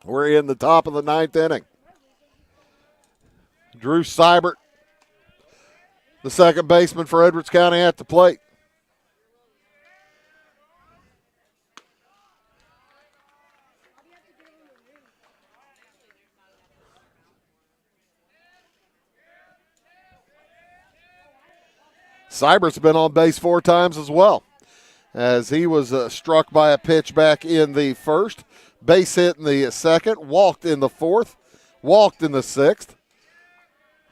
We're in the top of the 9th inning. Drew Seibert, the second baseman for Edwards County, at the plate. Seibert's been on base 4 times as well, as he was struck by a pitch back in the 1st, base hit in the 2nd, walked in the 4th, walked in the 6th.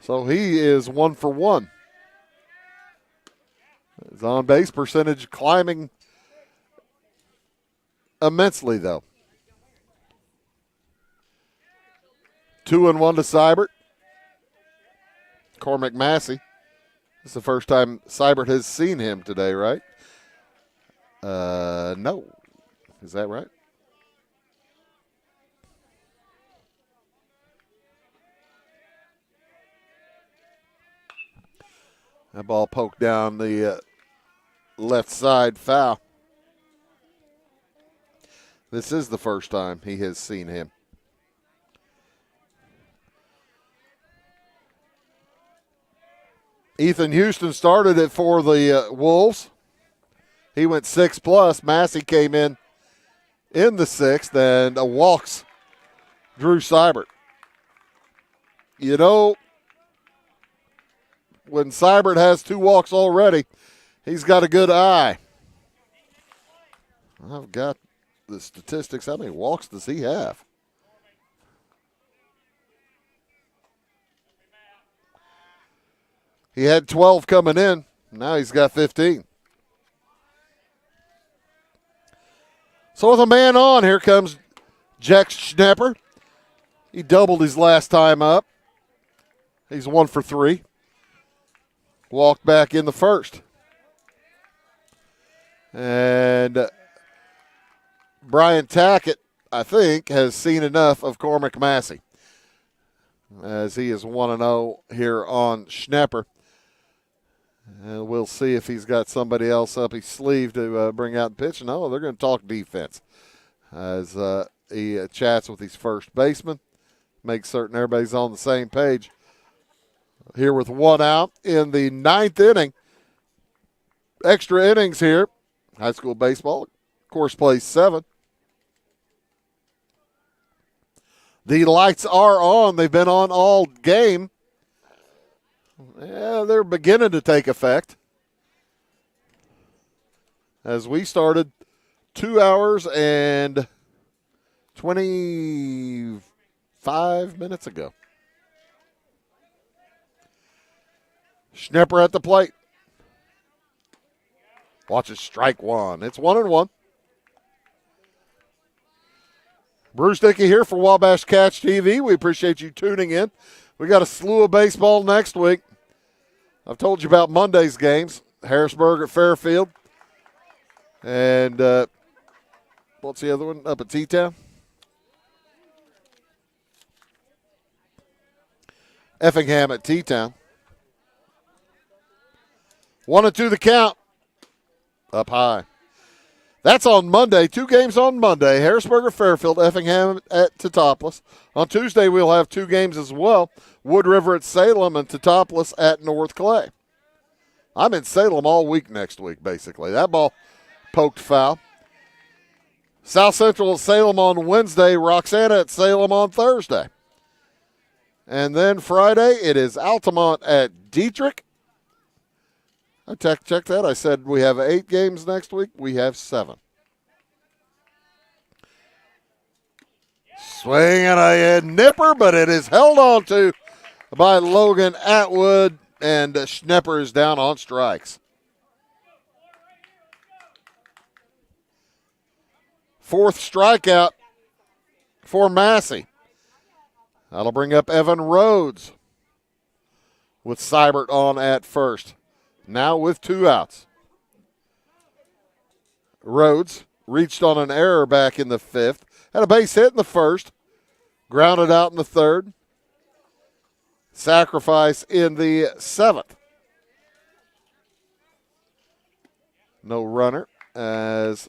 So he is 1 for 1. His on-base percentage climbing immensely, though. 2-1 to Seibert. Cormac Massey. This is the first time Seibert has seen him today, right? No. Is that right? That ball poked down the left side, foul. This is the first time he has seen him. Ethan Houston started it for the Wolves. He went 6+. Massey came in the sixth, and walks Drew Seibert. You know, when Seibert has 2 walks already, he's got a good eye. I've got the statistics. How many walks does he have? He had 12 coming in. Now he's got 15. So with a man on, here comes Jack Schnepper. He doubled his last time up. He's 1 for 3. Walked back in the first. And Brian Tackett, I think, has seen enough of Cormac Massey, as he is 1-0 here on Schnepper. And we'll see if he's got somebody else up his sleeve to bring out the pitch. No, they're going to talk defense as he chats with his first baseman, makes certain everybody's on the same page. Here with 1 out in the 9th inning. Extra innings here. High school baseball, of course, plays 7. The lights are on. They've been on all game. Yeah, they're beginning to take effect. As we started 2 hours and 25 minutes ago. Schnepper at the plate. Watches strike 1. It's 1-1. Bruce Dickey here for Wabash Catch TV. We appreciate you tuning in. We got a slew of baseball next week. I've told you about Monday's games. Harrisburg at Fairfield. And what's the other one? Up at T-Town? Effingham at T-Town. 1-2 the count. Up high. That's on Monday. 2 games on Monday. Harrisburg at Fairfield, Effingham at Teutopolis. On Tuesday, we'll have 2 games as well. Wood River at Salem and Teutopolis at North Clay. I'm in Salem all week next week, basically. That ball poked foul. South Central at Salem on Wednesday. Roxana at Salem on Thursday. And then Friday, it is Altamont at Dietrich. I checked that. I said we have 8 games next week. We have 7. Swinging a nipper, but it is held on to by Logan Atwood, and Schnepper is down on strikes. 4th strikeout for Massey. That'll bring up Evan Rhodes with Seibert on at first. Now with 2 outs. Rhodes reached on an error back in the 5th. Had a base hit in the 1st. Grounded out in the 3rd. Sacrifice in the 7th. No runner as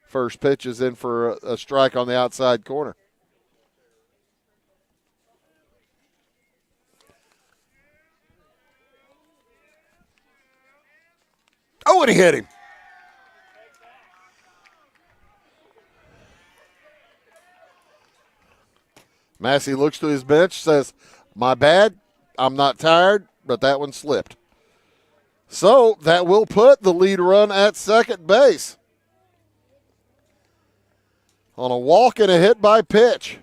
first pitch is in for a strike on the outside corner. Oh, and he hit him. Massey looks to his bench, says, my bad, I'm not tired, but that one slipped. So that will put the lead run at second base. On a walk and a hit by pitch.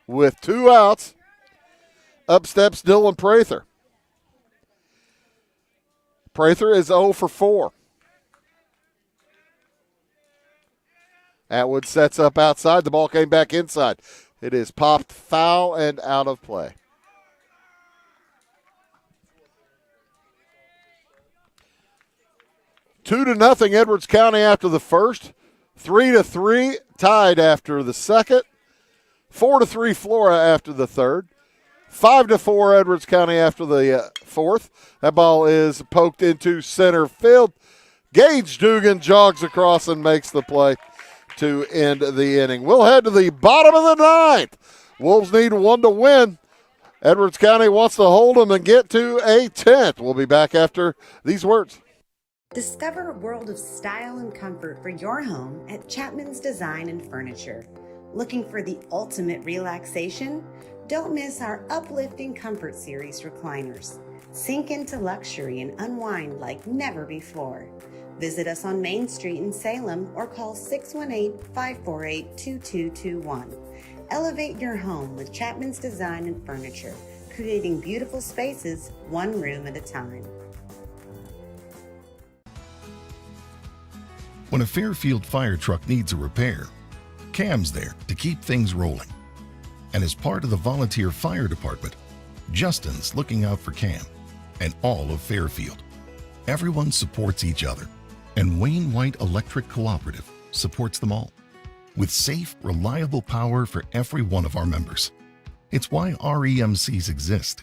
With 2 outs, up steps Dylan Prather. Prather is 0 for 4. Atwood sets up outside. The ball came back inside. It is popped foul and out of play. Two to nothing Edwards County after the first. 3-3 tied after the second. 4-3 Flora after the third. 5-4 Edwards County after the fourth. That ball is poked into center field. Gage Dugan jogs across and makes the play to end the inning. We'll head to the bottom of the ninth. Wolves need one to win. Edwards County wants to hold them and get to a 10th. We'll be back after these words. Discover a world of style and comfort for your home at Chapman's Design and Furniture. Looking for the ultimate relaxation? Don't miss our uplifting Comfort Series recliners. Sink into luxury and unwind like never before. Visit us on Main Street in Salem or call 618-548-2221. Elevate your home with Chapman's Design and Furniture, creating beautiful spaces one room at a time. When a Fairfield fire truck needs a repair, Cam's there to keep things rolling. And as part of the volunteer fire department, Justin's looking out for Cam and all of Fairfield. Everyone supports each other, and Wayne White Electric Cooperative supports them all, with safe, reliable power for every one of our members. It's why REMCs exist,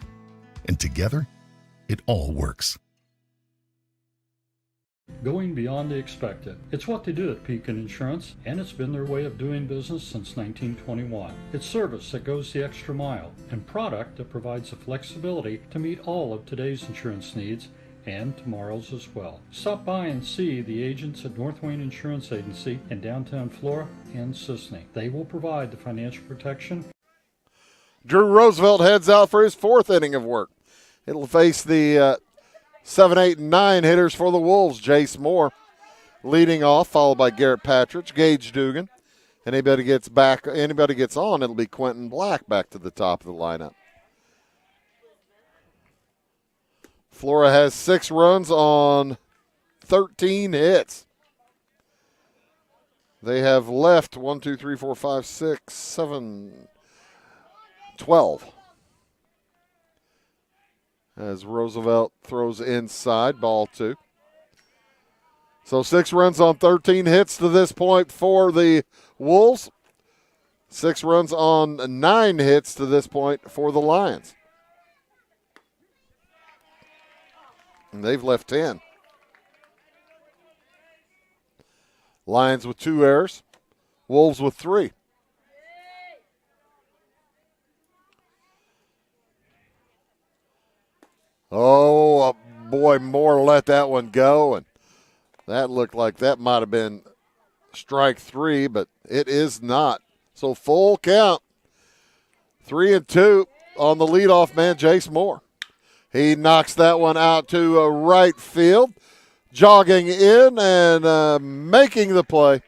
and together, it all works. Going beyond the expected. It's what they do at Pekin Insurance, and it's been their way of doing business since 1921. It's service that goes the extra mile, and product that provides the flexibility to meet all of today's insurance needs and tomorrow's as well. Stop by and see the agents at North Wayne Insurance Agency in downtown Flora and Sisney. They will provide the financial protection. Drew Roosevelt heads out for his fourth inning of work. It'll face the 7, 8, and 9 hitters for the Wolves. Jace Moore leading off, followed by Garrett Patridge, Gage Dugan. Anybody gets on, it'll be Quentin Black back to the top of the lineup. Flora has 6 runs on 13 hits. They have left 1, 2, 3, 4, 5, 6, 7, 12. As Roosevelt throws inside, ball 2. So 6 runs on 13 hits to this point for the Wolves. 6 runs on 9 hits to this point for the Lions. And they've left 10. Lions with 2 errors. Wolves with 3. Oh, boy, Moore let that one go, and that looked like that might have been strike 3, but it is not. So full count. 3-2 on the leadoff man, Jace Moore. He knocks that one out to right field. Jogging in and making the play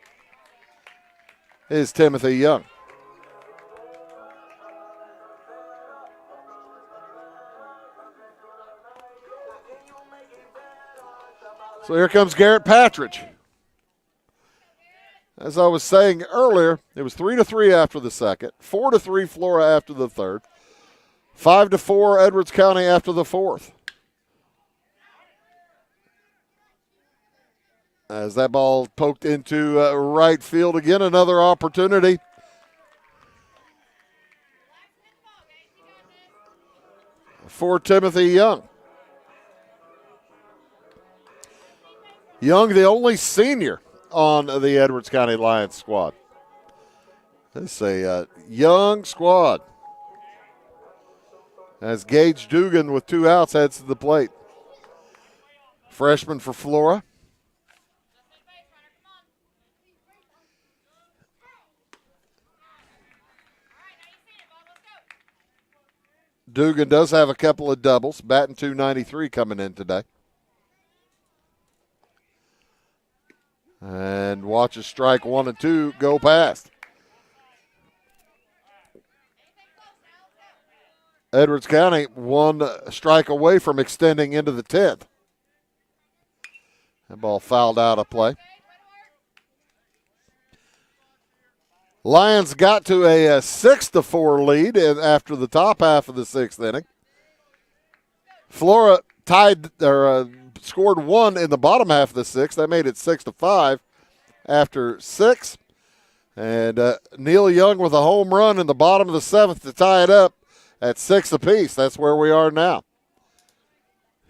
is Timothy Young. So here comes Garrett Patridge. As I was saying earlier, it was 3-3 after the second, 4-3 Flora after the third, 5-4 Edwards County after the fourth. As that ball poked into right field again, another opportunity. For Timothy Young. Young, the only senior on the Edwards County Lions squad. This is a young squad. As Gage Dugan with 2 outs heads to the plate. Freshman for Flora. Dugan does have a couple of doubles, batting .293 coming in today. And watches strike 1 and 2 go past. Edwards County 1 strike away from extending into the 10th. That ball fouled out of play. Lions got to a 6-4 lead after the top half of the sixth inning. Flora scored one in the bottom half of the sixth. That made it 6-5 after six. And Neil Young with a home run in the bottom of the seventh to tie it up at 6 apiece. That's where we are now.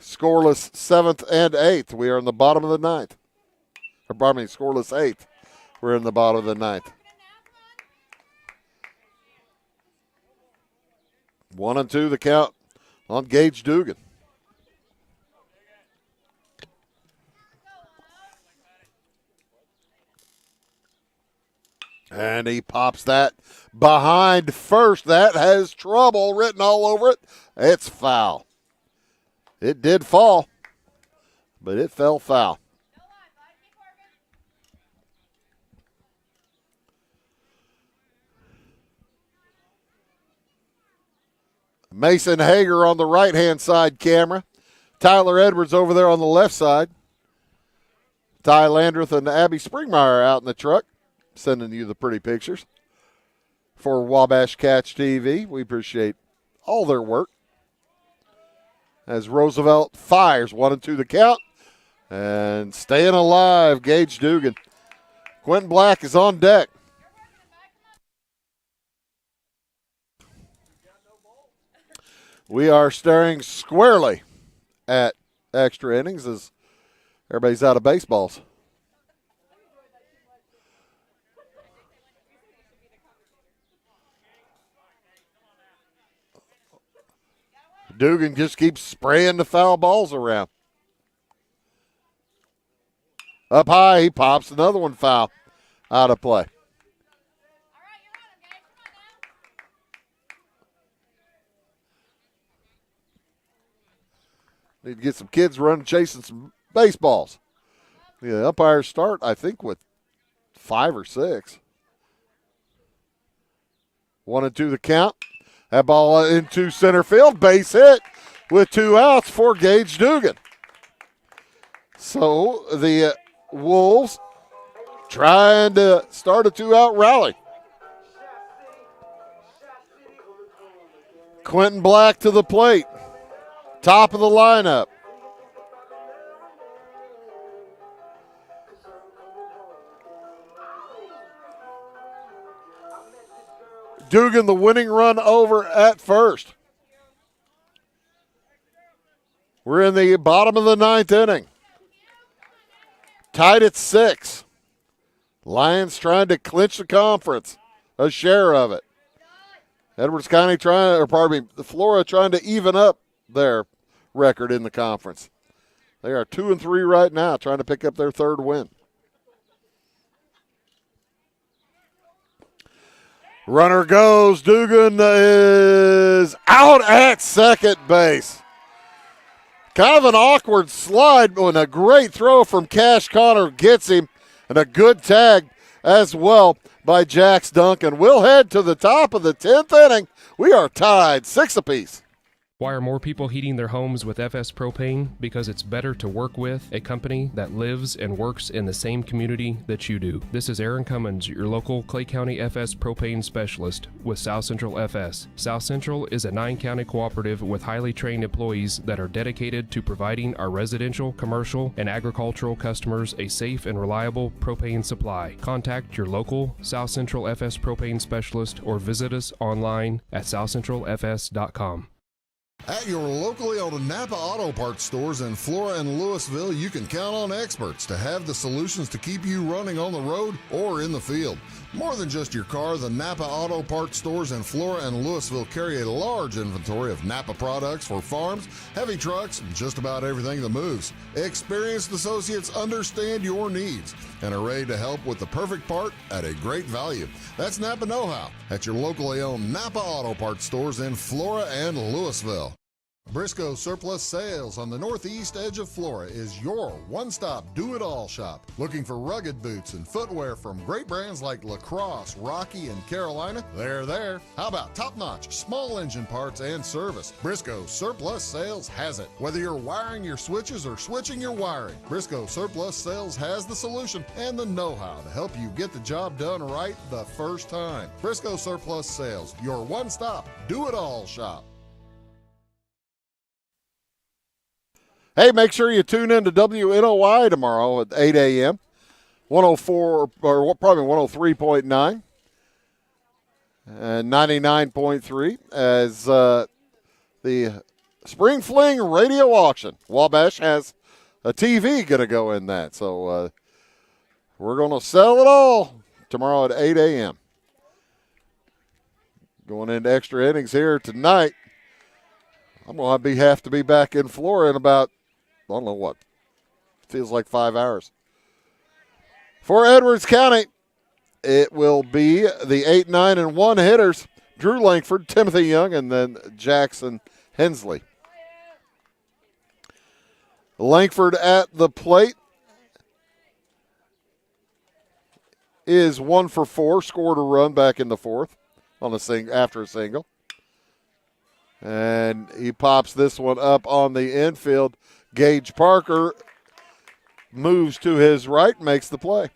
Scoreless seventh and eighth. We are in the bottom of the ninth. Or pardon me, scoreless eighth. We're in the bottom of the ninth. 1-2 the count on Gage Dugan. And he pops that behind first. That has trouble written all over it. It's foul. It did fall, but it fell foul. Mason Hager on the right-hand side camera. Tyler Edwards over there on the left side. Ty Landreth and Abby Springmeyer out in the truck, sending you the pretty pictures. For Wabash Catch TV, we appreciate all their work. As Roosevelt fires 1-2 the count. And staying alive, Gage Dugan. Quentin Black is on deck. We are staring squarely at extra innings as everybody's out of baseballs. Dugan just keeps spraying the foul balls around. Up high, he pops another one foul out of play. Need to get some kids running, chasing some baseballs. The umpires start, I think, with 5 or 6. 1-2 the count. That ball into center field, base hit with 2 outs for Gage Dugan. So the Wolves trying to start a 2-out rally. Quentin Black to the plate. Top of the lineup. Dugan the winning run over at first. We're in the bottom of the 9th inning. Tied at 6. Lions trying to clinch the conference, a share of it. Edwards County Flora trying to even up their record in the conference. They are 2-3 right now, trying to pick up their 3rd win. Runner goes. Dugan is out at second base. Kind of an awkward slide, and a great throw from Cash Connor gets him, and a good tag as well by Jax Duncan. We'll head to the top of the 10th inning. We are tied 6 apiece. Why are more people heating their homes with FS Propane? Because it's better to work with a company that lives and works in the same community that you do. This is Aaron Cummins, your local Clay County FS Propane specialist with South Central FS. South Central is a 9-county cooperative with highly trained employees that are dedicated to providing our residential, commercial, and agricultural customers a safe and reliable propane supply. Contact your local South Central FS Propane specialist or visit us online at southcentralfs.com. At your locally owned Napa Auto Parts stores in Flora and Louisville, you can count on experts to have the solutions to keep you running on the road or in the field. More than just your car, the Napa Auto Parts stores in Flora and Louisville carry a large inventory of Napa products for farms, heavy trucks, and just about everything that moves. Experienced associates understand your needs and are ready to help with the perfect part at a great value. That's Napa Know-How at your locally owned Napa Auto Parts stores in Flora and Louisville. Briscoe Surplus Sales on the northeast edge of Flora is your one-stop do-it-all shop. Looking for rugged boots and footwear from great brands like Lacrosse, Rocky, and Carolina? They're there. How about top-notch small engine parts and service? Briscoe Surplus Sales has it. Whether you're wiring your switches or switching your wiring, Briscoe Surplus Sales has the solution and the know-how to help you get the job done right the first time. Briscoe Surplus Sales, your one-stop do-it-all shop. Hey, make sure you tune in to WNOI tomorrow at 8 a.m. 104, or probably 103.9 and 99.3 as the Spring Fling radio auction. Wabash has a TV going to go in that. So we're going to sell it all tomorrow at 8 a.m. Going into extra innings here tonight. I'm going to have to be back in Flora in about, I don't know what, feels like 5 hours. For Edwards County, it will be the 8, 9, and 1 hitters, Drew Langford, Timothy Young, and then Jackson Hensley. Langford at the plate is 1 for 4, scored a run back in the fourth on after a single. And he pops this one up on the infield. Gage Parker moves to his right, makes the play.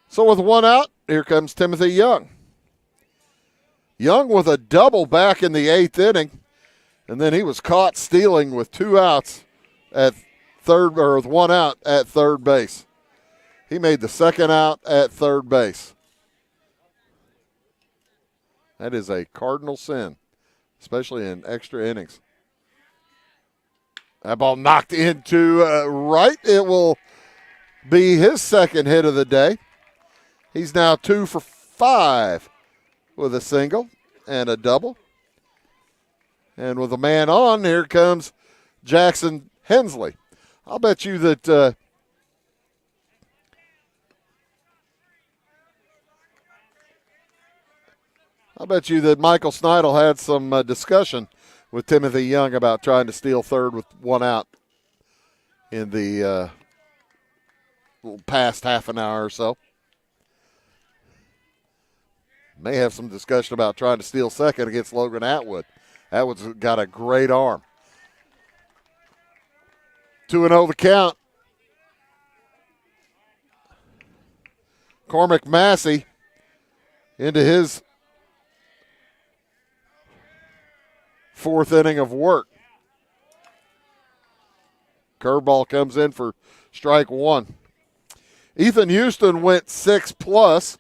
So with 1 out, here comes Timothy Young. Young with a double back in the 8th inning, and then he was caught stealing with 2 outs at third, or with 1 out at third base. He made the 2nd out at third base. That is a cardinal sin, especially in extra innings. That ball knocked into right. It will be his 2nd hit of the day. He's now 2 for 5 with a single and a double. And with a man on, here comes Jackson Hensley. I'll bet you that Michael Sneidel had some discussion with Timothy Young about trying to steal third with 1 out in the past half an hour or so. May have some discussion about trying to steal second against Logan Atwood. Atwood's got a great arm. 2-0 the count. Cormac Massey into his 4th inning of work. Curveball comes in for strike 1. Ethan Houston went 6+.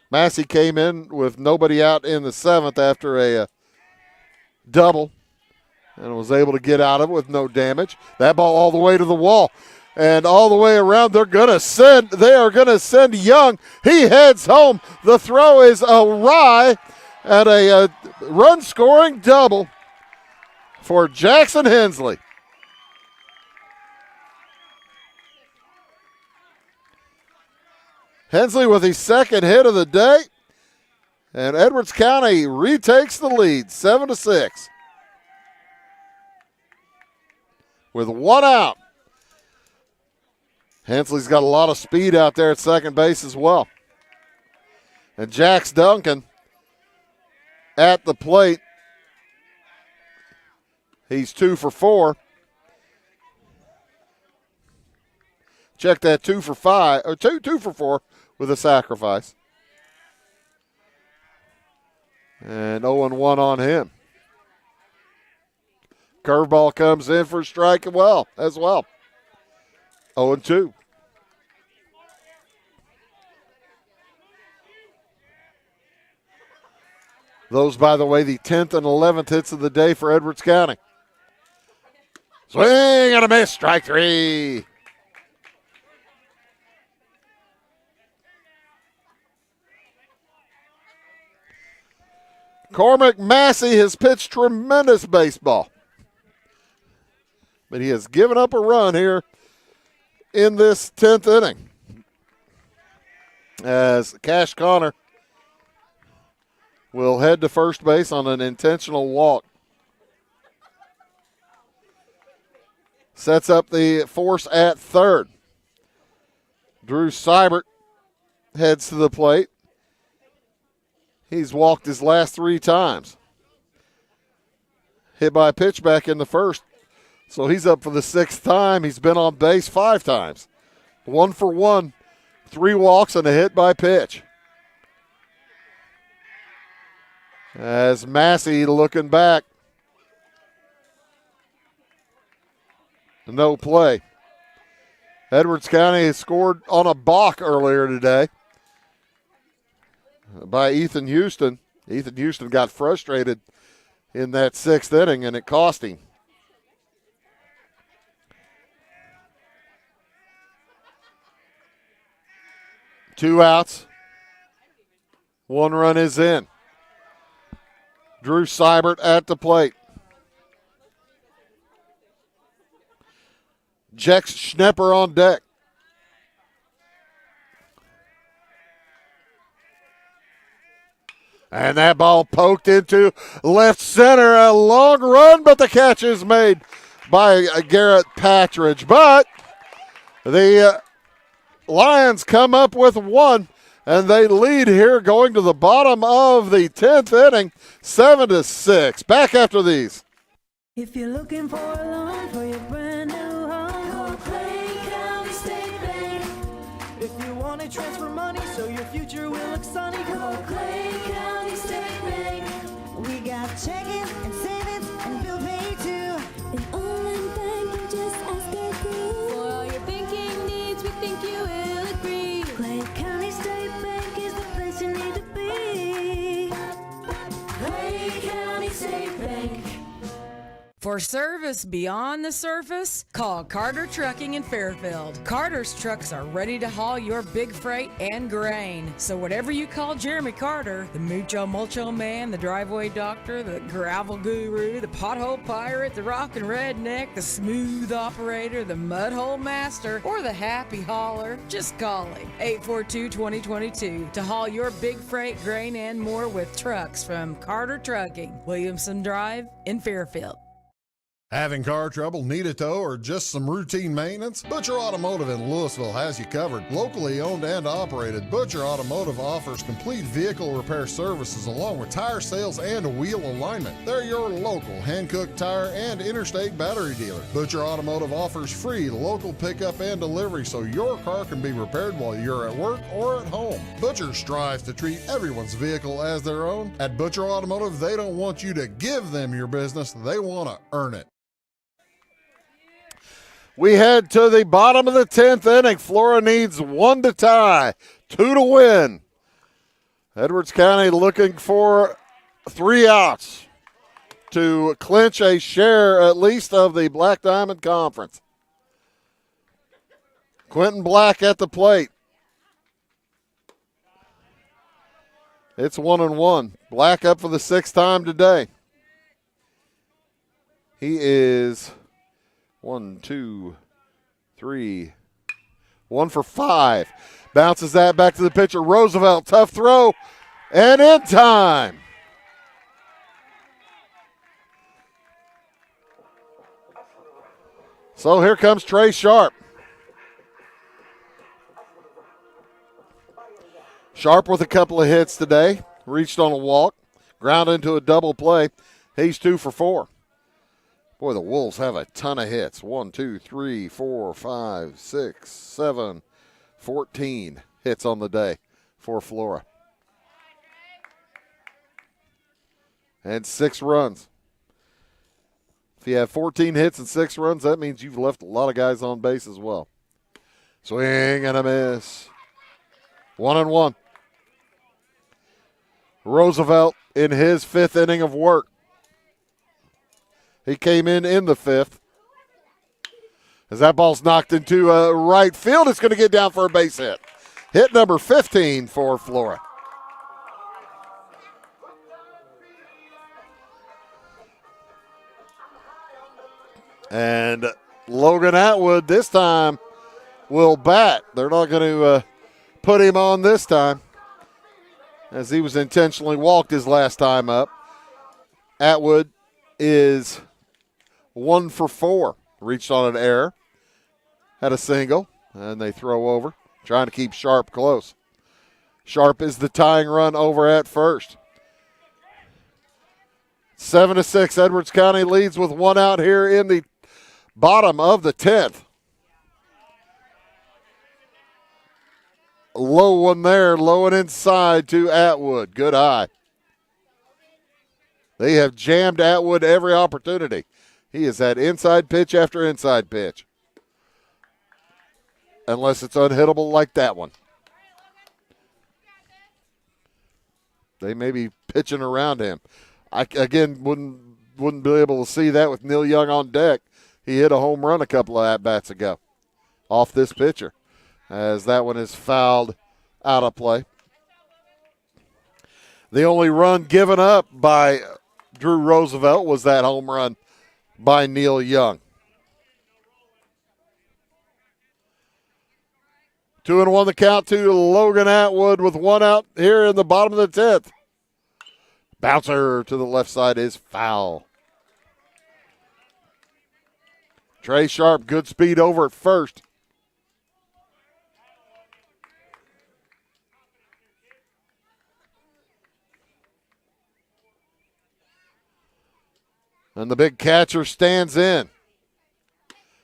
Massey came in with nobody out in the 7th after a double and was able to get out of it with no damage. That ball all the way to the wall and all the way around. They are going to send Young. He heads home. The throw is awry at a run-scoring double for Jackson Hensley. Hensley with his 2nd hit of the day, and Edwards County retakes the lead, 7-6. With 1 out. Hensley's got a lot of speed out there at second base as well. And Jax Duncan at the plate. He's 2 for 4. Check that 2 for 5, or 2 for 4 with a sacrifice. And 0-1 on him. Curveball comes in for a strike as well. 0-2. Those, by the way, the 10th and 11th hits of the day for Edwards County. Swing and a miss, strike 3. Cormac Massey has pitched tremendous baseball, but he has given up a run here in this 10th inning. as Cash Connor will head to first base on an intentional walk. Sets up the force at third. Drew Seibert heads to the plate. He's walked his last 3 times. Hit by a pitch back in the first. So he's up for the 6th time. He's been on base 5 times. 1 for 1, 3 walks, and a hit by pitch. As Massey looking back. No play. Edwards County has scored on a balk earlier today by Ethan Houston. Ethan Houston got frustrated in that 6th inning, and it cost him. Two outs. 1 run is in. Drew Seibert at the plate. Jex Schnepper on deck. And that ball poked into left center. A long run, but the catch is made by Garrett Patridge. But the Lions come up with 1, and they lead here going to the bottom of the 10th inning, 7-6. Back after these. If you're looking for a loan for your brand new home, call Clay County State Bank. If you want to transfer money so your future will look sunny, call Clay County State Bank. We got checking and savings and bill pay too. An online bank, just ask our crew. For all your banking needs, we think you will agree. Clay County State Bank is the place you need to be. Clay County State Bank. For service beyond the surface, call Carter Trucking in Fairfield. Carter's trucks are ready to haul your big freight and grain. So whatever you call Jeremy Carter, the Mucho Mulcho Man, the driveway doctor, the gravel guru, the pothole pirate, the rockin' redneck, the smooth operator, the mudhole master, or the happy hauler, just call him. 842-2022 to haul your big freight, grain, and more with trucks from Carter Trucking, Williamson Drive in Fairfield. Having car trouble, need a tow, or just some routine maintenance? Butcher Automotive in Louisville has you covered. Locally owned and operated, Butcher Automotive offers complete vehicle repair services along with tire sales and wheel alignment. They're your local Hankook tire and interstate battery dealer. Butcher Automotive offers free local pickup and delivery so your car can be repaired while you're at work or at home. Butcher strives to treat everyone's vehicle as their own. At Butcher Automotive, they don't want you to give them your business, they want to earn it. We head to the bottom of the 10th inning. Flora needs 1 to tie, 2 to win. Edwards County looking for 3 outs to clinch a share at least of the Black Diamond Conference. Quentin Black at the plate. It's 1-1. Black up for the 6th time today. He is 1, 2, 3, 1 for 5. Bounces that back to the pitcher. Roosevelt, tough throw, and in time. So here comes Trey Sharp. Sharp with a couple of hits today. Reached on a walk. Ground into a double play. He's 2 for 4. Boy, the Wolves have a ton of hits. 1, 2, 3, 4, 5, 6, 7, 14 hits on the day for Flora. And 6 runs. If you have 14 hits and 6 runs, that means you've left a lot of guys on base as well. Swing and a miss. 1-1. Roosevelt in his 5th inning of work. He came in the 5th. As that ball's knocked into right field, it's going to get down for a base hit. Hit number 15 for Flora. And Logan Atwood this time will bat. They're not going to put him on this time, as he was intentionally walked his last time up. Atwood is 1 for 4. Reached on an error. Had a single, and they throw over, trying to keep Sharp close. Sharp is the tying run over at first. 7-6, Edwards County leads with 1 out here in the bottom of the 10th. Low one there, low and inside to Atwood. Good eye. They have jammed Atwood every opportunity. He has had inside pitch after inside pitch. Unless it's unhittable like that one. They may be pitching around him. I, again, wouldn't be able to see that with Neil Young on deck. He hit a home run a couple of at-bats ago off this pitcher, as that one is fouled out of play. The only run given up by Drew Roosevelt was that home run by Neil Young. 2-1 the count to Logan Atwood with 1 out here in the bottom of the 10th. Bouncer to the left side is foul. Trey Sharp, good speed over at first. And the big catcher stands in.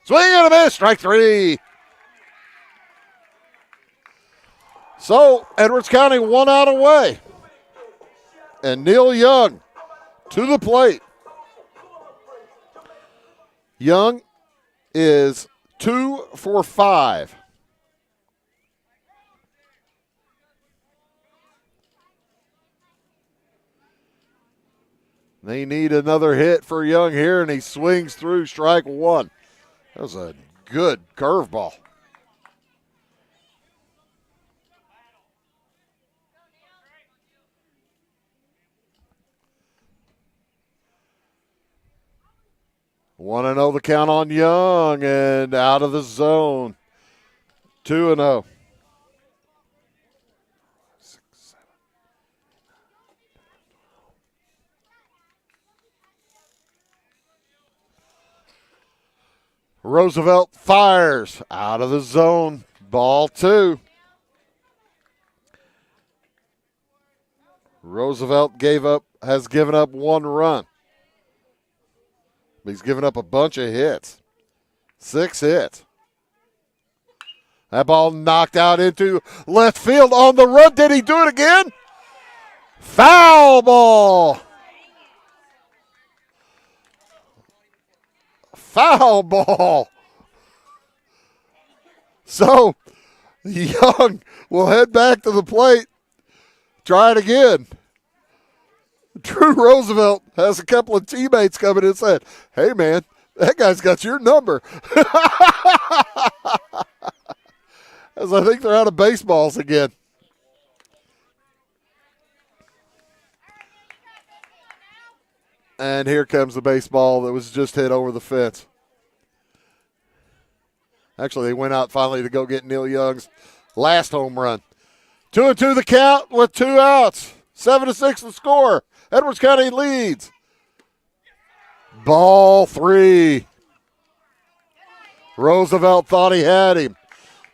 Swing and a miss, strike 3. So, Edwards County 1 out away. And Neil Young to the plate. Young is 2 for 5. They need another hit for Young here, and he swings through strike 1. That was a good curveball. One and 0 the count on Young, and out of the zone. 2-0. Roosevelt fires out of the zone. Ball 2. Roosevelt has given up 1 run. He's given up a bunch of hits. 6 hits. That ball knocked out into left field on the run. Did he do it again? Foul ball. Foul ball. So Young will head back to the plate. Try it again. Drew Roosevelt has a couple of teammates coming in and said, hey, man, that guy's got your number. As I think they're out of baseballs again. And here comes the baseball that was just hit over the fence. Actually, they went out finally to go get Neil Young's last home run. 2-2 the count with 2 outs. 7-6 the score. Edwards County leads. Ball 3. Roosevelt thought he had him.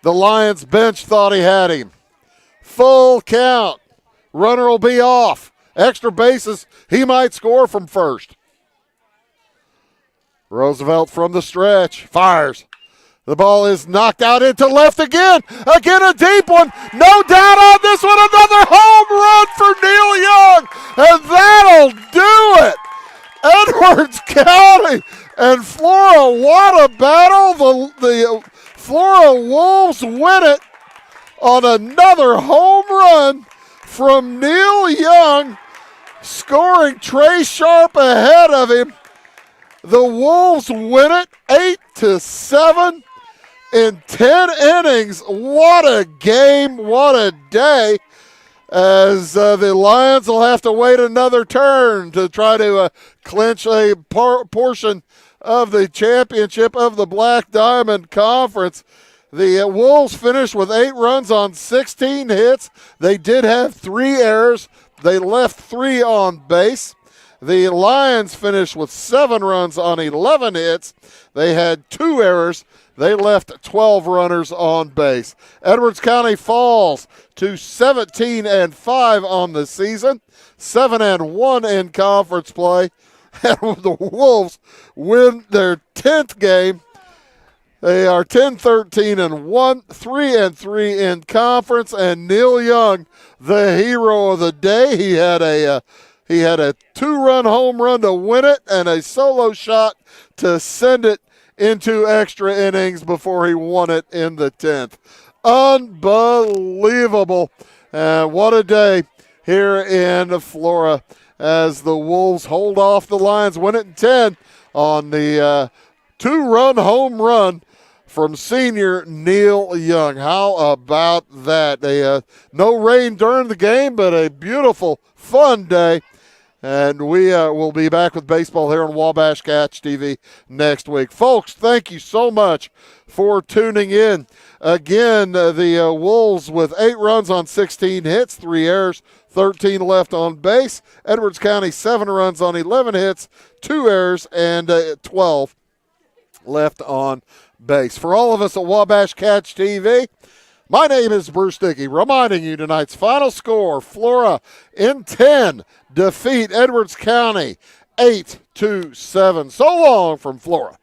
The Lions bench thought he had him. Full count. Runner will be off. Extra bases. He might score from first. Roosevelt from the stretch. Fires. The ball is knocked out into left again. Again, a deep one. No doubt on this one. Another home run for Neil Young. And that'll do it. Edwards County and Flora, what a battle. The Flora Wolves win it on another home run from Neil Young, scoring Trey Sharp ahead of him. The Wolves win it 8-7 in 10 innings. What a game, what a day. As the Lions will have to wait another turn to try to clinch a portion of the championship of the Black Diamond Conference. The Wolves finished with 8 runs on 16 hits. They did have 3 errors. They left 3 on base. The Lions finished with 7 runs on 11 hits. They had 2 errors. They left 12 runners on base. Edwards County falls to 17-5 on the season, 7-1 in conference play. And the Wolves win their 10th game. They are 10-13-1, 3-3 in conference. And Neil Young, the hero of the day, he had a 2-run home run to win it and a solo shot to send it into extra innings before he won it in the 10th. Unbelievable. What a day here in Flora as the Wolves hold off the Lions, win it in 10 on the 2-run home run from senior Neil Young. How about that? No rain during the game, but a beautiful, fun day. And we will be back with baseball here on Wabash Catch TV next week. Folks, thank you so much for tuning in. Again, the Wolves with 8 runs on 16 hits, 3 errors, 13 left on base. Edwards County, 7 runs on 11 hits, 2 errors, and 12 left on base. For all of us at Wabash Catch TV, my name is Bruce Dickey, reminding you tonight's final score: Flora in 10 defeat Edwards County 8-7. So long from Flora.